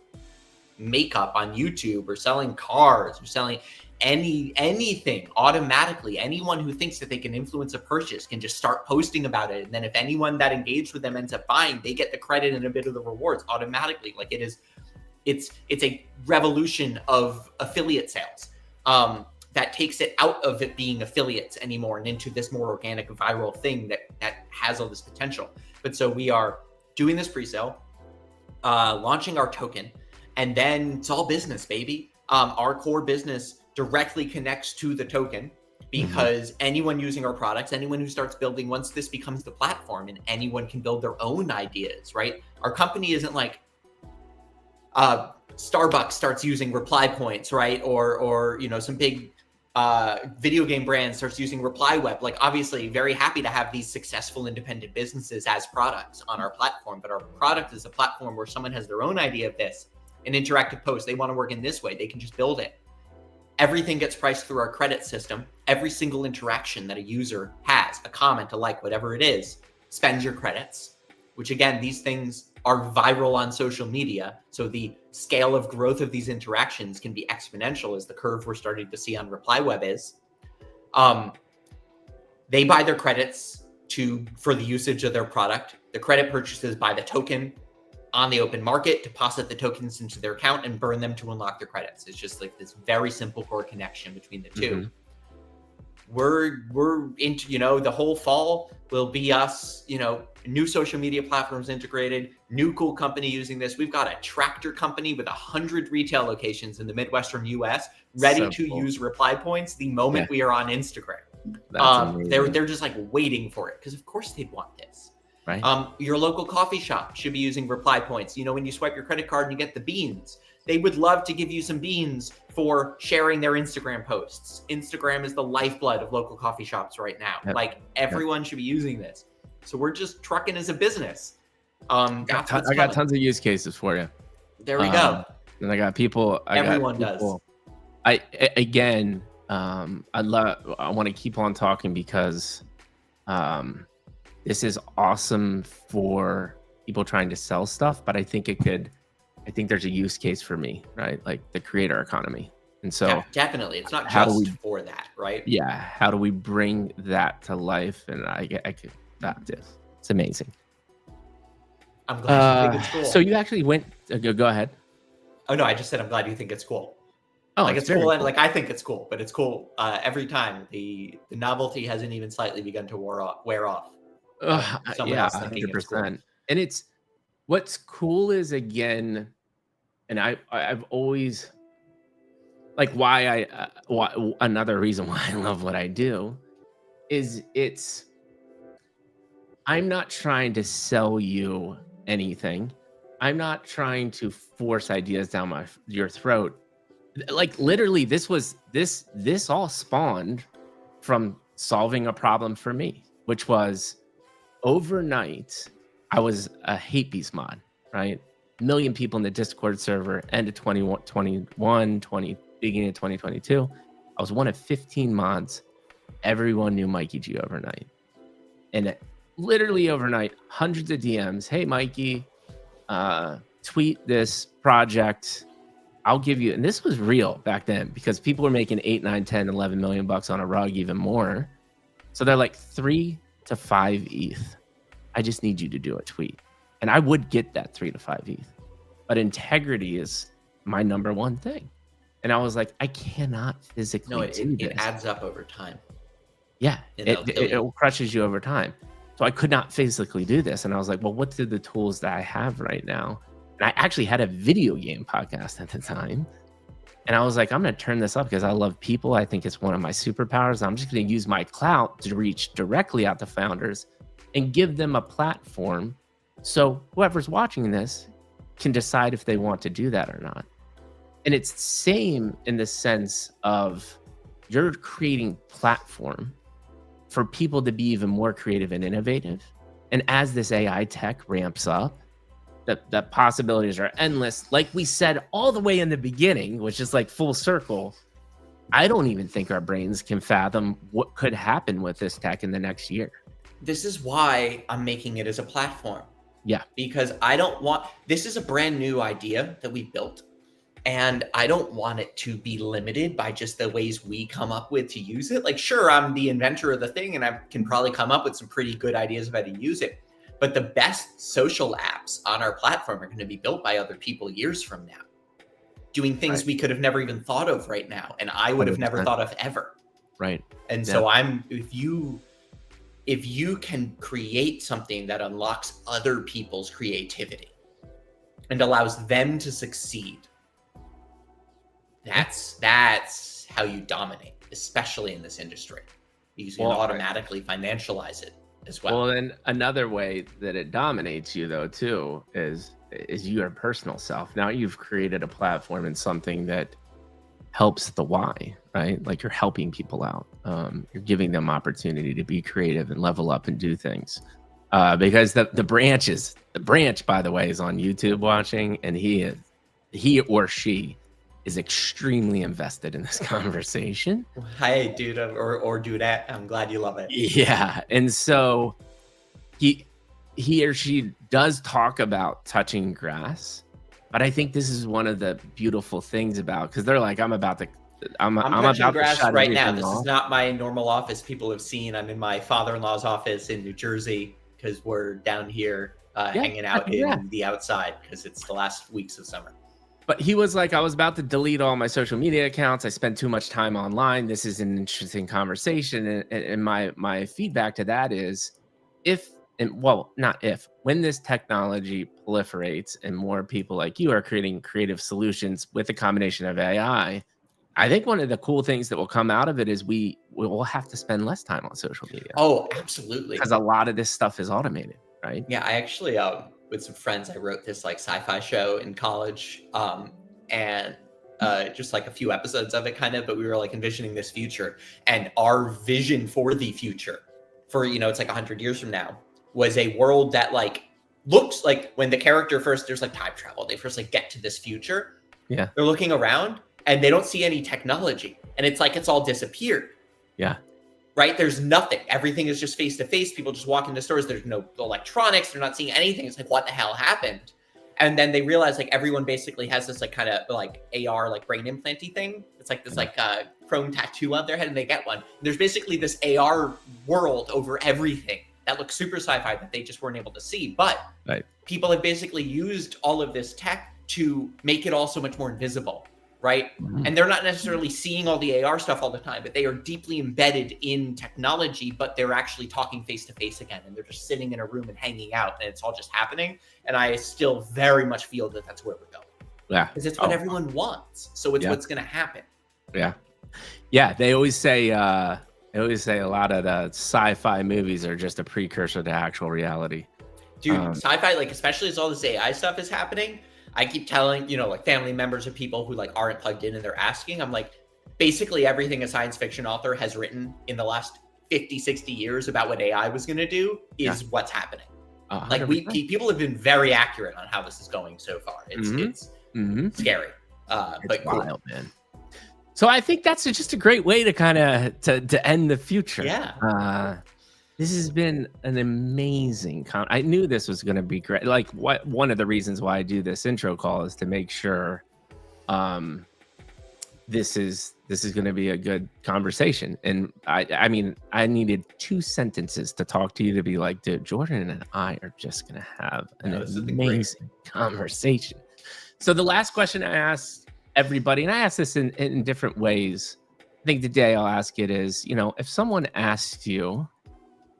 Speaker 2: makeup on YouTube or selling cars or selling anything automatically. Anyone who thinks that they can influence a purchase can just start posting about it. And then if anyone that engaged with them ends up buying, they get the credit and a bit of the rewards automatically. It's a revolution of affiliate sales that takes it out of it being affiliates anymore and into this more organic viral thing that has all this potential. But so we are doing this pre-sale, launching our token, and then it's all business, baby. Our core business directly connects to the token because anyone using our products, anyone who starts building, once this becomes the platform, and anyone can build their own ideas, right? Our company isn't like Starbucks starts using Reply Points, right? Or some big video game brand starts using Reply Web. Obviously very happy to have these successful independent businesses as products on our platform, but our product is a platform where someone has their own idea of this, an interactive post. They want to work in this way. They can just build it. Everything gets priced through our credit system. Every single interaction that a user has, a comment, a like, whatever it is, spends your credits, which again, these things are viral on social media. So the scale of growth of these interactions can be exponential, as the curve we're starting to see on Reply Web is. They buy their credits for the usage of their product. The credit purchases buy the token on the open market, deposit the tokens into their account, and burn them to unlock their credits. It's just this very simple core connection between the two. We're into, the whole fall will be us, new social media platforms integrated, new cool company using this. We've got a tractor company with 100 retail locations in the Midwestern US ready to use Reply Points the moment we are on Instagram. They're just waiting for it because of course they'd want this. Right. Your local coffee shop should be using Reply Points. When you swipe your credit card and you get the beans, They would love to give you some beans for sharing their Instagram posts. Instagram is the lifeblood of local coffee shops right now.
Speaker 1: Yep.
Speaker 2: Like everyone should be using this. So we're just trucking as a business. I
Speaker 1: got tons of use cases for you.
Speaker 2: There we go.
Speaker 1: And I got people.
Speaker 2: Everyone does.
Speaker 1: I want to keep on talking because this is awesome for people trying to sell stuff, but I think there's a use case for me, right? Like the creator economy. And so
Speaker 2: yeah, definitely, it's not just for that, right?
Speaker 1: Yeah. How do we bring that to life? And it's amazing.
Speaker 2: I'm glad you think it's cool.
Speaker 1: So you actually went, go ahead.
Speaker 2: Oh no, I just said I'm glad you think it's cool.
Speaker 1: Oh,
Speaker 2: like it's cool, and like I think it's cool, but it's cool every time. The novelty hasn't even slightly begun to wear off.
Speaker 1: Yeah, 100%. And what's cool is, again, and I've always, like, another reason why I love what I do is I'm not trying to sell you anything. I'm not trying to force ideas down your throat. Like literally, this all spawned from solving a problem for me, which was overnight. I was a hate beast mod, right? 1 million people in the Discord server, end of 2021, beginning of 2022. I was one of 15 mods. Everyone knew Mikey G overnight. And literally overnight, hundreds of DMs. Hey, Mikey, tweet this project. I'll give you, and this was real back then because people were making 8, 9, 10, 11 million bucks on a rug, even more. So they're like 3 to 5 ETH. I just need you to do a tweet. And I would get that 3 to 5 ETH. But integrity is my number one thing. And I was like, I cannot physically do this.
Speaker 2: It adds up over time.
Speaker 1: Yeah, it crushes you over time. So I could not physically do this. And I was like, well, what are the tools that I have right now? And I actually had a video game podcast at the time. And I was like, I'm going to turn this up because I love people. I think it's one of my superpowers. I'm just going to use my clout to reach directly out to founders and give them a platform. So whoever's watching this can decide if they want to do that or not. And it's the same in the sense of you're creating platform for people to be even more creative and innovative. And as this AI tech ramps up, the possibilities are endless. Like we said all the way in the beginning, which is like full circle. I don't even think our brains can fathom what could happen with this tech in the next year.
Speaker 2: This is why I'm making it as a platform.
Speaker 1: Yeah.
Speaker 2: Because this is a brand new idea that we built. And I don't want it to be limited by just the ways we come up with to use it. Like, sure, I'm the inventor of the thing and I can probably come up with some pretty good ideas of how to use it. But the best social apps on our platform are going to be built by other people years from now, doing things we could have never even thought of right now. And I would have 100%. Never thought of ever.
Speaker 1: Right.
Speaker 2: And so if you can create something that unlocks other people's creativity and allows them to succeed, that's how you dominate, especially in this industry. Because you can automatically financialize it as well.
Speaker 1: Well, then another way that it dominates you, though, too, is your personal self. Now you've created a platform and something that helps the why, right? Like you're helping people out. You're giving them opportunity to be creative and level up and do things. Because the branch, by the way, is on YouTube watching, and he or she is extremely invested in this conversation.
Speaker 2: Hi, dude, or dudette. I'm glad you love it.
Speaker 1: Yeah, and so he or she does talk about touching grass, but I think this is one of the beautiful things about, because they're like, I'm about touching
Speaker 2: grass right now. This is not my normal office. People have seen I'm in my father-in-law's office in New Jersey because we're down here hanging out in the outside because it's the last weeks of summer.
Speaker 1: But he was like, I was about to delete all my social media accounts. I spent too much time online. This is an interesting conversation. And my feedback to that is when this technology proliferates and more people like you are creating creative solutions with a combination of AI, I think one of the cool things that will come out of it is we will have to spend less time on social media.
Speaker 2: Oh, absolutely.
Speaker 1: Because a lot of this stuff is automated, right?
Speaker 2: Yeah, I actually, with some friends, I wrote this like sci-fi show in college. and just like a few episodes of it kind of, but we were like envisioning this future, and our vision for the future for, it's like 100 years from now was a world that like looks like when the character first, there's like time travel. They first like get to this future.
Speaker 1: Yeah.
Speaker 2: They're looking around and they don't see any technology, and it's like, it's all disappeared.
Speaker 1: Yeah.
Speaker 2: Right? There's nothing. Everything is just face to face. People just walk into stores. There's no electronics. They're not seeing anything. It's like, what the hell happened? And then they realize like everyone basically has this like kind of like AR, like brain implanty thing. It's like this like chrome tattoo on their head, and they get one. And there's basically this AR world over everything that looks super sci-fi that they just weren't able to see. But people have basically used all of this tech to make it all so much more invisible. Right. Mm-hmm. And they're not necessarily seeing all the AR stuff all the time, but they are deeply embedded in technology, but they're actually talking face to face again. And they're just sitting in a room and hanging out, and it's all just happening. And I still very much feel that that's where we're going.
Speaker 1: Yeah.
Speaker 2: Because it's what everyone wants. So it's what's going to happen.
Speaker 1: Yeah. Yeah. They always say a lot of the sci-fi movies are just a precursor to actual reality.
Speaker 2: Dude, sci-fi, like, especially as all this AI stuff is happening, I keep telling, like family members of people who like aren't plugged in and they're asking, I'm like, basically everything a science fiction author has written in the last 50, 60 years about what AI was going to do is what's happening. 100%. Like people have been very accurate on how this is going so far. It's scary. But cool.
Speaker 1: Wild, man. So I think that's just a great way to kind of to end the future.
Speaker 2: Yeah.
Speaker 1: This has been an amazing I knew this was going to be great. Like one of the reasons why I do this intro call is to make sure this is going to be a good conversation. And I mean, I needed 2 sentences to talk to you to be like, dude, Jordan and I are just going to have an amazing conversation. So the last question I asked everybody, and I asked this in different ways. I think today I'll ask it is, if someone asked you,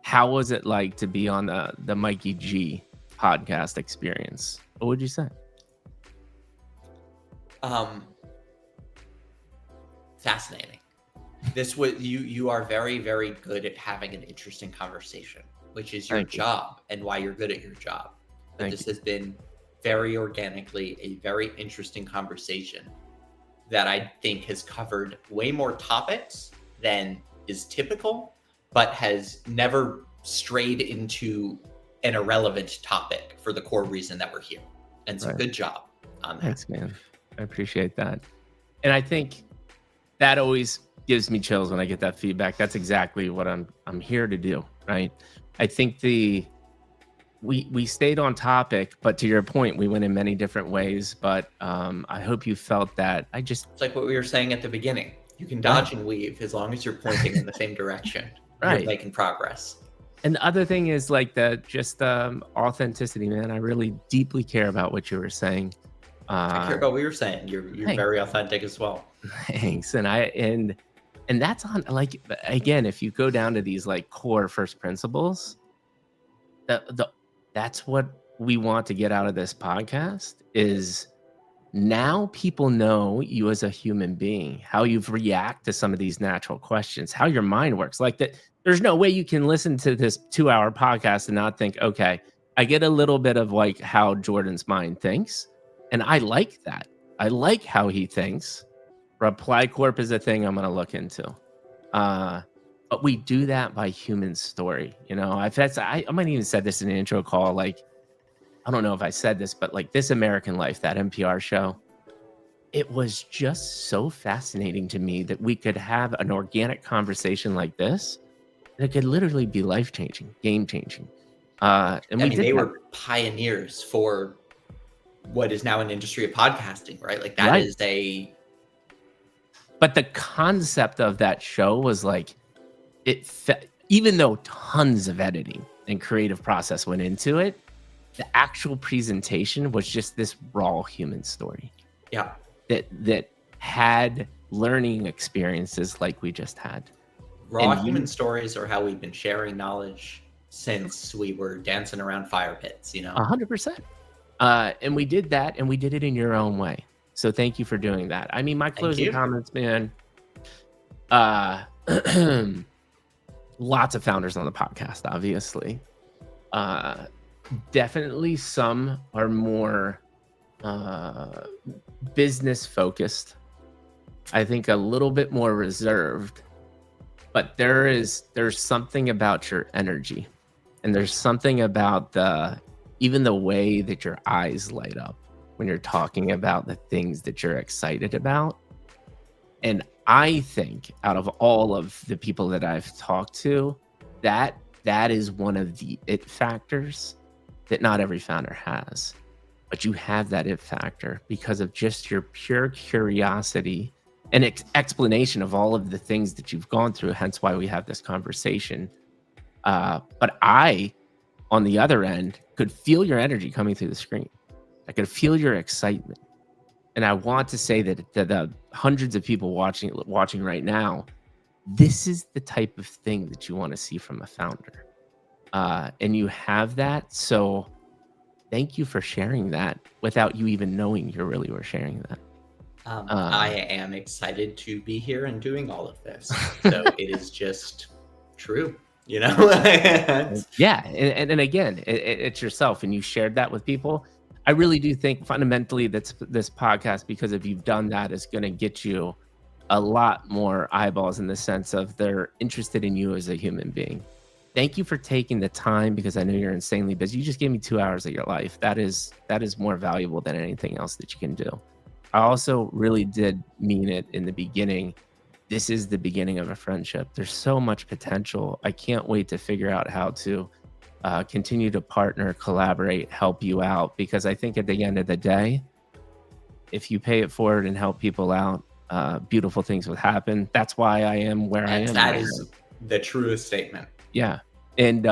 Speaker 1: how was it like to be on the Mikey G podcast experience? What would you say?
Speaker 2: Fascinating. This was you are very, very good at having an interesting conversation, which is your job and why you're good at your job. But this has been very organically a very interesting conversation that I think has covered way more topics than is typical, but has never strayed into an irrelevant topic for the core reason that we're here. And so good job on that.
Speaker 1: Thanks, man. I appreciate that. And I think that always gives me chills when I get that feedback. That's exactly what I'm here to do, right? I think we stayed on topic, but to your point, we went in many different ways. But I hope you felt that it's
Speaker 2: like what we were saying at the beginning. You can dodge and weave as long as you're pointing in the same direction.
Speaker 1: Right.
Speaker 2: You're making progress.
Speaker 1: And the other thing is like authenticity, man. I really deeply care about what you were saying.
Speaker 2: I care about what you're saying. You're very authentic as well.
Speaker 1: Thanks. And that's on, like, again, if you go down to these like core first principles, that's what we want to get out of this podcast is now people know you as a human being, how you react to some of these natural questions, how your mind works. Like that, there's no way you can listen to this 2-hour podcast and not think, okay, I get a little bit of like how Jordan's mind thinks. And I like that. I like how he thinks. Reply Corp is a thing I'm going to look into. But we do that by human story. I might even said this in an intro call. Like, I don't know if I said this, but like This American Life, that NPR show, it was just so fascinating to me that we could have an organic conversation like this. That could literally be life-changing, game-changing.
Speaker 2: They were pioneers for what is now an industry of podcasting, right? Like that is
Speaker 1: But the concept of that show was like, even though tons of editing and creative process went into it, the actual presentation was just this raw human story.
Speaker 2: Yeah.
Speaker 1: That had learning experiences like we just had.
Speaker 2: Raw human stories are how we've been sharing knowledge since we were dancing around fire pits,
Speaker 1: 100%. And we did that, and we did it in your own way. So thank you for doing that. I mean, my closing comments, man. Lots of founders on the podcast, obviously. Definitely some are more uh, business focused. I think a little bit more reserved, but there's something about your energy, and there's something about even the way that your eyes light up when you're talking about the things that you're excited about. And I think out of all of the people that I've talked to, that is one of the it factors that not every founder has. But you have that it factor because of just your pure curiosity and explanation of all of the things that you've gone through, hence why we have this conversation. But I, on the other end, could feel your energy coming through the screen. I could feel your excitement. And I want to say that the hundreds of people watching right now, this is the type of thing that you want to see from a founder. And you have that. So thank you for sharing that without you even knowing you really were sharing that.
Speaker 2: I am excited to be here and doing all of this. So it is just true, you know?
Speaker 1: Yeah. And again, it's yourself, and you shared that with people. I really do think fundamentally that this podcast, because if you've done that, is going to get you a lot more eyeballs in the sense of they're interested in you as a human being. Thank you for taking the time, because I know you're insanely busy. You just gave me 2 hours of your life. That is more valuable than anything else that you can do. I also really did mean it in the beginning. This is the beginning of a friendship. There's so much potential. I can't wait to figure out how to continue to partner, collaborate, help you out, because I think at the end of the day, if you pay it forward and help people out, beautiful things would happen. That's why I am where I am.
Speaker 2: That is the truest statement.
Speaker 1: Yeah. And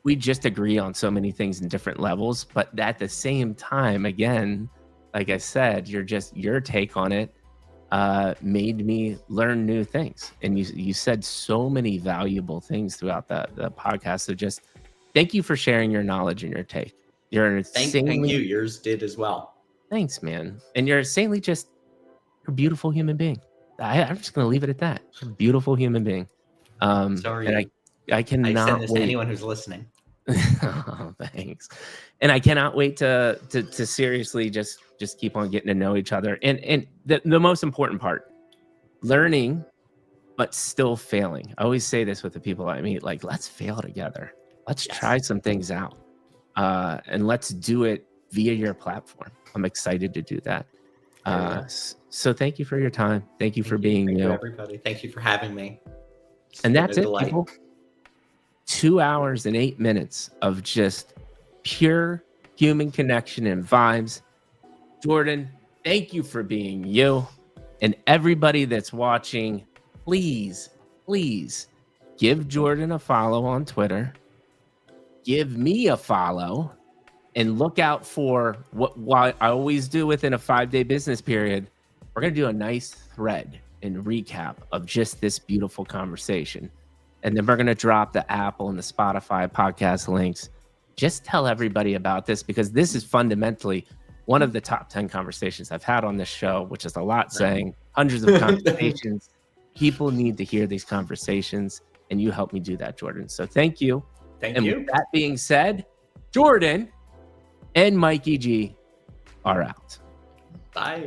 Speaker 1: we just agree on so many things in different levels, but at the same time, again, like I said, your take on it made me learn new things. And you said so many valuable things throughout the podcast. So just thank you for sharing your knowledge and your take.
Speaker 2: Thank you. Yours did as well.
Speaker 1: Thanks, man. And you're insanely just a beautiful human being. I'm just going to leave it at that. You're a beautiful human being.
Speaker 2: Sorry.
Speaker 1: And I cannot
Speaker 2: I send this
Speaker 1: wait.
Speaker 2: to anyone who's listening.
Speaker 1: Oh, thanks. And I cannot wait to seriously just keep on getting to know each other. And the most important part, learning, but still failing. I always say this with the people I meet, like, let's fail together. Let's try some things out. And let's do it via your platform. I'm excited to do that. So thank you for your time. Thank you for being you.
Speaker 2: Everybody. Thank you for having me.
Speaker 1: And that's it, people. 2 hours and 8 minutes of just pure human connection and vibes. Jordan, thank you for being you. And everybody that's watching, please give Jordan a follow on Twitter. Give me a follow. And look out for what I always do within a 5-day business period. We're going to do a nice thread and recap of just this beautiful conversation. And then we're going to drop the Apple and the Spotify podcast links. Just tell everybody about this, because this is fundamentally one of the top 10 conversations I've had on this show, which is a lot saying. Hundreds of conversations. People need to hear these conversations, and you help me do that, Jordan. So thank you.
Speaker 2: Thank you.
Speaker 1: With that being said, Jordan and Mikey G are out.
Speaker 2: Bye.